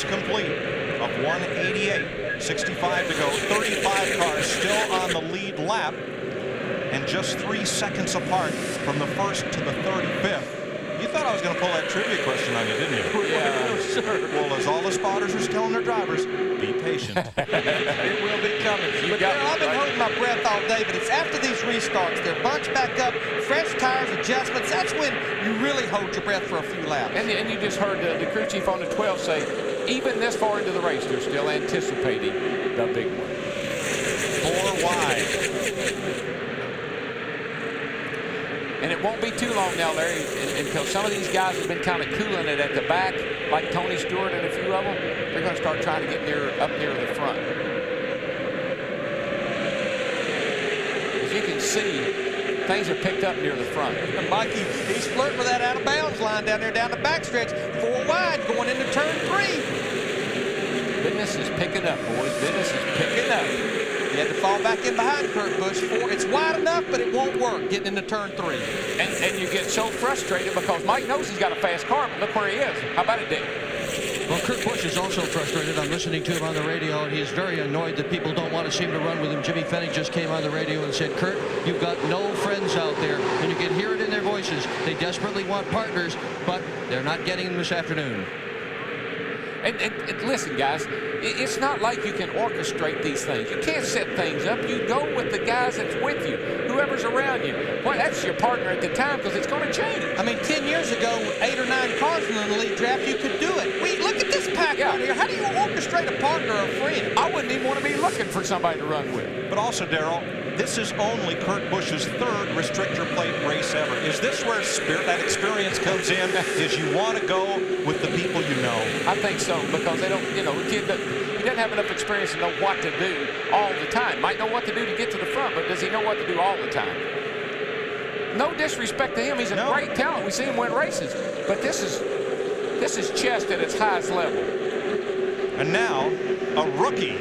Complete of 188, 65 to go, 35 cars still on the lead lap, and just 3 seconds apart from the first to the 35th. You thought I was going to pull that trivia question on you, didn't you? Yeah, sure. Well, as all the spotters are telling their drivers, be patient. It will be coming. But I've been holding my breath all day, but it's after these restarts, they're bunched back up, fresh tires, adjustments. That's when you really hold your breath for a few laps. And you just heard the crew chief on the 12 say, even this far into the race, they're still anticipating the big one. 4 wide. And it won't be too long now, Larry, until some of these guys have been kind of cooling it at the back, like Tony Stewart and a few of them. They're going to start trying to get up near the front. As you can see, things are picked up near the front. Mikey, he's flirting with that out-of-bounds line down there, down the backstretch. 4 wide, going into turn 3. Business is picking up, boys. Business is picking up. He had to fall back in behind Kurt Busch. It's wide enough, but it won't work getting into turn 3. And you get so frustrated because Mike knows he's got a fast car, but look where he is. How about it, Dick? Well, Kurt Busch is also frustrated. I'm listening to him on the radio, and he's very annoyed that people don't want to seem to run with him. Jimmy Fennig just came on the radio and said, Kurt, you've got no friends out there, and you can hear it in their voices. They desperately want partners, but they're not getting them this afternoon. And listen, guys, it's not like you can orchestrate these things. You can't set things up. You go with the guys that's with you, whoever's around you. Well, that's your partner at the time because it's going to change. I mean, 10 years ago, 8 or 9 cars in the lead draft, you could do it. Look at this pack out here. How do you orchestrate a partner or a friend? I wouldn't even want to be looking for somebody to run with. But also, Darrell, this is only Kurt Busch's 3rd restrictor plate race ever. Is this where that experience comes in? Is you want to go with the people you know? I think so, because they don't, you know, the kid he doesn't have enough experience to know what to do all the time. Might know what to do to get to the front, but does he know what to do all the time? No disrespect to him. He's a great talent. We see him win races. But this is chest at its highest level. And now, a rookie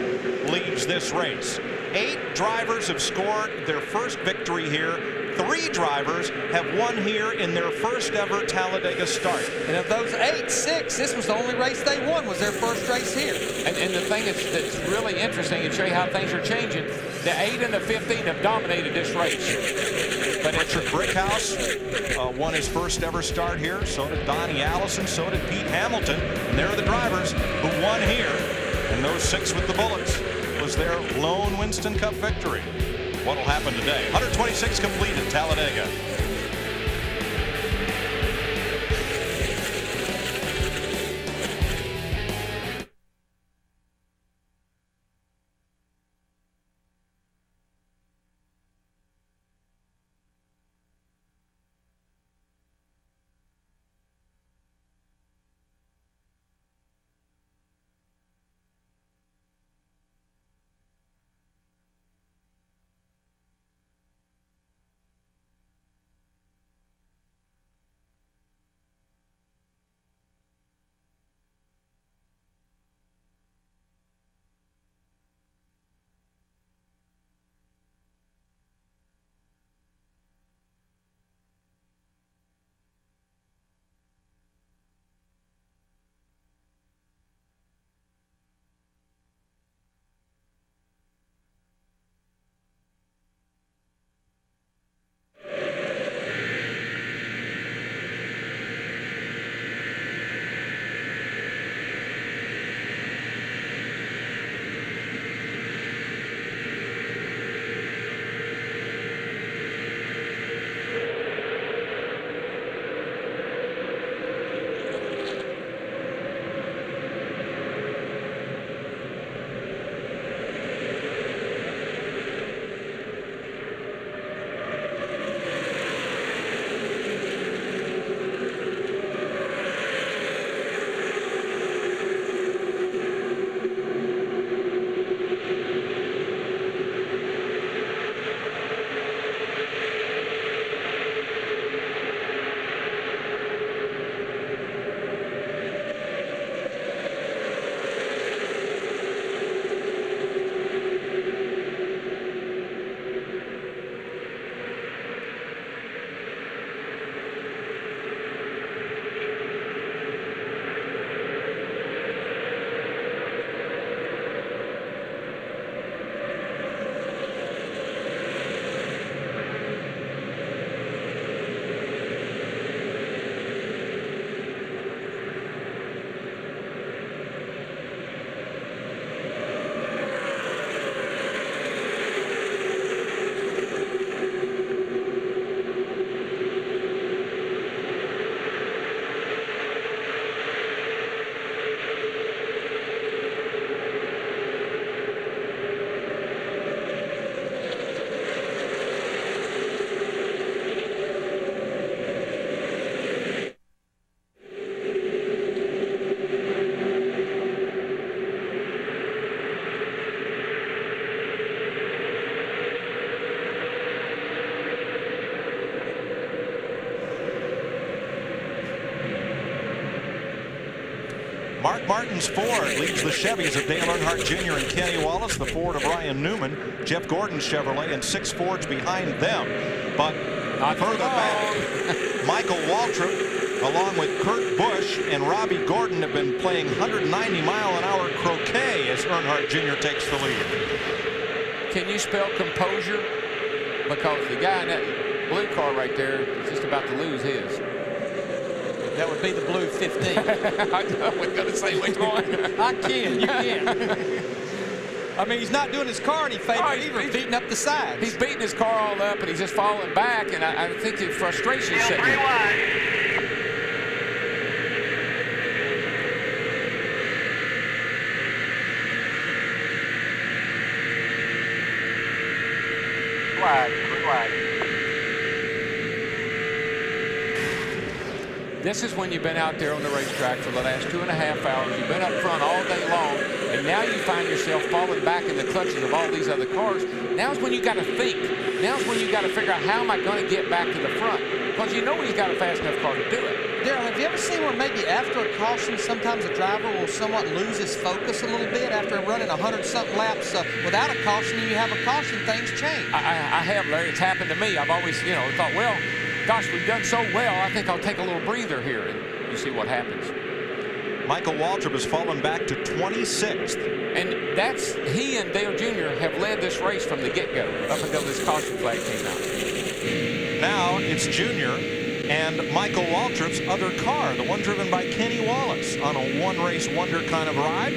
leads this race. 8 drivers have scored their first victory here. 3 drivers have won here in their first ever Talladega start. And of those 8, 6, this was the only race they won, was their first race here. And the thing that's really interesting and show you how things are changing, the 8 and the 15 have dominated this race. But Richard Brickhouse won his first ever start here. So did Donnie Allison. So did Pete Hamilton. And there are the drivers who won here. And those 6 with the bullets was their lone Winston Cup victory. What will happen today? 126 complete at Talladega. Mark Martin's Ford leads the Chevys of Dale Earnhardt Jr. and Kenny Wallace, the Ford of Ryan Newman, Jeff Gordon's Chevrolet, and 6 Fords behind them. But further back, Michael Waltrip, along with Kurt Busch and Robbie Gordon, have been playing 190-mile-an-hour croquet as Earnhardt Jr. takes the lead. Can you spell composure? Because the guy in that blue car right there is just about to lose his. That would be the blue 15. I was going to say which one. I can, you can. I mean, he's not doing his car any favor either. He's beating up the sides. He's beating his car all up, and he's just falling back, and I think the frustration is setting in. Wide. This is when you've been out there on the racetrack for the last 2.5 hours. You've been up front all day long, and now you find yourself falling back in the clutches of all these other cars. Now's when you got to think. Now's when you got to figure out how am I going to get back to the front, because you know he's got a fast enough car to do it. Darryl, have you ever seen where maybe after a caution, sometimes a driver will somewhat lose his focus a little bit after running 100-something laps without a caution, and you have a caution, things change? I have, Larry. It's happened to me. I've always, thought, well, gosh, we've done so well, I think I'll take a little breather here, and you see what happens. Michael Waltrip has fallen back to 26th. And he and Dale Jr. have led this race from the get-go up until this caution flag came out. Now it's Jr. and Michael Waltrip's other car, the one driven by Kenny Wallace, on a one-race wonder kind of ride.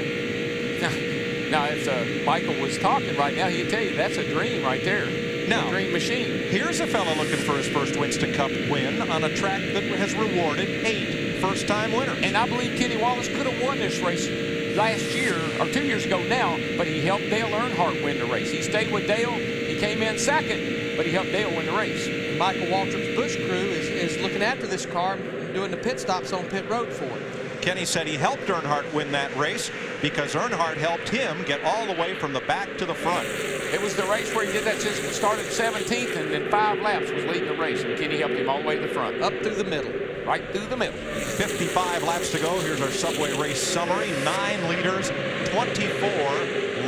Now, if Michael was talking right now, he'd tell you that's a dream right there. Now, a dream machine. Here's a fellow looking for his first Winston Cup win on a track that has rewarded 8 first-time winners. And I believe Kenny Wallace could have won this race last year, or 2 years ago now, but he helped Dale Earnhardt win the race. He stayed with Dale. He came in second, but he helped Dale win the race. And Michael Waltrip's Busch crew is looking after this car and doing the pit stops on pit road for it. Kenny said he helped Earnhardt win that race because Earnhardt helped him get all the way from the back to the front. It was the race where he did that, just started 17th and then 5 laps was leading the race, and Kenny helped him all the way to the front. Up through the middle. Right through the middle. 55 laps to go. Here's our Subway race summary. 9 leaders, 24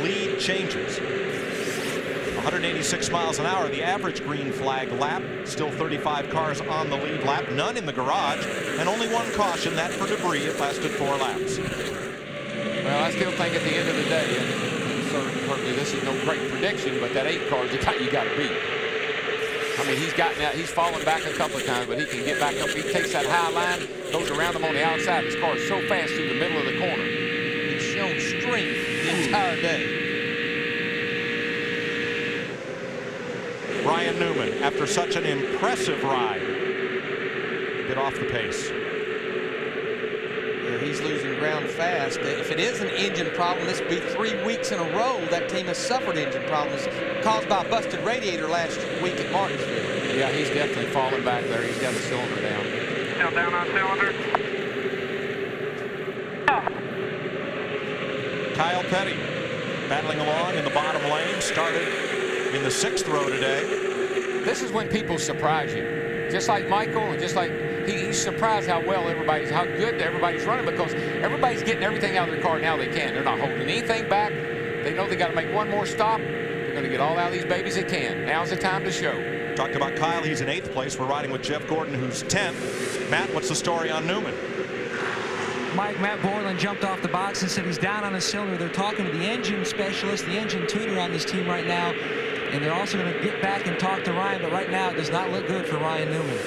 lead changes. 186 miles an hour, the average green flag lap. Still 35 cars on the lead lap, none in the garage, and only 1 caution, that for debris. It lasted 4 laps. Well, I still think at the end of the day, and certainly this is no great prediction, but that 8 car is the guy you got to beat. I mean, he's gotten out, he's fallen back a couple of times, but he can get back up. He takes that high line, goes around him on the outside. His car is so fast through the middle of the corner. He's shown strength the entire day. Ryan Newman, after such an impressive ride, get off the pace. Yeah, he's losing ground fast. If it is an engine problem, this would be 3 weeks in a row that team has suffered engine problems caused by a busted radiator last week at Martinsville. Yeah, he's definitely falling back there. He's got a cylinder down. Still down on cylinder. Kyle Petty battling along in the bottom lane, started in the 6th row today. This is when people surprise you. Just like Michael, and just like he's surprised how good everybody's running, because everybody's getting everything out of their car now they can. They're not holding anything back. They know they got to make one more stop. They're going to get all out of these babies they can. Now's the time to show. Talked about Kyle. He's in 8th place. We're riding with Jeff Gordon, who's 10th. Matt, what's the story on Newman? Matt Borland jumped off the box and said he's down on his cylinder. They're talking to the engine specialist, the engine tuner on this team right now, and they're also going to get back and talk to Ryan, but right now it does not look good for Ryan Newman.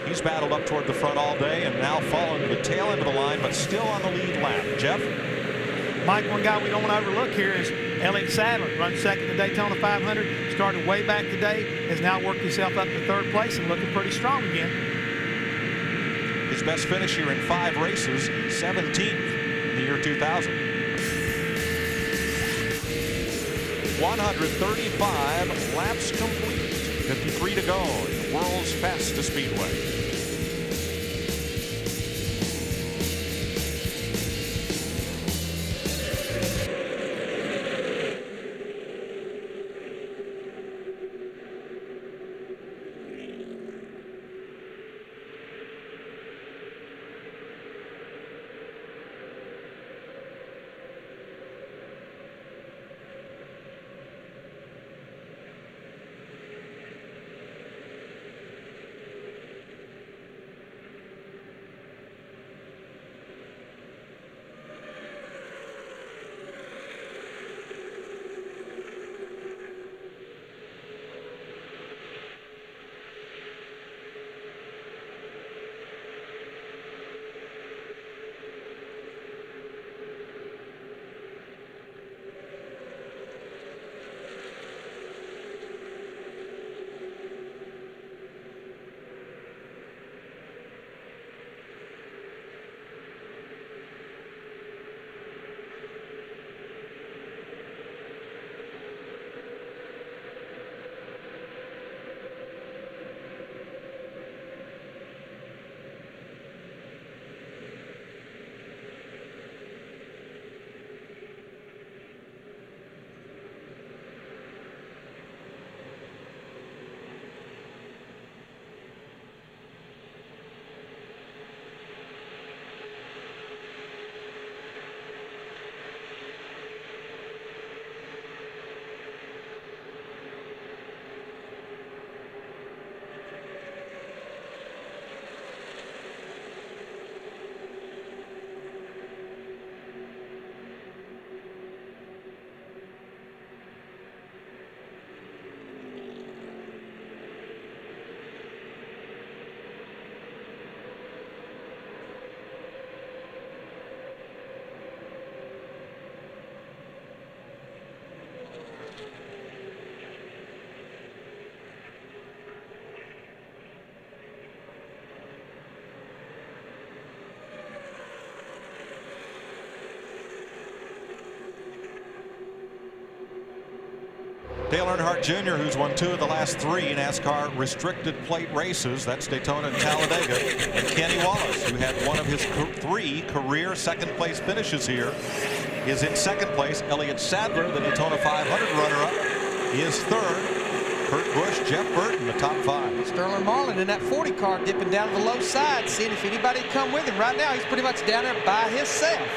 He's battled up toward the front all day and now fallen to the tail end of the line, but still on the lead lap. Jeff? Mike, one guy we don't want to overlook here is Elliott Sadler. Runs second at Daytona 500, started way back today, has now worked himself up to 3rd place and looking pretty strong again. His best finish here in 5 races, 17th in the year 2000. 135 laps complete, 53 to go in the world's fastest speedway. Dale Earnhardt Jr., who's won 2 of the last 3 NASCAR restricted plate races. That's Daytona and Talladega. And Kenny Wallace, who had one of his 3 career second-place finishes here, is in second place. Elliott Sadler, the Daytona 500 runner-up, is third. Kurt Busch, Jeff Burton, the top 5. Sterling Marlin in that 40 car dipping down to the low side, seeing if anybody would come with him. Right now, he's pretty much down there by himself.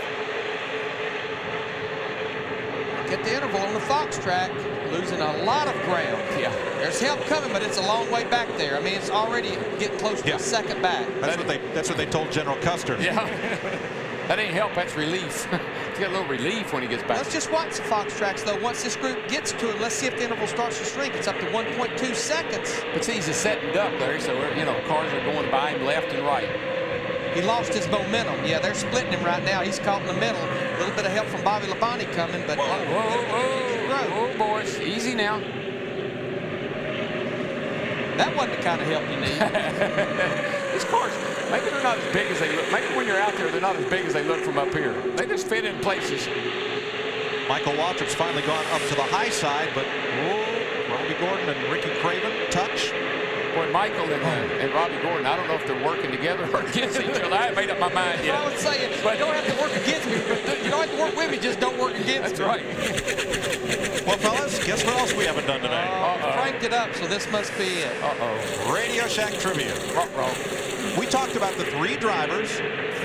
At the interval on the Fox track, losing a lot of ground. Yeah. There's help coming, but it's a long way back there. I mean, it's already getting close to a second back. That's what they told General Custer. Yeah. That ain't help, that's relief. He's got a little relief when he gets back. Let's just watch the Fox tracks, though. Once this group gets to it, let's see if the interval starts to shrink. It's up to 1.2 seconds. But see, he's a set and duck, Larry, so, you know, cars are going by him left and right. He lost his momentum. Yeah, they're splitting him right now. He's caught in the middle. A little bit of help from Bobby Labonte coming, but... Whoa, boys. Easy now. That wasn't the kind of help you need. These cars, maybe they're not as big as they look. Maybe when you're out there, they're not as big as they look from up here. They just fit in places. Michael Waltrip's finally gone up to the high side, but Robbie Gordon and Ricky Craven touch. Boy, Michael and Robbie Gordon, I don't know if they're working together or against each other. I haven't made up my mind yet. I would say it, but you don't have to work against me. You don't have to work with me, just don't work against me. That's right. Well, fellas, guess what else we haven't done today? Cranked it up, so this must be it. Radio Shack Trivia. We talked about the 3 drivers,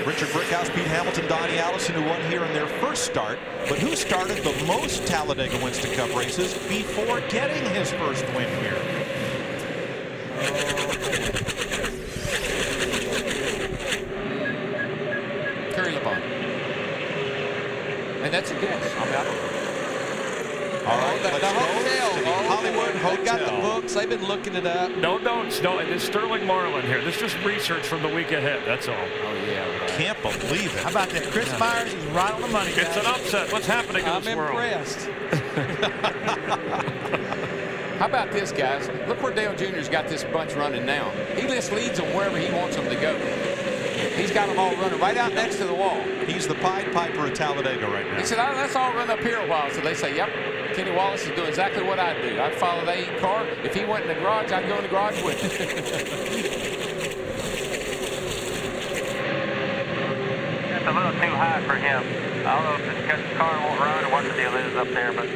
Richard Brickhouse, Pete Hamilton, Donnie Allison, who won here in their first start, but who started the most Talladega Winston Cup races before getting his first win here? Kerry LeBon. And that's a guess. I mean, I don't know. All right, the hotel. Hollywood Hotel. They got the books. They've been looking it up. No, it's Sterling Marlin here. This is just research from the week ahead. That's all. Oh, yeah. Right. Can't believe it. How about that? Chris Myers is right on the money, guys. It's an upset. What's happening in this world? I'm impressed. How about this, guys? Look where Dale Jr.'s got this bunch running now. He just leads them wherever he wants them to go. He's got them all running right out next to the wall. He's the Pied Piper of Talladega right now. He said, let's all run up here a while. So they say, yep, Kenny Wallace is doing exactly what I'd do. I'd follow the 8 car. If he went in the garage, I'd go in the garage with him. That's a little too high for him. I don't know if it's because the car won't run or what the deal is up there, but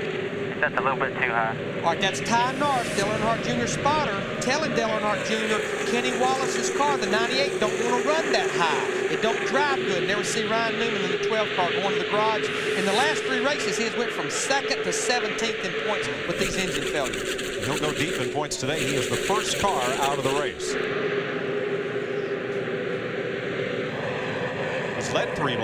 that's a little bit too high. All right, that's Ty Norris, Dale Earnhardt Jr. spotter, telling Dale Earnhardt Jr. Kenny Wallace's car, the 98, don't want to run that high. It don't drive good. Never see Ryan Newman in the 12 car going to the garage. In the last 3 races, he has went from 2nd to 17th in points with these engine failures. He'll go deep in points today. He is the first car out of the race. He's led three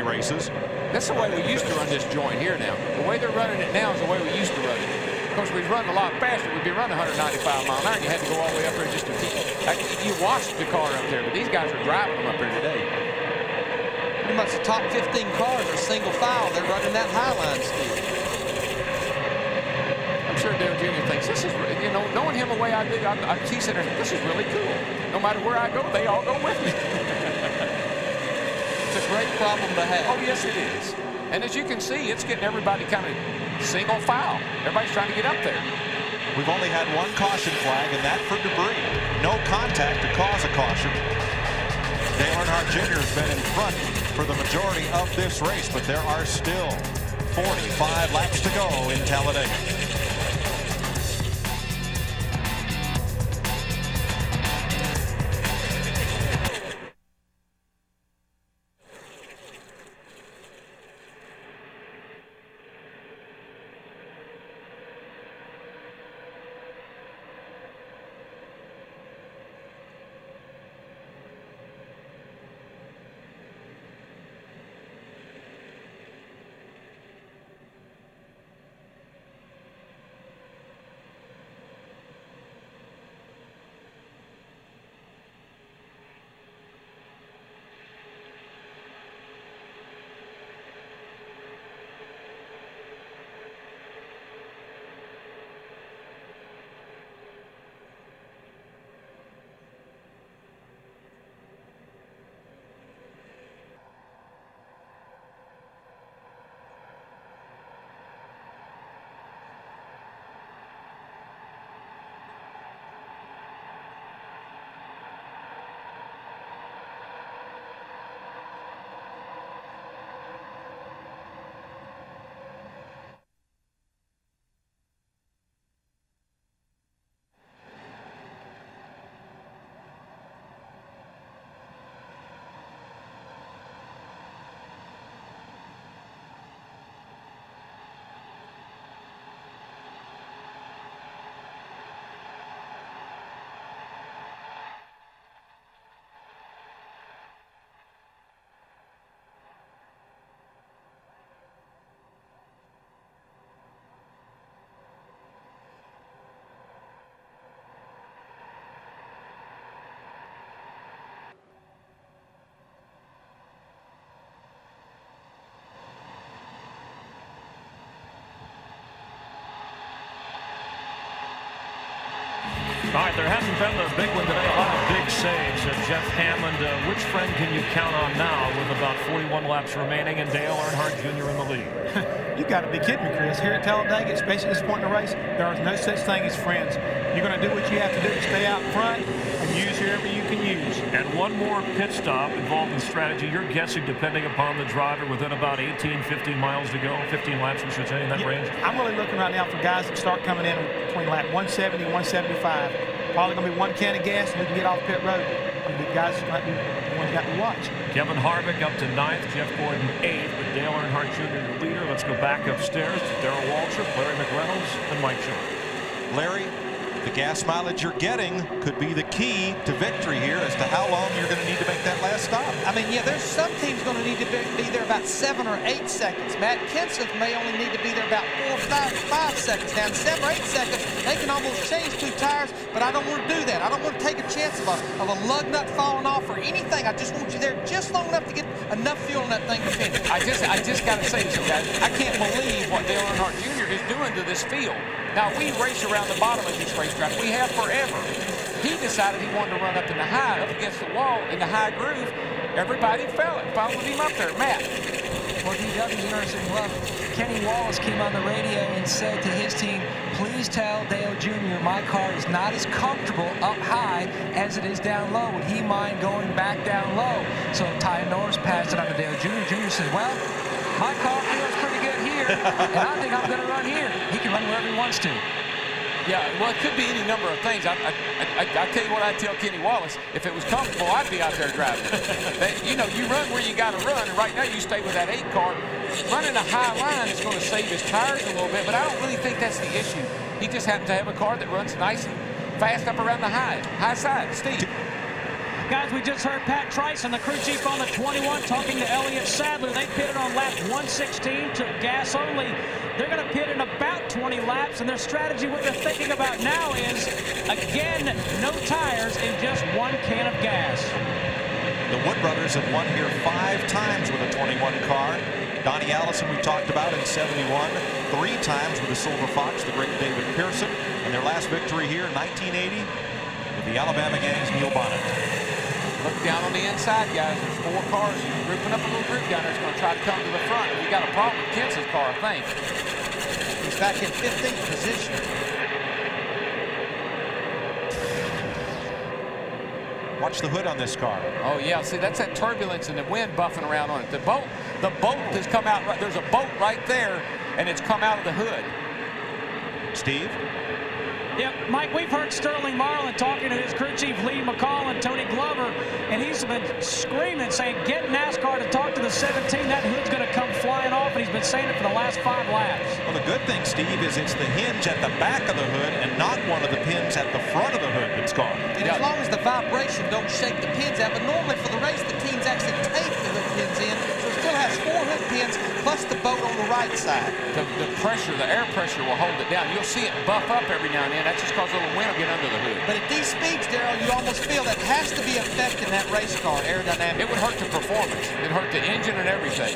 races. That's the way we used to run this joint here now. The way they're running it now is the way we used to run it. Of course, we'd run a lot faster. We'd be running 195 mile an hour, and you had to go all the way up there just to keep. You watched the car up there, but these guys are driving them up here today. Pretty much the top 15 cars are single file. They're running that high line speed. I'm sure Dale Jr. thinks this is, you know, knowing him the way I do, he said, this is really cool. No matter where I go, they all go with me. It's a great problem to have. Oh, yes, it is. And as you can see, it's getting everybody kind of single file. Everybody's trying to get up there. We've only had 1 caution flag, and that for debris. No contact to cause a caution. Dale Earnhardt Jr. has been in front for the majority of this race, but there are still 45 laps to go in Talladega. Matt, there hasn't been the big one today. A lot of big saves. Jeff Hammond, which friend can you count on now with about 41 laps remaining and Dale Earnhardt Jr. in the lead? You got to be kidding me, Chris. Here at Talladega, especially at this point in the race, there is no such thing as friends. You're going to do what you have to do to stay out front and use whoever you can use. And one more pit stop involved in strategy. You're guessing, depending upon the driver, within about 18, 15 miles to go, 15 laps, we should say, in that range? I'm really looking right now for guys that start coming in between lap 170 and 175. Probably going to be one can of gas and we can get off pit road. The guys might be the ones got to watch. Kevin Harvick up to 9th, Jeff Gordon 8th, with Dale Earnhardt Jr. the leader. Let's go back upstairs to Darrell Waltrip, Larry McReynolds, and Mike Shaw. Larry, the gas mileage you're getting could be the key to victory here as to how long you're going to need to make that last stop. I mean, yeah, there's some teams going to need to be there about 7 or 8 seconds. Matt Kenseth may only need to be there about 4 or 5 seconds. Now, in 7 or 8 seconds, they can almost change 2 tires, but I don't want to do that. I don't want to take a chance of a lug nut falling off or anything. I just want you there just long enough to get enough fuel in that thing to finish. I just got to say this, guys. I can't believe what Dale Earnhardt Jr. is doing to this field. Now, we race around the bottom of this racetrack. We have forever. He decided he wanted to run up in the high, up against the wall, in the high groove. Everybody followed him up there. Matt. Well, DW, interesting enough, Kenny Wallace came on the radio and said to his team, please tell Dale Jr. my car is not as comfortable up high as it is down low. Would he mind going back down low? So Ty Norris passed it on to Dale Jr. Jr. said, well, my car feels pretty good here, and I think I'm going to run here. He can run wherever he wants to. Yeah, well, it could be any number of things. I tell you what I tell Kenny Wallace. If it was comfortable, I'd be out there driving. You know, you run where you got to run, and right now you stay with that 8 car. Running a high line is going to save his tires a little bit, but I don't really think that's the issue. He just happens to have a car that runs nice and fast up around the high side. Steve. Guys, we just heard Pat Trice and the crew chief on the 21 talking to Elliott Sadler. They pitted on lap 116 to gas only. They're going to pit in about 20 laps, and their strategy, what they're thinking about now is, again, no tires and just 1 can of gas. The Wood brothers have won here 5 times with a 21 car. Donnie Allison, we talked about in 71, 3 times with the Silver Fox, the great David Pearson, and their last victory here in 1980 with the Alabama Gang's Neil Bonnet. Look down on the inside, guys. There's 4 cars. You're grouping up a little group down there. It's going to try to come to the front. We got a problem with Kenseth's car, I think. He's back in 15th position. Watch the hood on this car. Oh, yeah. See, that's that turbulence and the wind buffing around on it. The boat has come out. There's a boat right there, and it's come out of the hood. Steve? Yeah, Mike, we've heard Sterling Marlin talking to his crew chief, Lee McCall and Tony Glover, and he's been screaming, saying, get NASCAR to talk to the 17. That hood's going to come flying off, and he's been saying it for the last 5 laps. Well, the good thing, Steve, is it's the hinge at the back of the hood and not one of the pins at the front of the hood that's gone. And as long as the vibration don't shake the pins out, but normally for the race, the teams actually take the hood pins in, so it still has 4 hood pins plus the boat on the right side. The pressure, the air pressure will hold it down. You'll see it buff up every now and then. That's just because a little wind will get under the hood. But at these speeds, Darrell, you almost feel that has to be affecting that race car aerodynamic. It would hurt the performance. It'd hurt the engine and everything.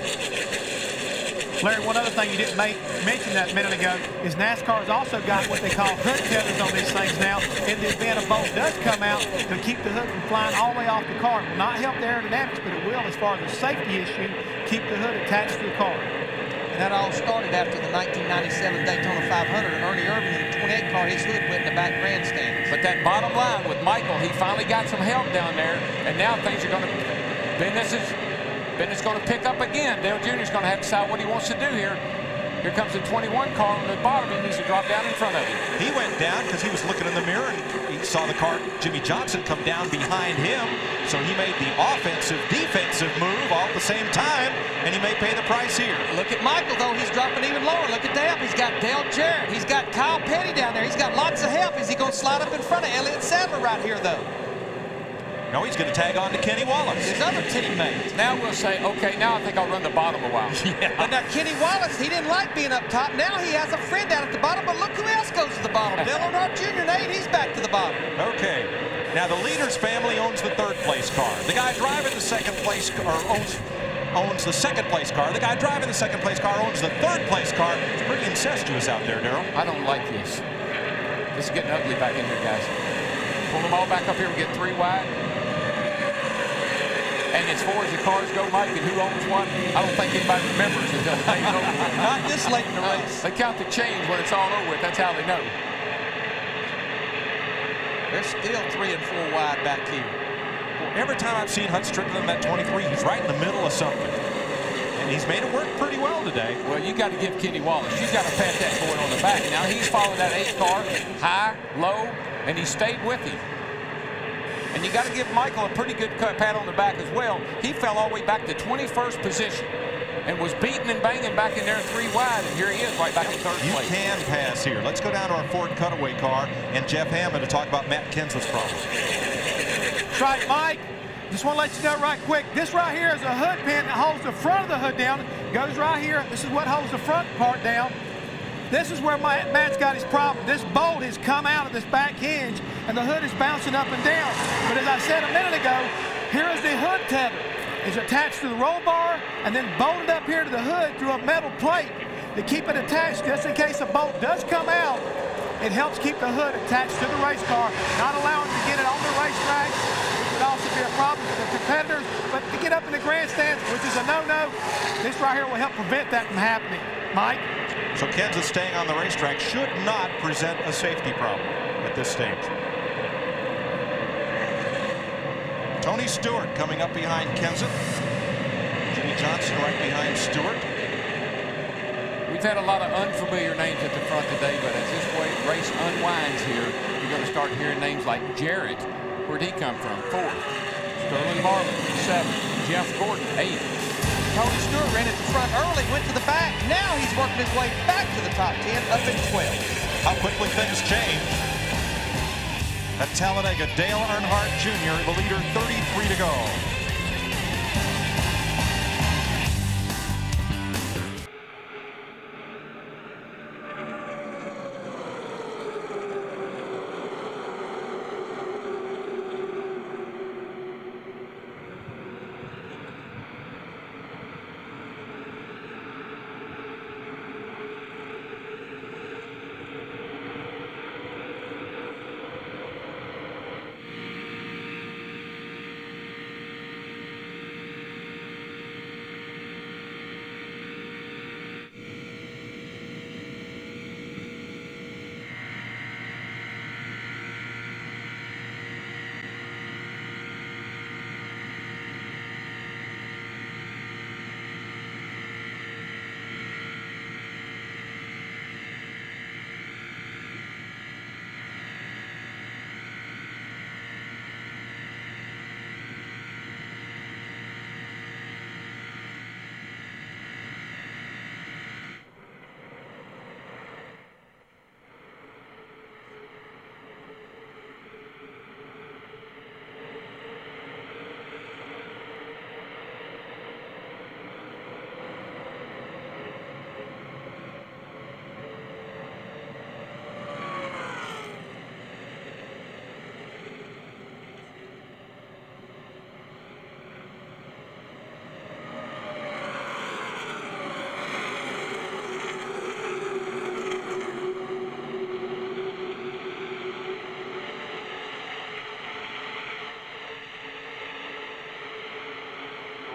Larry, one other thing you didn't mention that a minute ago is NASCAR's also got what they call hood tethers on these things now. In the event a bolt does come out, to keep the hood from flying all the way off the car. It will not help the aerodynamics, but it will, as far as a safety issue, keep the hood attached to the car. And that all started after the 1997 Daytona 500. And Ernie Irvin in the 28 car, his hood went in the back grandstand. But that bottom line with Michael, he finally got some help down there, and now things are going to. Bennett's going to pick up again. Dale Jr. is going to have to decide what he wants to do here. Here comes the 21 car on the bottom. He needs to drop down in front of him. He went down because he was looking in the mirror and he saw the car, Jimmy Johnson, come down behind him. So he made the defensive move all at the same time, and he may pay the price here. Look at Michael, though. He's dropping even lower. Look at Dale. He's got Dale Jarrett. He's got Kyle Petty down there. He's got lots of help. Is he going to slide up in front of Elliott Sadler right here, though? No, he's going to tag on to Kenny Wallace. His other teammate. Now we'll say, okay, now I think I'll run the bottom a while. Yeah. But now Kenny Wallace, he didn't like being up top. Now he has a friend down at the bottom, but look who else goes to the bottom. Dale Earnhardt Jr. Nate, he's back to the bottom. Okay. Now the leader's family owns the 3rd place car. The guy driving the 2nd place car owns the 2nd place car. The guy driving the 2nd place car owns the 3rd place car. It's pretty incestuous out there, Darrell. I don't like this. This is getting ugly back in here, guys. Pull them all back up here. We get 3 wide. And as far as the cars go, Mike, and who owns what, I don't think anybody remembers until the thing's over with. Not this late in the race. They count the change when it's all over with. That's how they know. They're still 3 and 4 wide back here. Well, every time I've seen Hunt Strickland in that 23, he's right in the middle of something. And he's made it work pretty well today. Well, you got to give Kenny Wallace. You got to pat that boy on the back. Now, he's followed that 8 car high, low, and he stayed with him. And you got to give Michael a pretty good pat on the back as well. He fell all the way back to 21st position and was beating and banging back in there 3 wide, and here he is right back in 3rd place. You can pass here. Let's go down to our Ford cutaway car and Jeff Hammond to talk about Matt Kenseth's problem. That's right, Mike. Just want to let you know right quick, this right here is a hood pin that holds the front of the hood down. Goes right here. This is what holds the front part down. This is where Matt's got his problem. This bolt has come out of this back hinge, and the hood is bouncing up and down. But as I said a minute ago, here is the hood tether. It's attached to the roll bar and then bolted up here to the hood through a metal plate to keep it attached just in case a bolt does come out. It helps keep the hood attached to the race car, not allowing to get it on the racetrack. It would also be a problem for the competitors, but to get up in the grandstands, which is a no-no, this right here will help prevent that from happening. Mike? So Kenseth staying on the racetrack should not present a safety problem at this stage. Tony Stewart coming up behind Kenseth. Jimmy Johnson right behind Stewart. We've had a lot of unfamiliar names at the front today, but as this race unwinds here, you're going to start hearing names like Jarrett. Where'd he come from? 4th. Sterling Marlin, 7th. Jeff Gordon, 8th. Tony Stewart ran at the front early, went to the back. Now he's working his way back to the top 10, up in 12. How quickly things change. At Talladega, Dale Earnhardt Jr., the leader, 33 to go.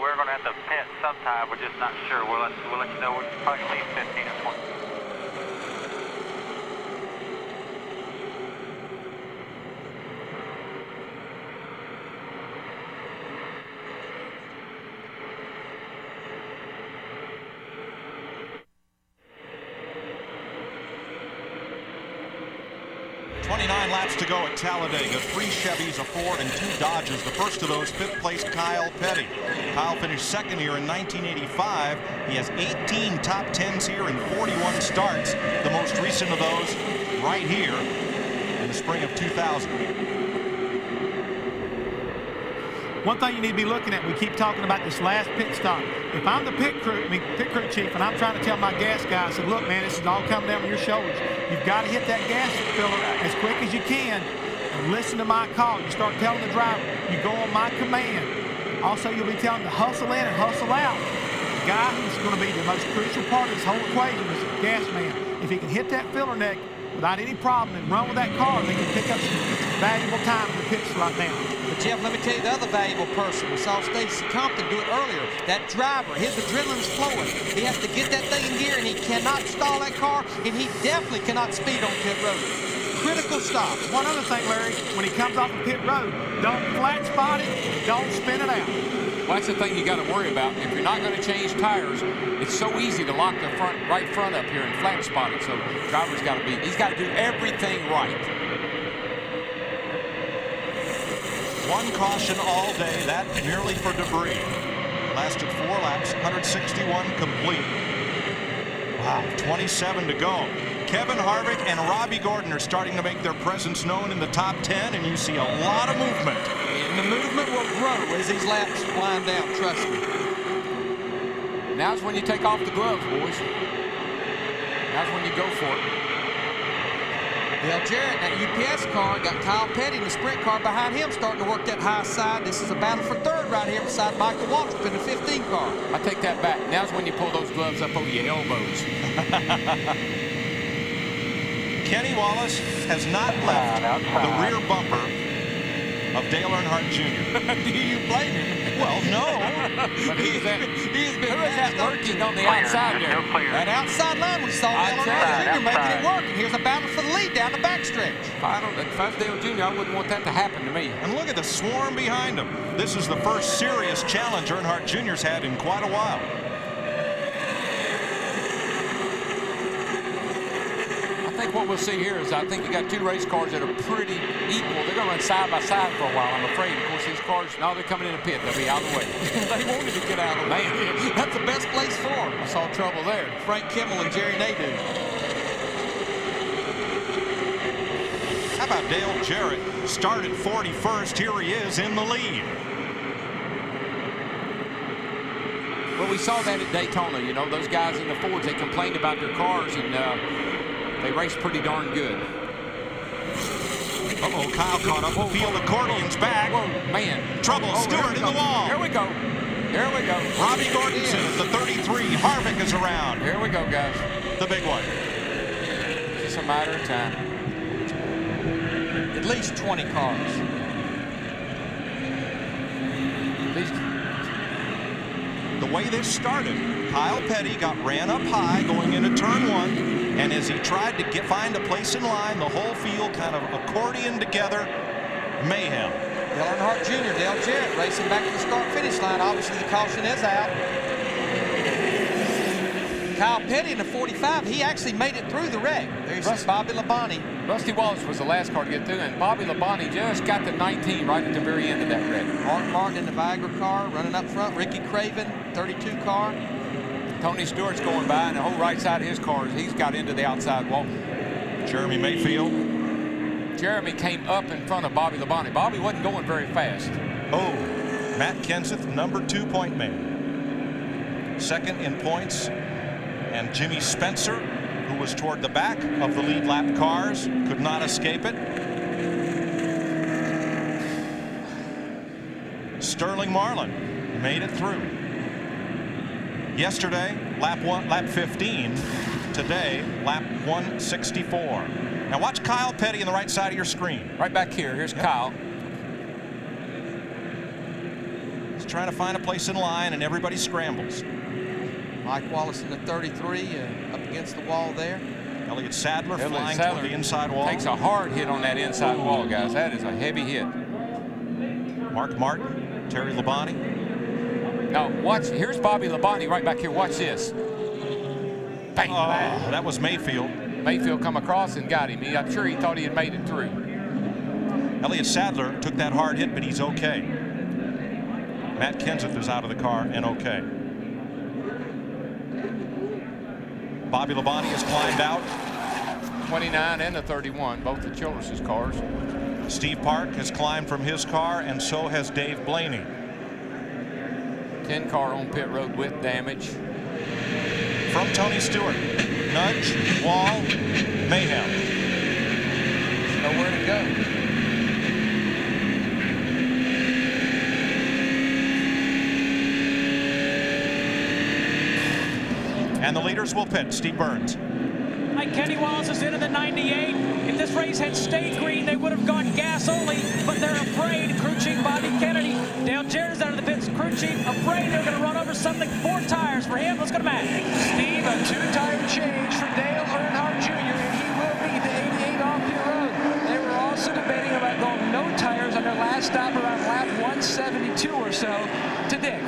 We're going to have to pit sometime. We're just not sure. We'll let you know. We're probably going to leave 15 or 20. Laps to go at Talladega. 3 Chevys, a Ford, and 2 Dodges. The first of those, 5th place Kyle Petty. Kyle finished 2nd here in 1985. He has 18 top 10s here and 41 starts. The most recent of those right here in the spring of 2000. One thing you need to be looking at, we keep talking about this last pit stop. If I'm the pit crew chief, and I'm trying to tell my gas guy, I said, look, man, this is all coming down on your shoulders. You've got to hit that gas filler as quick as you can and listen to my call. You start telling the driver, you go on my command. Also, you'll be telling them to hustle in and hustle out. The guy who's going to be the most crucial part of this whole equation is the gas man. If he can hit that filler neck, without any problem and run with that car, they can pick up some valuable time in the pits right now. But Jeff, let me tell you the other valuable person. We saw Stacy Compton do it earlier. That driver, his adrenaline's flowing. He has to get that thing in gear, and he cannot stall that car, and he definitely cannot speed on pit road. Critical stop. One other thing, Larry, when he comes off the pit road, don't flat spot it, don't spin it out. Well, that's the thing you got to worry about. If you're not going to change tires, it's so easy to lock the right front up here and flat spot it. So the driver's got to he's got to do everything right. One caution all day, that merely for debris. Lasted 4 laps, 161 complete. Wow, 27 to go. Kevin Harvick and Robbie Gordon are starting to make their presence known in the top 10, and you see a lot of movement. And the movement will grow as these laps wind down, trust me. Now's when you take off the gloves, boys. Now's when you go for it. Dale Jarrett, that UPS car, got Kyle Petty in the sprint car behind him, starting to work that high side. This is a battle for third right here beside Michael Waltrip in the 15 car. I take that back. Now's when you pull those gloves up over your elbows. Kenny Wallace has not left the rear bumper of Dale Earnhardt Jr. Do you blame him? Well, no. But who is that lurking on the outside there? That outside line we saw Dale Earnhardt Jr. making it work. And here's a battle for the lead down the backstretch. If I was Dale Jr., I wouldn't want that to happen to me. And look at the swarm behind him. This is the first serious challenge Earnhardt Jr.'s had in quite a while. I think what we'll see here is I think you got 2 race cars that are pretty equal. They're going to run side by side for a while, I'm afraid. Of course, these cars, now they're coming in a pit. They'll be out of the way. They wanted to get out of the way. That's the best place for them. I saw trouble there. Frank Kimmel and Jerry Nadeau. How about Dale Jarrett? Started 41st. Here he is in the lead. Well, we saw that at Daytona. You know, those guys in the Fords, they complained about their cars, and they raced pretty darn good. Uh-oh, Kyle caught up. Field accordion's back. Whoa, man. Trouble. Stewart in the wall. Here we go. Here we go. Robbie Gordon's in at the 33. Harvick is around. Here we go, guys. The big one. It's just a matter of time. At least 20 cars. At least. The way this started, Kyle Petty ran up high going into turn 1. And as he tried to find a place in line, the whole field kind of accordioned together. Mayhem. Dale Earnhardt Jr., Dale Jarrett racing back to the start-finish line. Obviously, the caution is out. Kyle Petty in the 45, he actually made it through the wreck. There's Bobby Labonte. Rusty Wallace was the last car to get through, and Bobby Labonte just got the 19 right at the very end of that wreck. Mark Martin in the Viagra car, running up front. Ricky Craven, 32 car. Tony Stewart's going by, and the whole right side of his car, he's got into the outside wall. Jeremy Mayfield. Jeremy came up in front of Bobby Labonte. Bobby wasn't going very fast. Oh, Matt Kenseth, number 2 point man. Second in points. And Jimmy Spencer, who was toward the back of the lead lap cars, could not escape it. Sterling Marlin made it through. Yesterday, lap 15. Today, lap 164. Now watch Kyle Petty on the right side of your screen. Right back here. Here's Kyle. He's trying to find a place in line, and everybody scrambles. Mike Wallace in the 33 up against the wall there. Elliott Sadler flying toward the inside wall. Takes a hard hit on that inside wall, guys. That is a heavy hit. Mark Martin, Terry Labonte. Now watch. Here's Bobby Labonte right back here. Watch this. Bang! Oh, that was Mayfield. Mayfield come across and got him. I'm sure he thought he had made it through. Elliott Sadler took that hard hit, but he's okay. Matt Kenseth is out of the car and okay. Bobby Labonte has climbed out. 29 and the 31, both the Childress's cars. Steve Park has climbed from his car, and so has Dave Blaney. 10 car on pit road with damage. From Tony Stewart. Nudge, wall, mayhem. There's nowhere to go. And the leaders will pit. Steve Burns. Mike, Kenny Wallace is into the 98. If this race had stayed green, they would have gone gas only, but they're afraid. Crew Chief Bobby Kennedy. Dale Jarrett's out of the pits. Crew Chief afraid they're going to run over something. 4 tires for him. Let's go to Matt. Steve, a 2-tire change for Dale Earnhardt Jr., and he will be the 88 off the road. They were also debating about going no tires on their last stop around lap 172 or so to Dick.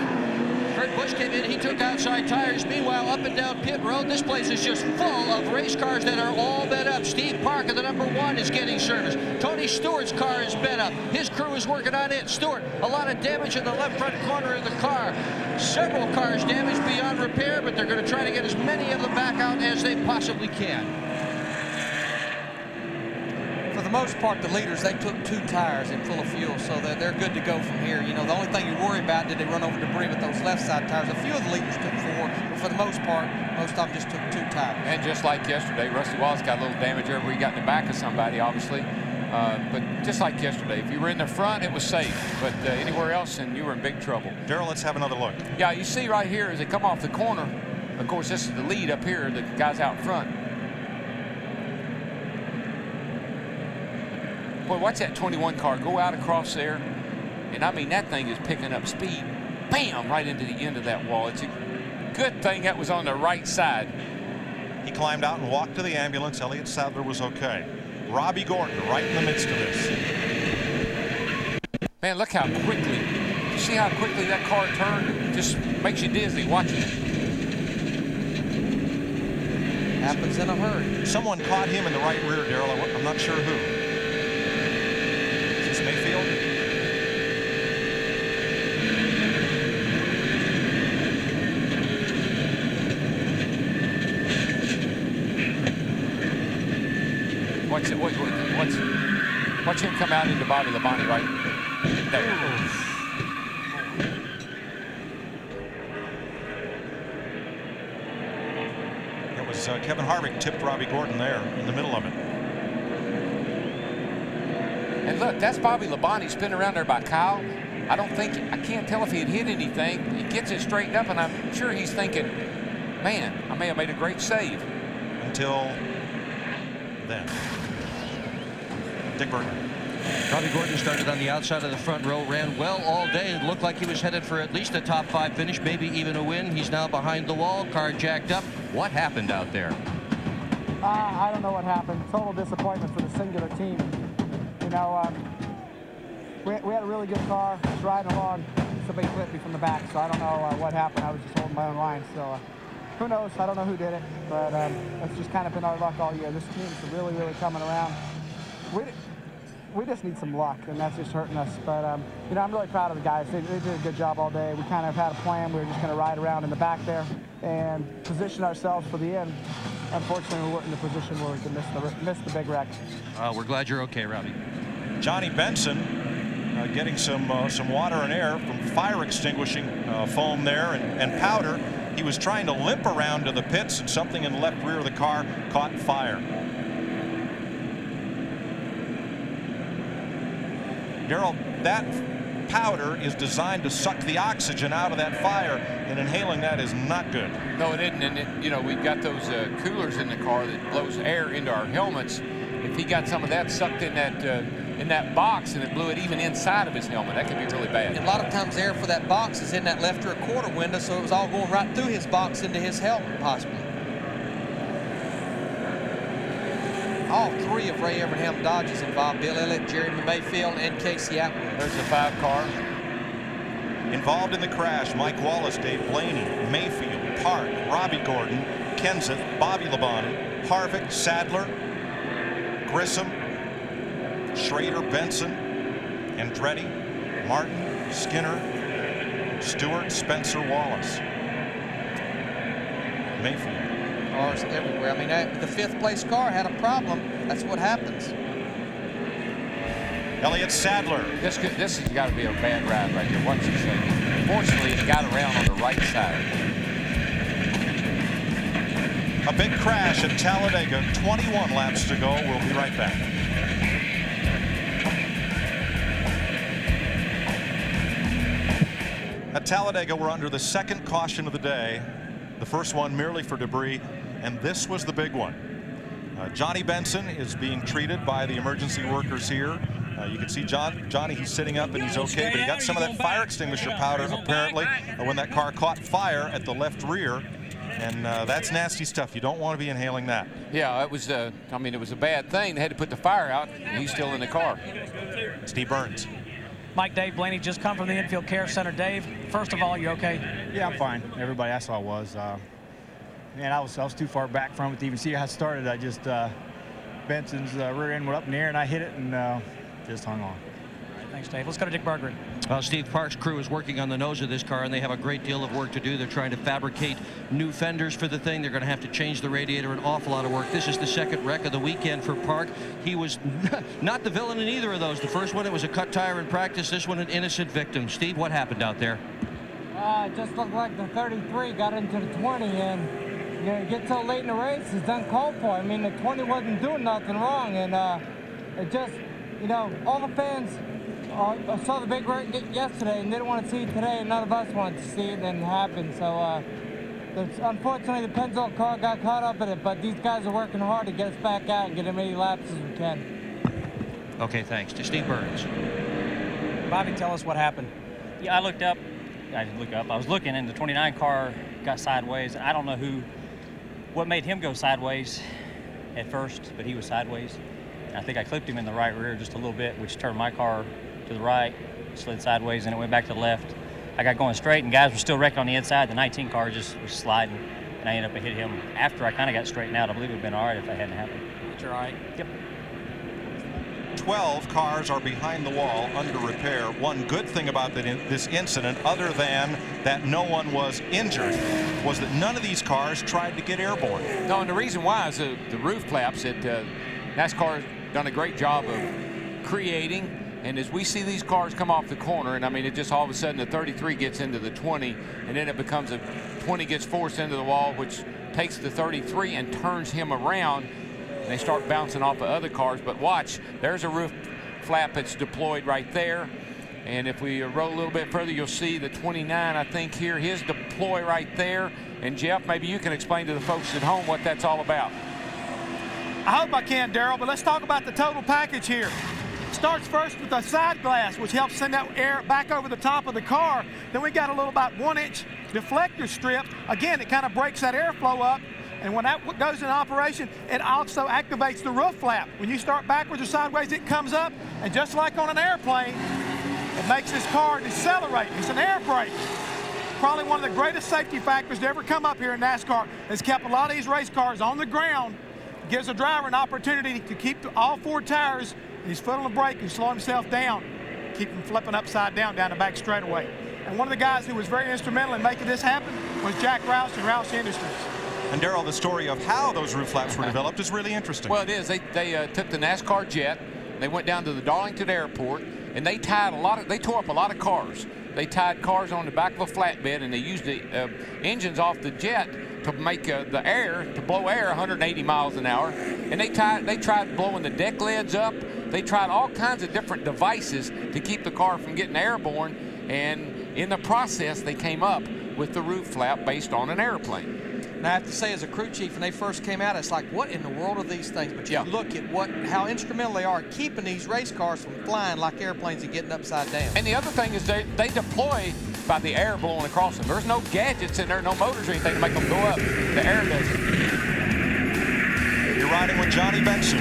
Kurt Busch came in, he took outside tires. Meanwhile, up and down pit road, this place is just full of race cars that are all bent up. Steve Parker, the #1, is getting service. Tony Stewart's car is bent up. His crew is working on it. Stewart, a lot of damage in the left front corner of the car. Several cars damaged beyond repair, but they're going to try to get as many of them back out as they possibly can. For the most part, the leaders, they took 2 tires and full of fuel, so they're good to go from here. You know, the only thing you worry about, did they run over debris with those left side tires? A few of the leaders took 4, but for the most part, most of them just took 2 tires. And just like yesterday, Rusty Wallace got a little damage where he got in the back of somebody, obviously. But just like yesterday, if you were in the front, it was safe. But anywhere else, and you were in big trouble. Darrell, let's have another look. Yeah, you see right here as they come off the corner, of course, this is the lead up here, the guys out front. Boy, watch that 21 car go out across there. And I mean, that thing is picking up speed. Bam! Right into the end of that wall. It's a good thing that was on the right side. He climbed out and walked to the ambulance. Elliott Sadler was okay. Robbie Gordon right in the midst of this. Man, look how quickly. You see how quickly that car turned? It just makes you dizzy watching it. Happens in a hurry. Someone caught him in the right rear, Darrell. I'm not sure who. Mayfield. Watch it. Watch him come out into Bobby Labonte right there. It was Kevin Harvick tipped Robbie Gordon there in the middle of it. And look, that's Bobby Labonte spinning around there by Kyle. I can't tell if he had hit anything. He gets it straightened up, and I'm sure he's thinking, man, I may have made a great save. Until then. Dick Burton. Robbie Gordon started on the outside of the front row, ran well all day, and looked like he was headed for at least a top 5 finish, maybe even a win. He's now behind the wall, car jacked up. What happened out there? I don't know what happened. Total disappointment for the singular team. You know, we had a really good car, just riding along. Somebody clipped me from the back, so I don't know what happened. I was just holding my own line, so who knows? I don't know who did it, but it's just kind of been our luck all year. This team's really, really coming around. We just need some luck, and that's just hurting us. But, you know, I'm really proud of the guys. They did a good job all day. We kind of had a plan. We were just going to ride around in the back there and position ourselves for the end. Unfortunately, we weren't in the position where we could miss the big wreck. We're glad you're okay, Robbie. Johnny Benson getting some water and air from fire extinguishing foam there and powder. He was trying to limp around to the pits, and something in the left rear of the car caught fire. Darrell, that powder is designed to suck the oxygen out of that fire, and inhaling that is not good. No, it isn't. And you know, we've got those coolers in the car that blows air into our helmets. If he got some of that sucked in that box and it blew it even inside of his helmet, that could be really bad. And a lot of times air for that box is in that left rear quarter window, so it was all going right through his box into his helmet, possibly. All 3 of Ray Evernham Dodge's involved: Bill Elliott, Jeremy Mayfield, and Casey Atwood. There's the 5 car. Involved in the crash: Mike Wallace, Dave Blaney, Mayfield, Park, Robbie Gordon, Kenseth, Bobby Labonte, Harvick, Sadler, Grissom, Schrader, Benson, Andretti, Martin, Skinner, Stewart, Spencer, Wallace, Mayfield. Cars everywhere. I mean, the 5th place car had a problem. That's what happens. Elliott Sadler. This has got to be a bad ride right here. What's he saying? Fortunately, he got around on the right side. A big crash at Talladega. 21 laps to go. We'll be right back. At Talladega, we're under the 2nd caution of the day. The first one merely for debris, and this was the big one. Johnny Benson is being treated by the emergency workers here. You can see Johnny, he's sitting up and he's okay, but he got some of that fire extinguisher powder apparently when that car caught fire at the left rear. And that's nasty stuff. You don't want to be inhaling that. Yeah, it was, I mean, it was a bad thing. They had to put the fire out, and he's still in the car. Steve Burns. Mike, Dave Blaney just come from the infield care center. Dave, first of all, you okay? Yeah, I'm fine. Everybody I saw was. Man, I was too far back from it to even see how it started. I just, Benson's rear end went up in the air, and I hit it and just hung on. Thanks, Dave. Let's go to Dick Berggren. Steve Park's crew is working on the nose of this car, and they have a great deal of work to do. They're trying to fabricate new fenders for the thing. They're going to have to change the radiator, an awful lot of work. This is the second wreck of the weekend for Park. He was not the villain in either of those. The first one, it was a cut tire in practice. This one, an innocent victim. Steve, what happened out there? It just looked like the 33 got into the 20, and you know, you get so late in the race, it's uncalled for. I mean, the 20 wasn't doing nothing wrong, and it just, you know, all the fans saw the big wreck yesterday and didn't want to see it today, and none of us wanted to see it and it happened. So unfortunately the Pennzoil car got caught up in it, but these guys are working hard to get us back out and get as many laps as we can. Okay, thanks. To Steve Burns. Bobby, tell us what happened. Yeah, I looked up. I didn't look up. I was looking, and the 29 car got sideways. I don't know what made him go sideways at first, but he was sideways. I think I clipped him in the right rear just a little bit, which turned my car to the right, slid sideways, and it went back to the left. I got going straight, and guys were still wrecked on the inside. The 19 car just was sliding, and I ended up hitting him after I kind of got straightened out. I believe it would have been all right if that hadn't happened. It's all right. Yep. 12 cars are behind the wall under repair. One good thing about this incident, other than that no one was injured, was that none of these cars tried to get airborne. No, and the reason why is the roof flaps that NASCAR has done a great job of creating. And as we see these cars come off the corner, and I mean, it just all of a sudden the 33 gets into the 20, and then it becomes a 20 gets forced into the wall, which takes the 33 and turns him around, and they start bouncing off of other cars. But watch, there's a roof flap that's deployed right there. And if we roll a little bit further, you'll see the 29, I think here, his deploy right there. And Jeff, maybe you can explain to the folks at home what that's all about. I hope I can, Darrell, but let's talk about the total package here. Starts first with a side glass, which helps send that air back over the top of the car. Then we got a little about 1-inch deflector strip. Again, it kind of breaks that airflow up. And when that goes in operation, it also activates the roof flap. When you start backwards or sideways, it comes up, and just like on an airplane, it makes this car decelerate. It's an air brake. Probably one of the greatest safety factors to ever come up here in NASCAR. Has kept a lot of these race cars on the ground. Gives a driver an opportunity to keep all 4 tires and his foot on the brake and slow himself down, keep him flipping upside down the back straightaway. And one of the guys who was very instrumental in making this happen was Jack Roush and Roush Industries. And Darrell, the story of how those roof flaps were developed is really interesting. Well, it is. They took the NASCAR jet, they went down to the Darlington airport, and they tore up a lot of cars. They tied cars on the back of a flatbed, and they used the engines off the jet to make the air, to blow air 180 miles an hour. And they tried blowing the deck lids up. They tried all kinds of different devices to keep the car from getting airborne. And in the process, they came up with the roof flap based on an airplane. And I have to say, as a crew chief, when they first came out, it's like, what in the world are these things? But you look at how instrumental they are keeping these race cars from flying like airplanes and getting upside down. And the other thing is they deploy by the air blowing across them. There's no gadgets in there, no motors or anything to make them go up. The air does it. You're riding with Johnny Benson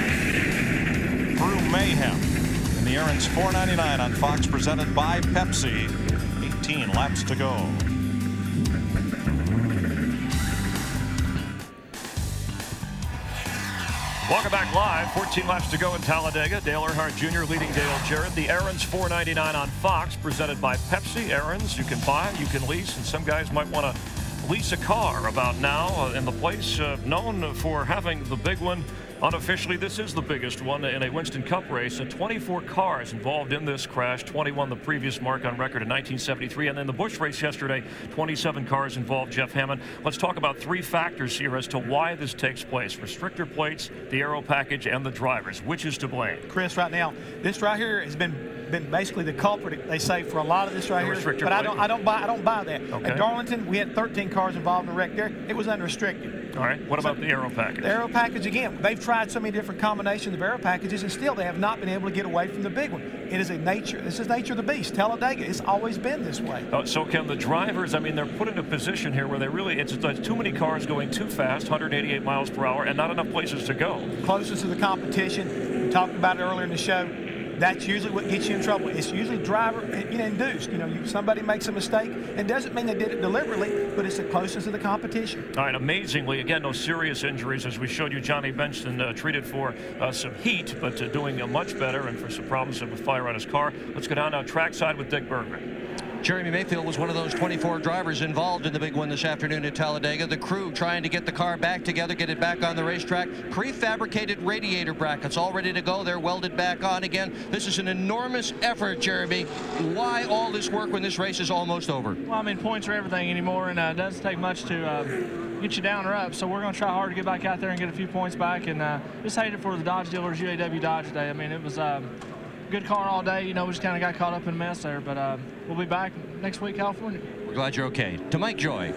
through mayhem in the Aaron's 499 on Fox, presented by Pepsi. 18 laps to go. Welcome back live. 14 laps to go in Talladega. Dale Earnhardt Jr. leading Dale Jarrett. The Aaron's 499 on Fox, presented by Pepsi. Aaron's, you can buy, you can lease, and some guys might want to lease a car about now. In the place known for having the big one. Unofficially, this is the biggest one in a Winston Cup race. 24 cars involved in this crash, 21 the previous mark on record in 1973. And in the Busch race yesterday, 27 cars involved. Jeff Hammond, let's talk about 3 factors here as to why this takes place. Restrictor plates, the aero package, and the drivers. Which is to blame? Chris, right now, this right here has been been basically the culprit, they say, for a lot of this right here. But I don't buy that. Okay. At Darlington, we had 13 cars involved in the wreck there. It was unrestricted. All right. What about the aero package? The aero package, again, they've tried so many different combinations of aero packages, and still they have not been able to get away from the big one. It is this is nature of the beast. Talladega, it's always been this way. So can the drivers, I mean, they're put in a position here where they really, it's too many cars going too fast, 188 miles per hour, and not enough places to go. Closest to the competition, we talked about it earlier in the show. That's usually what gets you in trouble. It's usually driver induced. Somebody makes a mistake. It doesn't mean they did it deliberately, but it's the closest to the competition. All right, amazingly, again, no serious injuries. As we showed you, Johnny Benson treated for some heat, but doing much better, and for some problems with fire on his car. Let's go down now trackside with Dick Bergman. Jeremy Mayfield was one of those 24 drivers involved in the big one this afternoon at Talladega. The crew trying to get the car back together, get it back on the racetrack. Prefabricated radiator brackets all ready to go. They're welded back on again. This is an enormous effort, Jeremy. Why all this work when this race is almost over? Well, I mean, points are everything anymore, and it doesn't take much to get you down or up. So we're going to try hard to get back out there and get a few points back. And just hate it for the Dodge dealers, UAW Dodge Day. I mean, it was good car all day. We just kind of got caught up in a mess there, but we'll be back next week, California. We're glad you're okay. To Mike Joy.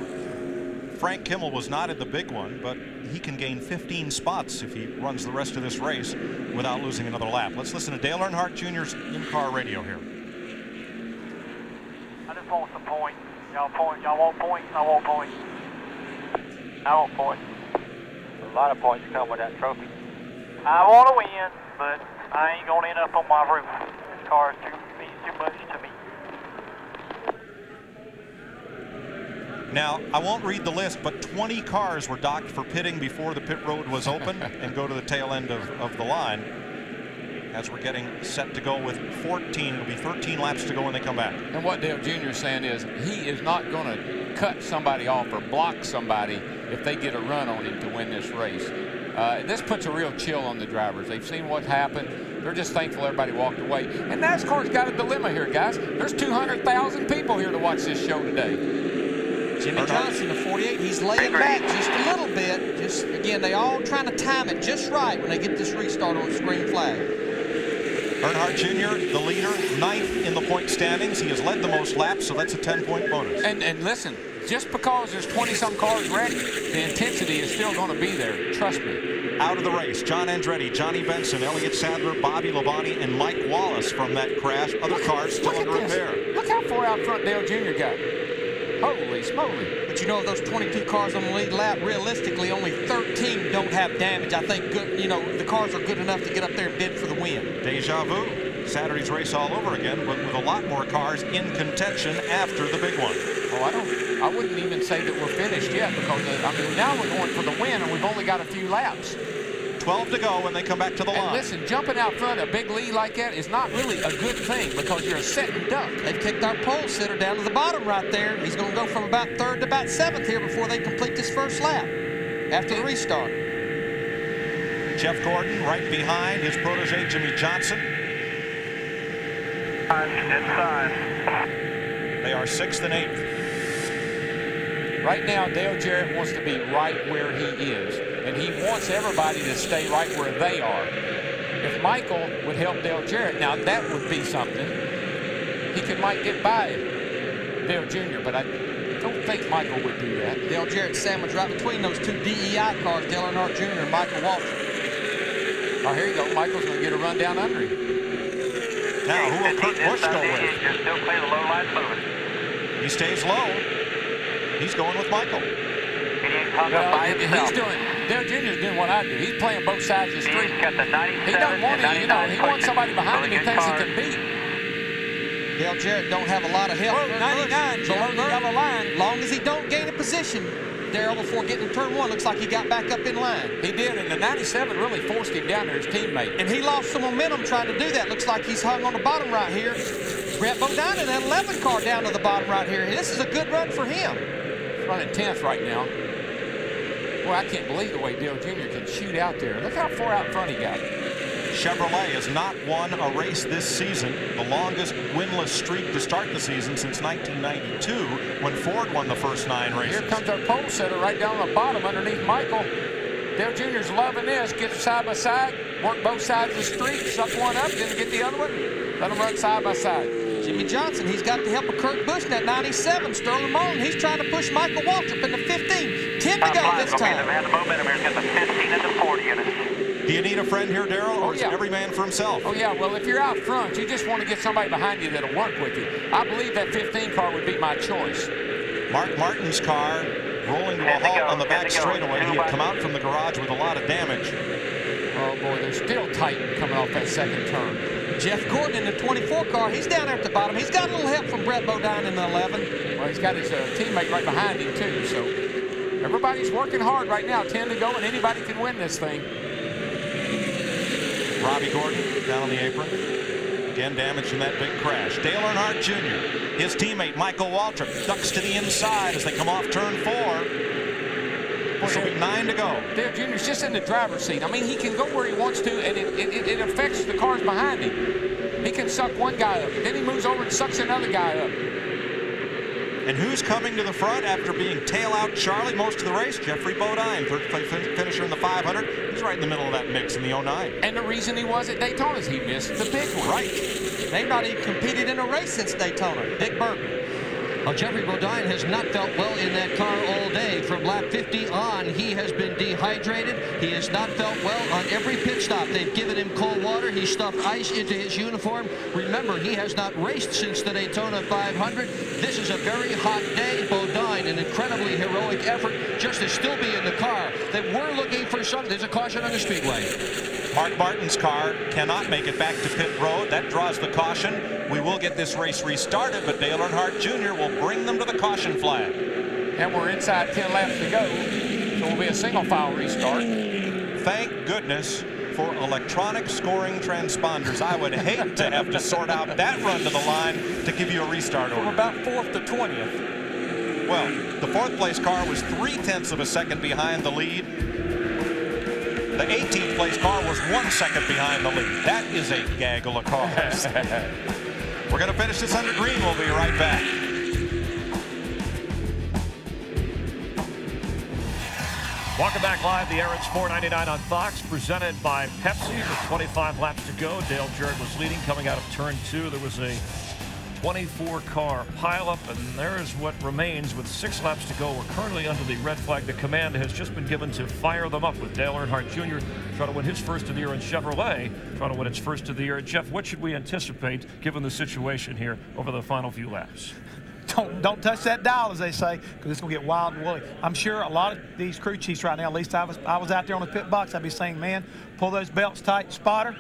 Frank Kimmel was not in the big one, but he can gain 15 spots if he runs the rest of this race without losing another lap. Let's listen to Dale Earnhardt Jr.'s in-car radio here. I just want some points. Y'all points. Y'all want points? I want points. I want points. A lot of points come with that trophy. I want to win, but I ain't going to end up on my roof. This car means too much to me. Now, I won't read the list, but 20 cars were docked for pitting before the pit road was open and go to the tail end of the line. As we're getting set to go with 14, it'll be 13 laps to go when they come back. And what Dale Jr. is saying is he is not going to cut somebody off or block somebody if they get a run on him to win this race. This puts a real chill on the drivers. They've seen what happened. They're just thankful everybody walked away. And NASCAR's got a dilemma here, guys. There's 200,000 people here to watch this show today. Jimmy Johnson, the 48, he's laying back just a little bit. Just again, they all trying to time it just right when they get this restart on the green flag. Earnhart Jr., the leader, 9th in the point standings. He has led the most laps, so that's a 10-point bonus. And listen, just because there's 20-some cars wrecked, the intensity is still going to be there. Trust me. Out of the race, John Andretti, Johnny Benson, Elliott Sadler, Bobby Labonte, and Mike Wallace from that crash. Other cars still under repair. Look how far out front Dale Jr. got. Holy smoly. But you know, those 22 cars on the lead lap, realistically, only 13 don't have damage. I think, the cars are good enough to get up there and bid for the win. Deja vu. Saturday's race all over again, but with a lot more cars in contention after the big one. Oh, I wouldn't even say that we're finished yet, because, now we're going for the win, and we've only got a few laps. 12 to go when they come back to the line. And listen, jumping out front, a big lead like that is not really a good thing, because you're a sitting duck. They've kicked our pole sitter down to the bottom right there. He's going to go from about 3rd to about 7th here before they complete this first lap after the restart. Jeff Gordon right behind his protege, Jimmy Johnson. Inside. They are 6th and 8th. Right now, Dale Jarrett wants to be right where he is, and he wants everybody to stay right where they are. If Michael would help Dale Jarrett, now that would be something. He might get by Dale Jr., but I don't think Michael would do that. Dale Jarrett sandwiched right between those two DEI cars, Dale Earnhardt Jr. and Michael Waltrip. Oh, here you go. Michael's going to get a run down under him. Now, who will Kurt Busch go with? You're still playing the low line moving. He stays low. He's going with Michael. He's doing, Dale Jr.'s doing what I do. He's playing both sides of the street. He's got the 97, he don't want it, he wants somebody behind him he thinks he can beat. Dale Jarrett don't have a lot of help. 99 below the yellow line. Long as he don't gain a position, Darrell, before getting to turn 1, looks like he got back up in line. He did, and the 97 really forced him down there, his teammate. And he lost some momentum trying to do that. Looks like he's hung on the bottom right here. Brett Bodine in that 11 car down to the bottom right here. This is a good run for him. He's running 10th right now. Boy, I can't believe the way Dale Jr. can shoot out there. Look how far out front he got. Chevrolet has not won a race this season, the longest winless streak to start the season since 1992, when Ford won the first 9 races. Here comes our pole setter right down the bottom underneath Michael. Dale Jr.'s loving this. Get side by side, work both sides of the street, suck one up, then get the other one. Let them run side by side. Jimmy Johnson, he's got the help of Kurt Busch in that 97. Sterling Marlin, he's trying to push Michael Waltrip in the 15. 10 to go this time. Have the momentum here. Got the 15 and the 40 in it. Do you need a friend here, Darrell, or is it every man for himself? Oh, yeah. Well, if you're out front, you just want to get somebody behind you that'll work with you. I believe that 15 car would be my choice. Mark Martin's car rolling to a halt on the back straightaway. He had come out from the garage with a lot of damage. Oh, boy, they're still tight coming off that second turn. Jeff Gordon in the 24 car, he's down there at the bottom. He's got a little help from Brett Bodine in the 11. Well, he's got his teammate right behind him, too. So everybody's working hard right now. 10 to go, and anybody can win this thing. Robbie Gordon down on the apron. Again, damage from that big crash. Dale Earnhardt Jr., his teammate Michael Waltrip, ducks to the inside as they come off turn 4. This will be 9 to go. Dale Jr.'s just in the driver's seat. I mean, he can go where he wants to, and it affects the cars behind him. He can suck one guy up, then he moves over and sucks another guy up. And who's coming to the front after being tail out Charlie most of the race? Jeffrey Bodine, third place finisher in the 500. He's right in the middle of that mix in the 09. And the reason he was at Daytona is he missed the big one. Right. They've not even competed in a race since Daytona. Dick Burton. Well, Jeffrey Bodine has not felt well in that car all day. From lap 50 on, he has been dehydrated. He has not felt well on every pit stop. They've given him cold water. He stuffed ice into his uniform. Remember, he has not raced since the Daytona 500. This is a very hot day. Bodine, an incredibly heroic effort just to still be in the car. They were looking for something. There's a caution on the speedway. Mark Martin's car cannot make it back to pit road. That draws the caution. We will get this race restarted, but Dale Earnhardt Jr. will bring them to the caution flag. And we're inside 10 laps to go, so it will be a single file restart. Thank goodness for electronic scoring transponders. I would hate to have to sort out that run to the line to give you a restart order. From about 4th to 20th. Well, the 4th place car was 0.3 of a second behind the lead. The 18th place car was 1 second behind the lead. That is a gaggle of cars. We're going to finish this under green. We'll be right back. Welcome back live. The Aaron's 499 on Fox, presented by Pepsi. With 25 laps to go, Dale Jarrett was leading coming out of turn 2. There was a 24-car pileup, and there is what remains with 6 laps to go. We're currently under the red flag. The command has just been given to fire them up, with Dale Earnhardt Jr. trying to win his first of the year, and Chevrolet trying to win its first of the year. Jeff, what should we anticipate given the situation here over the final few laps? Don't touch that dial, as they say, because it's going to get wild and woolly. I'm sure a lot of these crew chiefs right now, at least I was out there on the pit box, I'd be saying, man, pull those belts tight, spotter.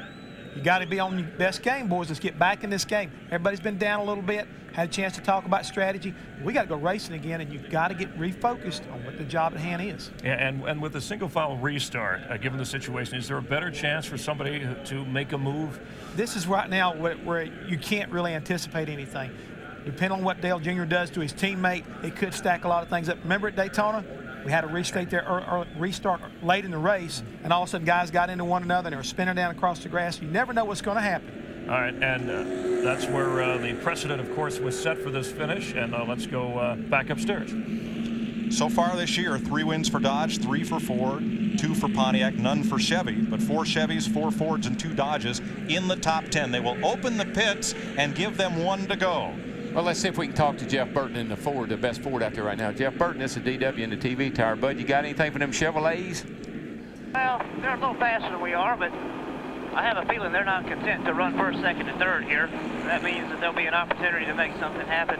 You got to be on your best game, boys. Let's get back in this game. Everybody's been down a little bit, had a chance to talk about strategy. We got to go racing again, and you've got to get refocused on what the job at hand is. Yeah, and with the single file restart, given the situation, is there a better chance for somebody to make a move? This is right now where you can't really anticipate anything. Depending on what Dale Jr. does to his teammate, it could stack a lot of things up. Remember at Daytona, we had a restart late in the race, and all of a sudden guys got into one another and they were spinning down across the grass. You never know what's going to happen. All right, and that's where the precedent, of course, was set for this finish. And let's go back upstairs. So far this year, 3 wins for Dodge, 3 for Ford, 2 for Pontiac, none for Chevy. But 4 Chevys, 4 Fords, and 2 Dodges in the top 10. They will open the pits and give them 1 to go. Well, let's see if we can talk to Jeff Burton in the Ford, the best Ford out there right now. Jeff Burton, this is DW in the TV tower. Bud, you got anything for them Chevrolets? Well, they're a little faster than we are, but I have a feeling they're not content to run first, second, and third here. That means that there'll be an opportunity to make something happen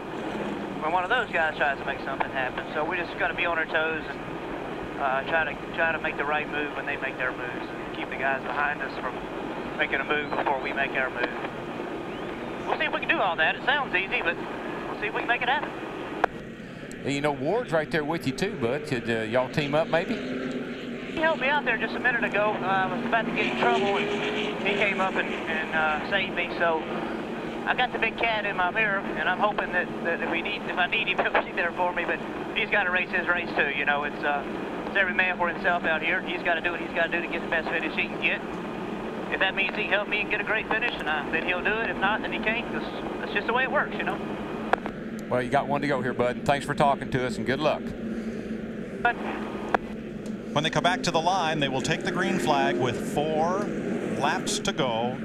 when one of those guys tries to make something happen. So we just got to be on our toes and try to make the right move when they make their moves, and keep the guys behind us from making a move before we make our move. We'll see if we can do all that. It sounds easy, but we'll see if we can make it happen. You know, Ward's right there with you too, Bud. Could y'all team up maybe? He helped me out there just a minute ago. I was about to get in trouble, and he came up and saved me. So I got the big cat in my mirror, and I'm hoping that if I need him, he'll be there for me. But he's got to race his race too. You know, it's every man for himself out here. He's got to do what he's got to do to get the best finish he can get. If that means he can help me and get a great finish, then he'll do it. If not, then he can't, because that's just the way it works, you know. Well, you got 1 to go here, Bud. Thanks for talking to us, and good luck. But when they come back to the line, they will take the green flag with 4 laps to go.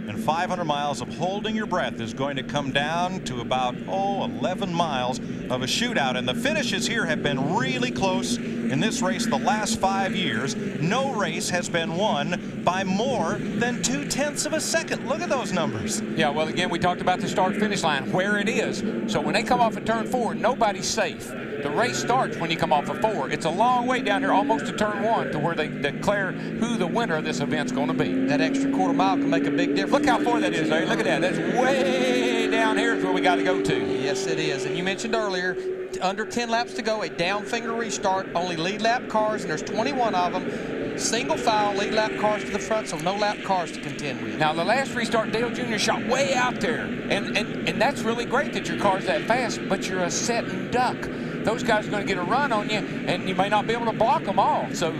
And 500 miles of holding your breath is going to come down to about, 11 miles of a shootout. And the finishes here have been really close in this race the last 5 years. No race has been won by more than 0.2 of a second. Look at those numbers. Yeah, well, again, we talked about the start-finish line, where it is. So when they come off of turn 4, nobody's safe. The race starts when you come off of 4. It's a long way down here, almost to turn 1, to where they declare who the winner of this event's going to be. That extra quarter mile can make a big difference. Look how far that is, Larry. Look at that. That's way down here is where we got to go to. Yes, it is. And you mentioned earlier, under 10 laps to go, a down finger restart, only lead lap cars, and there's 21 of them. Single file, lead lap cars to the front, so no lap cars to contend with. Now, the last restart, Dale Jr. shot way out there. And that's really great that your car's that fast, but you're a setting duck. Those guys are going to get a run on you, and you may not be able to block them all. So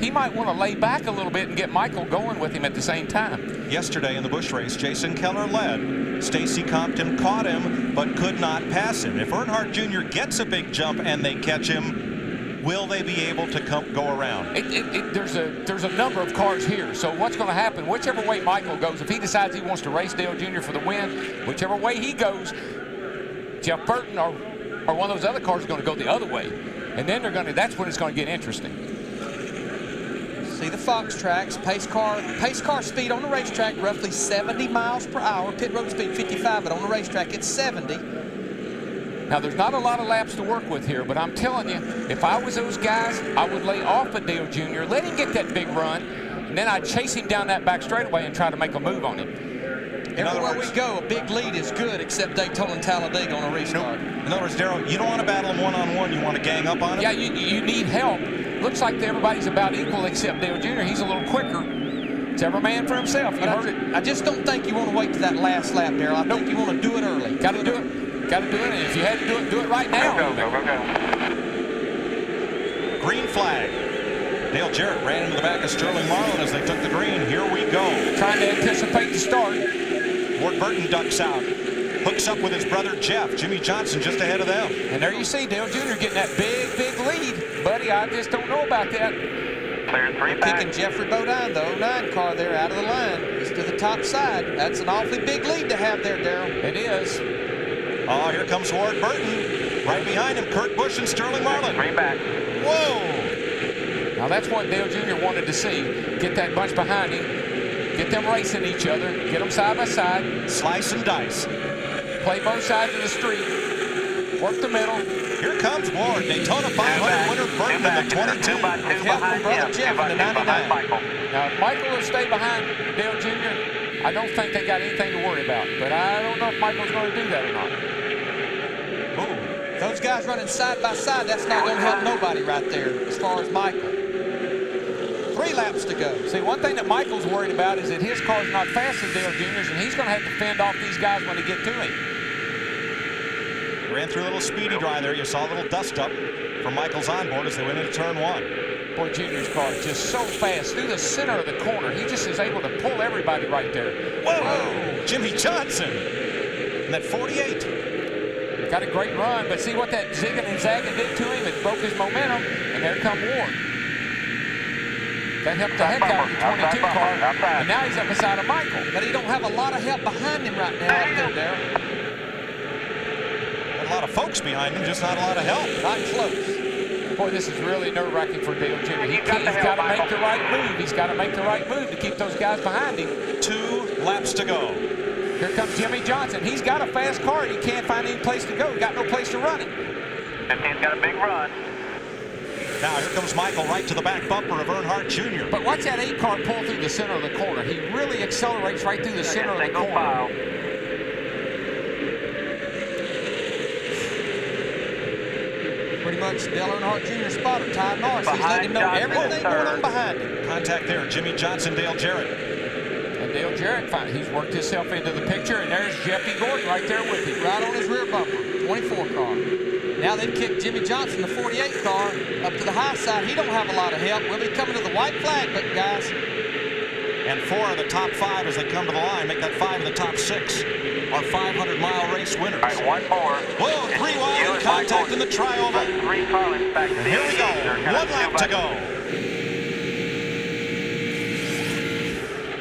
he might want to lay back a little bit and get Michael going with him at the same time. Yesterday in the Busch race, Jason Keller led. Stacy Compton caught him, but could not pass him. If Earnhardt Jr. gets a big jump and they catch him, will they be able to go around? There's a number of cars here. So what's going to happen, whichever way Michael goes, if he decides he wants to race Dale Jr. for the win, whichever way he goes, Jeff Burton or one of those other cars are going to go the other way. And then that's when it's going to get interesting. See the Fox tracks, pace car speed on the racetrack, roughly 70 miles per hour. Pit road speed 55, but on the racetrack it's 70. Now, there's not a lot of laps to work with here, but I'm telling you, if I was those guys, I would lay off of Dale Jr., let him get that big run, and then I'd chase him down that back straightaway and try to make a move on him. Everywhere we go, a big lead is good, except Daytona and Talladega on a restart. In other words, Darryl, you don't want to battle him one-on-one. You want to gang up on him? Yeah, you need help. Looks like everybody's about equal except Dale Jr. He's a little quicker. It's every man for himself. You heard it. I just don't think you want to wait to that last lap, Darryl. I think you want to do it early. Got to do it. Got to do it. And if you had to do it right now. Go. Green flag. Dale Jarrett ran into the back of Sterling Marlin as they took the green. Here we go. Trying to anticipate the start. Ward Burton ducks out. Hooks up with his brother Jeff. Jimmy Johnson just ahead of them. And there you see Dale Jr. getting that big lead. Buddy, I just don't know about that. Clear 3 back. Picking Jeffrey Bodine, the 09 car there out of the line. He's to the top side. That's an awfully big lead to have there, Darryl. It is. Oh, here comes Ward Burton. Right behind him, Kurt Busch and Sterling Marlin. 3 back. Whoa! Now that's what Dale Jr. wanted to see. Get that bunch behind him. Get them racing each other. Get them side by side. Slice and dice. Play both sides of the street. Work the middle. Here comes Ward. Daytona 500 winner Burton in the 22. Help brother Jeff in the 99. Now, if Michael will stay behind Dale Jr., I don't think they got anything to worry about. But I don't know if Michael's going to do that or not. Ooh. Those guys running side by side, that's not going to help nobody right there as far as Michael. 3 laps to go. See, one thing that Michael's worried about is that his car's not fast as Dale Jr.'s, and he's going to have to fend off these guys when they get to him. Ran through a little speedy dry there. You saw a little dust up from Michael's onboard as they went into turn 1. Boy, Junior's car is just so fast through the center of the corner. He just is able to pull everybody right there. Whoa! Jimmy Johnson and that 48. Got a great run, but see what that zigging and zagging did to him? It broke his momentum, and there come Ward. That helped the heck out of the 22 car, and now he's up beside of Michael. But he don't have a lot of help behind him right now out there. A lot of folks behind him, just not a lot of help. Not close. Boy, this is really nerve-wracking for Dale Jr. He's got to make the right move. He's got to make the right move to keep those guys behind him. 2 laps to go. Here comes Jimmy Johnson. He's got a fast car, and he can't find any place to go. He's got no place to run it. 15's got a big run. Now here comes Michael right to the back bumper of Earnhardt Jr. But watch that 8 car pull through the center of the corner. He really accelerates right through the center of the corner. Pretty much Dale Earnhardt Jr. spotter, Ty Norris. He's letting him know everything going on behind him. Contact there, Jimmy Johnson, Dale Jarrett. And Dale Jarrett, he's worked himself into the picture, and there's Jeffy Gordon right there with him. Right on his rear bumper, 24 car. Now they've kicked Jimmy Johnson, the 48 car, up to the high side. He don't have a lot of help. We'll be coming to the white flag, but guys. And 4 of the top 5 as they come to the line. Make that 5 of the top 6. Our 500-mile race winners. All right, 1 more. Whoa, 3 wide in contact in the tri-oval. 3 Carlins back. Here we go. 1 lap to go.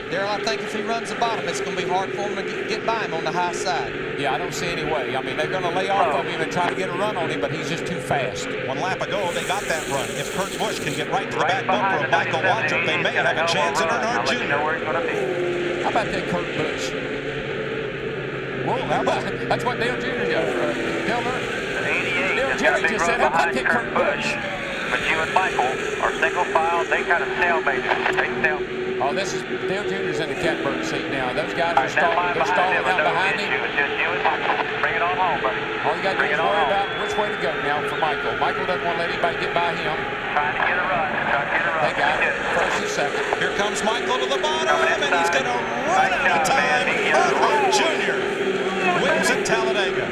Darryl, Darrell, I think if he runs the bottom, it's going to be hard for him to get by him on the high side. Yeah, I don't see any way. I mean, they're going to lay off of him and try to get a run on him, but he's just too fast. 1 lap ago, they got that run. If Kurt Busch can get right to the back bumper of Michael Waltrip, they may have a chance at Earnhardt Jr. How about that Kurt Busch? Whoa, how about that's what Dale Jr. does. Dale Jr. just said, how about that Kurt Busch? But you and Michael are single file. They kind of stalemated. They stail. Oh, this is Dale Jr.'s in the catbird seat now. Those guys are stalling out behind him. It's just you and Michael. Bring it on home, buddy. All you got to do is worry about which way to go now for Michael. Michael doesn't want to let anybody get by him. Trying to get a run. They got it. First and second. Here comes Michael to the bottom, and he's going to run out of time. Earnhardt Jr. wins at Talladega.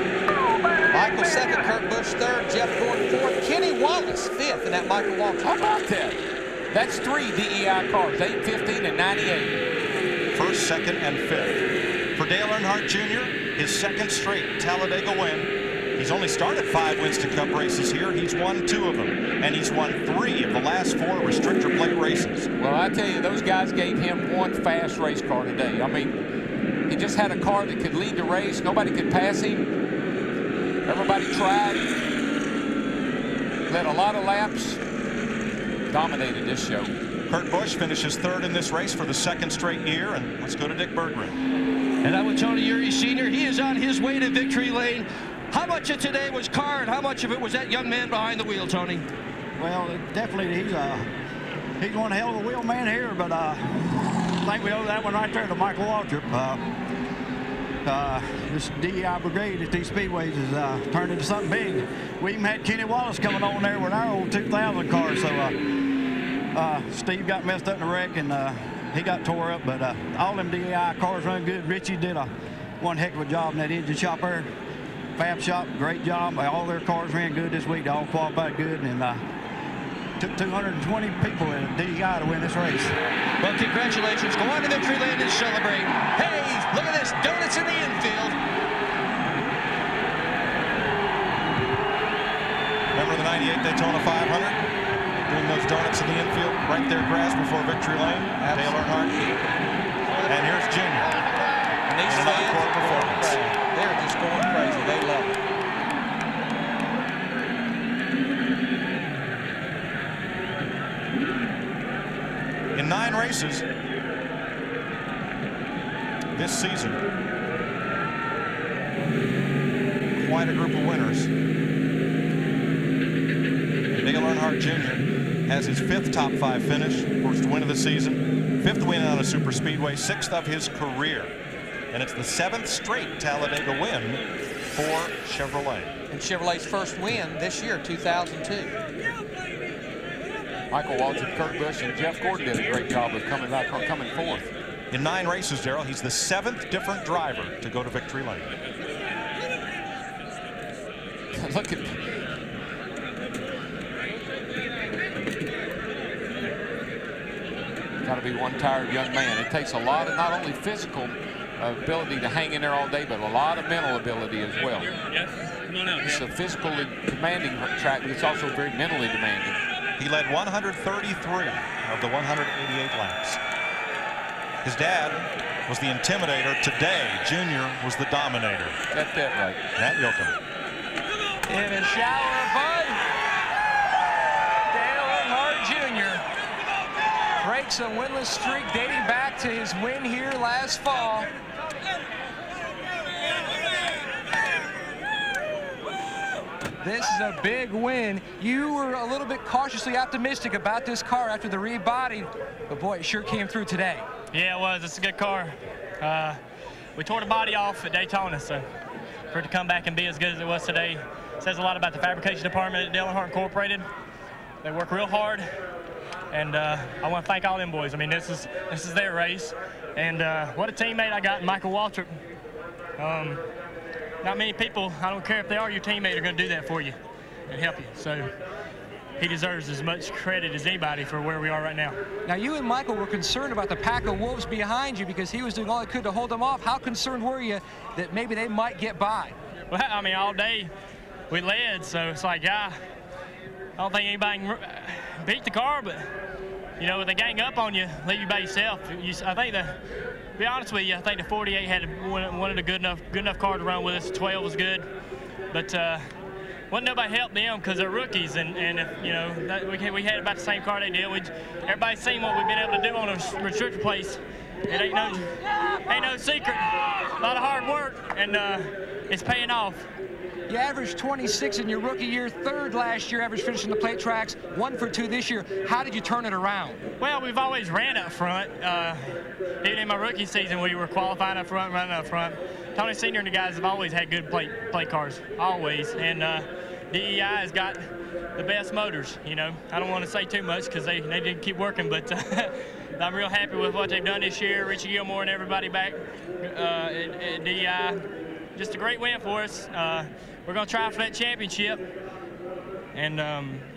Michael second, Kurt Busch third, Jeff Gordon fourth, Kenny Wallace fifth in that Michael Waltrip. How about that? That's 3 DEI cars, 8, 15, and 98. First, second, and fifth. For Dale Earnhardt Jr., his second straight Talladega win. He's only started 5 Winston Cup races here. He's won 2 of them, and he's won 3 of the last 4 restrictor plate races. Well, I tell you, those guys gave him one fast race car today. I mean, he just had a car that could lead the race. Nobody could pass him. Everybody tried, led a lot of laps, dominated this show. Kurt Busch finishes 3rd in this race for the 2nd straight year, and let's go to Dick Berggren. And I'm with Tony Uri Sr. He is on his way to victory lane. How much of today was car, and how much of it was that young man behind the wheel, Tony? Well, definitely he's one hell of a wheel man here, but I think we owe that one right there to Michael Waltrip. This DEI brigade at these speedways has turned into something big. We even had Kenny Wallace coming on there with our old 2000 car. So Steve got messed up in a wreck and he got tore up. But all them DEI cars run good. Richie did one heck of a job in that engine shop there. Fab shop, great job. All their cars ran good this week. They all qualified good, and took 220 people in DEI to win this race. Well, congratulations. Go on to victory lane and celebrate. Hey, look at this. Donuts in the infield. Remember the 98 Daytona 500? Doing those donuts in the infield, right there, grass before victory lane. Dale Earnhardt. And here's Junior. And these fans performance. They're just going crazy. They love it. In 9 races this season, quite a group of winners. Dale Earnhardt Jr. has his 5th top 5 finish, first win of the season, 5th win on a super speedway, 6th of his career. And it's the 7th straight Talladega win for Chevrolet. And Chevrolet's first win this year, 2002. Michael Waltrip, Kurt Busch, and Jeff Gordon did a great job of coming 4th. In 9 races, Darrell, he's the 7th different driver to go to victory lane. Look at got to be one tired young man. It takes a lot of not only physical ability to hang in there all day, but a lot of mental ability as well. It's a physically demanding track, but it's also very mentally demanding. He led 133 of the 188 laps. His dad was the intimidator. Today, Junior was the dominator. Got that right. Matt Yoakum. In a shower of bud, Dale Earnhardt Jr. breaks a winless streak dating back to his win here last fall. This is a big win. You were a little bit cautiously optimistic about this car after the rebody, but boy, it sure came through today. Yeah, it was. It's a good car. We tore the body off at Daytona, so for it to come back and be as good as it was today says a lot about the fabrication department at Dale Earnhardt Incorporated. They work real hard, and I want to thank all them boys. I mean, this is their race, and what a teammate I got in Michael Waltrip. Not many people, I don't care if they are your teammate, are going to do that for you and help you. So he deserves as much credit as anybody for where we are right now. Now, you and Michael were concerned about the pack of wolves behind you because he was doing all he could to hold them off. How concerned were you that maybe they might get by? Well, I mean, all day we led, so it's like, I don't think anybody can beat the car, but, you know, when they gang up on you, leave you by yourself. I think to be honest with you, I think the 48 had one of the good enough car to run with us. 12 was good, but wasn't nobody help them because they're rookies, and if, you know, we had about the same car they did. Everybody's seen what we've been able to do on a restrictor place. It ain't no secret. A lot of hard work, and it's paying off. You averaged 26 in your rookie year, 3rd last year, average finishing the plate tracks, 1 for 2 this year. How did you turn it around? Well, we've always ran up front. Even in my rookie season, we were qualifying up front, running up front. Tony Sr. and the guys have always had good plate cars, always. And DEI has got the best motors, you know. I don't want to say too much because they didn't keep working, but I'm real happy with what they've done this year. Richie Gilmore and everybody back at DEI. Just a great win for us. We're going to try for that championship, and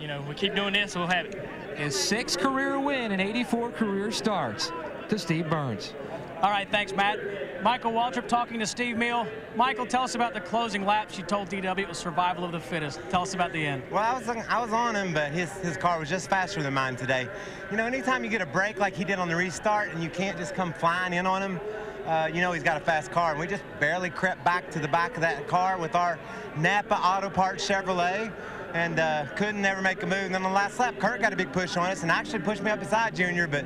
you know, we keep doing this, we'll have it. His 6th career win and 84 career starts to Steve Burns. All right, thanks, Matt. Michael Waltrip talking to Steve Meal. Michael, tell us about the closing laps. You told DW it was survival of the fittest. Tell us about the end. Well, I was on him, but his car was just faster than mine today. You know, anytime you get a break like he did on the restart and you can't just come flying in on him, you know he's got a fast car, and we just barely crept back to the back of that car with our Napa Auto Parts Chevrolet, and couldn't never make a move. And then on the last lap, Kurt got a big push on us and actually pushed me up beside Junior, but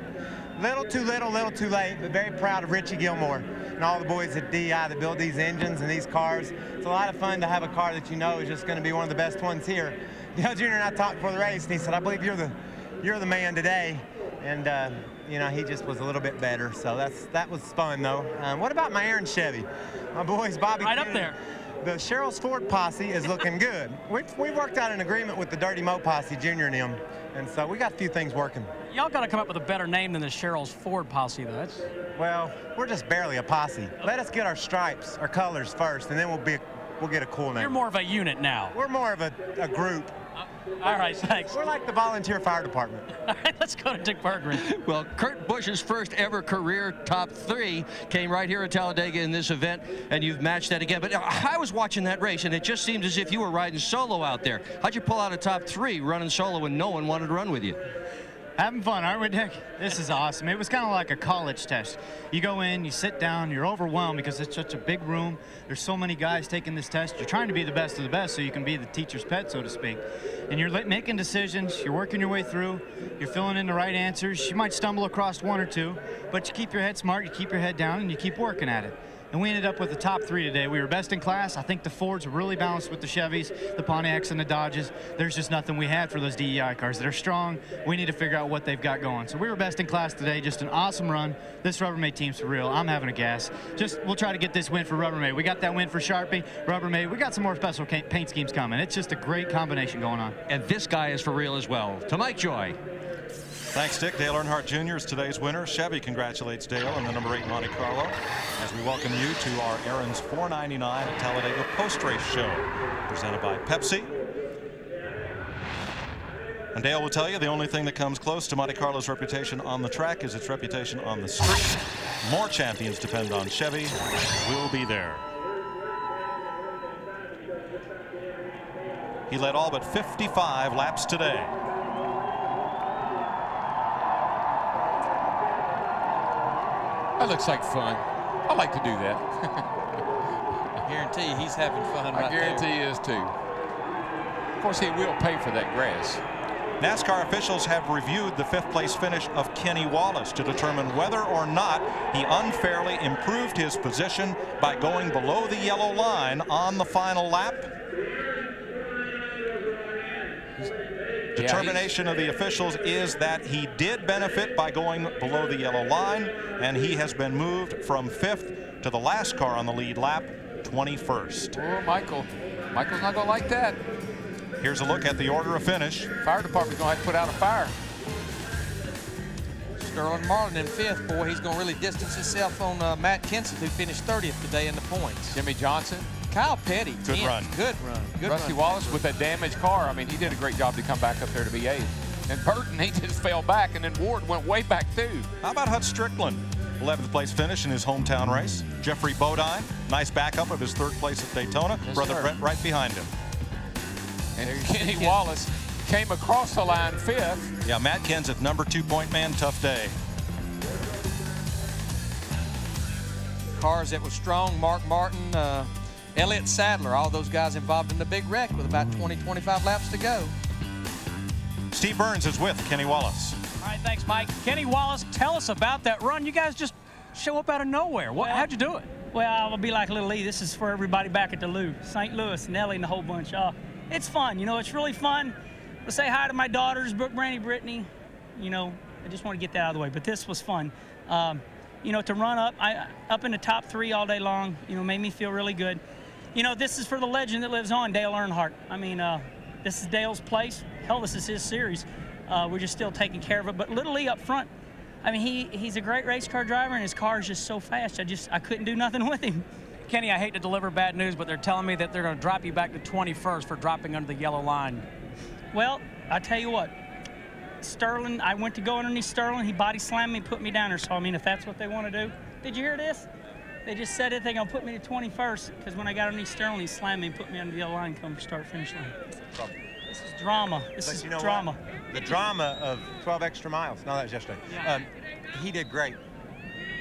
little too little too late. But very proud of Richie Gilmore and all the boys at DI that build these engines and these cars. It's a lot of fun to have a car that you know is just going to be one of the best ones here. You know, Junior and I talked before the race, and he said, "I believe you're the man today," and you know, he just was a little bit better, so that was fun, though. What about my Aaron Chevy? My boys, Bobby. Right up there. The Cheryl's Ford posse is looking good. We worked out an agreement with the Dirty Mo posse, Junior and him, and so we got a few things working. Y'all got to come up with a better name than the Cheryl's Ford posse, though. Well, we're just barely a posse. Let us get our stripes, our colors first, and then we'll get a cool name. You're more of a unit now. We're more of a group. All right, thanks. We're like the volunteer fire department. All right, let's go to Dick Berggren. Well, Kurt Busch's first ever career top 3 came right here at Talladega in this event, and you've matched that again. But I was watching that race, and it just seemed as if you were riding solo out there. How'd you pull out a top 3 running solo when no one wanted to run with you? Having fun, aren't we, Dick? This is awesome. It was kind of like a college test. You go in, you sit down, you're overwhelmed because it's such a big room. There's so many guys taking this test. You're trying to be the best of the best so you can be the teacher's pet, so to speak. And you're making decisions, you're working your way through, you're filling in the right answers. You might stumble across 1 or 2, but you keep your head smart, you keep your head down, and you keep working at it. And we ended up with the top 3 today. We were best in class. I think the Fords were really balanced with the Chevys, the Pontiacs, and the Dodges. There's just nothing we had for those DEI cars. They're strong. We need to figure out what they've got going. So we were best in class today. Just an awesome run. This Rubbermaid team's for real. I'm having a gas. We'll try to get this win for Rubbermaid. We got that win for Sharpie, Rubbermaid. We got some more special paint schemes coming. It's just a great combination going on. And this guy is for real as well. To Mike Joy. Thanks, Dick. Dale Earnhardt Jr. is today's winner. Chevy congratulates Dale on the number 8 Monte Carlo as we welcome you to our Aaron's 499 at Talladega post-race show, presented by Pepsi. And Dale will tell you the only thing that comes close to Monte Carlo's reputation on the track is its reputation on the street. More champions depend on Chevy. We'll be there. He led all but 55 laps today. That looks like fun. I like to do that. I guarantee you he's having fun right there. I guarantee he is too. Of course, he will pay for that grass. NASCAR officials have reviewed the 5th place finish of Kenny Wallace to determine whether or not he unfairly improved his position by going below the yellow line on the final lap. Determination of the officials is that he did benefit by going below the yellow line, and he has been moved from 5th to the last car on the lead lap, 21st. Oh, Michael's not going to like that. Here's a look at the order of finish. Fire department's going to have to put out a fire. Sterling Marlin in 5th, boy, he's going to really distance himself on Matt Kenseth, who finished 30th today in the points. Jimmy Johnson. Kyle Petty. Good run. Good run. Good Rusty run. Wallace with that damaged car. I mean, he did a great job to come back up there to be 8th. And Burton, he just fell back, and then Ward went way back too. How about Hut Strickland? 11th place finish in his hometown race. Jeffrey Bodine, nice backup of his 3rd place at Daytona. Yes, Brother sir. Brett right behind him. And Kenny Wallace, came across the line 5th. Yeah, Matt Kenseth, number 2 point man, tough day. Cars that were strong, Mark Martin, Elliott Sadler, all those guys involved in the big wreck with about 20-25 laps to go. Steve Burns is with Kenny Wallace. All right, thanks, Mike. Kenny Wallace, tell us about that run. You guys just show up out of nowhere. How'd you do it? Well, I'll be like Little Lee. This is for everybody back at the Lou, St. Louis, Nelly, and the whole bunch. It's fun. You know, it's really fun. To say hi to my daughters, Brooke, Brandy, Brittany. You know, I just want to get that out of the way. But this was fun. You know, to run up in the top 3 all day long, you know, made me feel really good. You know, this is for the legend that lives on, Dale Earnhardt. I mean, this is Dale's place. Hell, this is his series. We're just still taking care of it. But Little Lee up front, I mean, he's a great race car driver, and his car is just so fast. I couldn't do nothing with him. Kenny, I hate to deliver bad news, but they're telling me that they're going to drop you back to 21st for dropping under the yellow line. Well, I tell you what, Sterling, I went to go underneath Sterling. He body slammed me and put me down there. So, I mean, if that's what they want to do. Did you hear this? They just said it. They're going to put me to 21st because when I got underneath Sterling, he slammed me and put me under the yellow line, come start-finish line. This is drama. This is drama. What? The drama of 12 extra miles. No, that was yesterday. Yeah. He did great.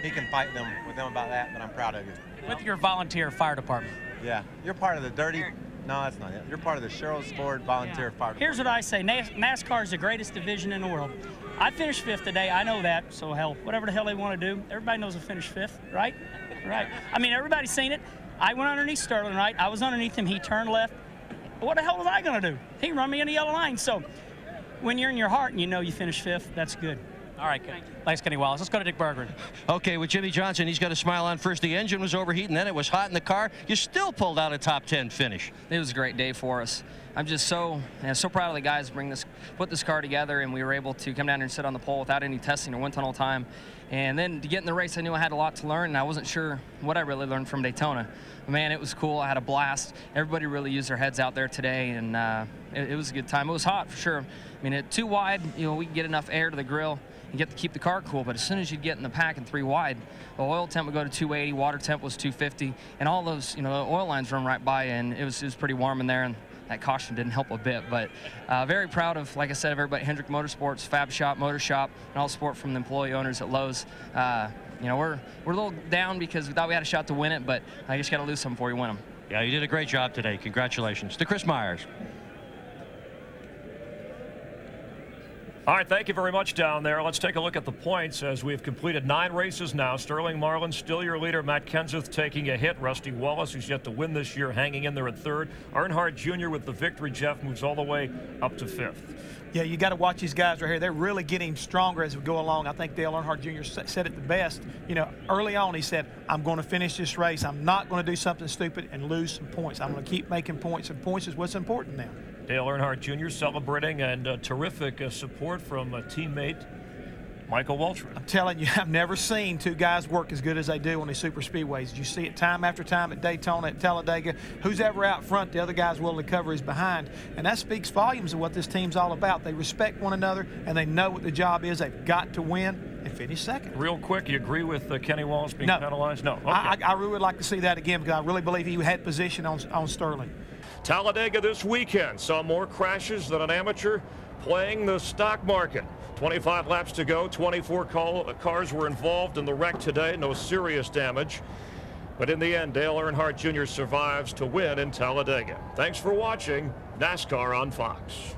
He can fight with them about that, but I'm proud of you. With your volunteer fire department. Yeah. You're part of the dirty... No, that's not it. You're part of the Cheryl Ford Volunteer Fire Department. Here's what I say. NASCAR is the greatest division in the world. I finished 5th today. I know that. So, hell, whatever the hell they want to do, everybody knows I finished 5th, right? Right. I mean, everybody's seen it. I went underneath Sterling, right? I was underneath him. He turned left. What the hell was I going to do? He run me in the yellow line. So, when you're in your heart and you know you finished 5th, that's good. All right, thanks, Kenny Wallace. Let's go to Dick Berggren. Okay, with Jimmy Johnson, he's got a smile on first. The engine was overheating, then it was hot in the car. You still pulled out a top 10 finish. It was a great day for us. I'm just so proud of the guys put this car together, and we were able to come down here and sit on the pole without any testing or wind tunnel time. And then to get in the race, I knew I had a lot to learn, and I wasn't sure what I really learned from Daytona. But man, it was cool. I had a blast. Everybody really used their heads out there today, and it was a good time. It was hot for sure. I mean, at 2 wide, you know, we could get enough air to the grill and get to keep the car cool, but as soon as you'd get in the pack and 3 wide, the oil temp would go to 280, water temp was 250, and all those, you know, the oil lines run right by, and it was pretty warm in there, and that caution didn't help a bit. But very proud of, like I said, everybody, Hendrick Motorsports, Fab Shop, Motor Shop, and all support from the employee owners at Lowe's. You know, we're a little down because we thought we had a shot to win it, but I just got to lose some before you win them. Yeah, you did a great job today. Congratulations to Chris Myers. All right, thank you very much down there. Let's take a look at the points as we've completed 9 races now. Sterling Marlin still your leader. Matt Kenseth taking a hit. Rusty Wallace, who's yet to win this year, hanging in there at 3rd. Earnhardt Jr. with the victory. Jeff moves all the way up to 5th. Yeah, you got to watch these guys right here. They're really getting stronger as we go along. I think Dale Earnhardt Jr. said it the best. You know, early on he said, I'm going to finish this race. I'm not going to do something stupid and lose some points. I'm going to keep making points, and points is what's important now. Dale Earnhardt Jr. celebrating, and terrific support from a teammate, Michael Waltrip. I'm telling you, I've never seen 2 guys work as good as they do on these super speedways. You see it time after time at Daytona, at Talladega. Who's ever out front, the other guy's willing to cover his behind. And that speaks volumes of what this team's all about. They respect one another, and they know what the job is. They've got to win and finish 2nd. Real quick, you agree with Kenny Wallace being penalized? No. Okay. I really would like to see that again because I really believe he had position on Sterling. Talladega this weekend saw more crashes than an amateur playing the stock market. 25 laps to go. 24 cars were involved in the wreck today. No serious damage. But in the end, Dale Earnhardt Jr. survives to win in Talladega. Thanks for watching NASCAR on Fox.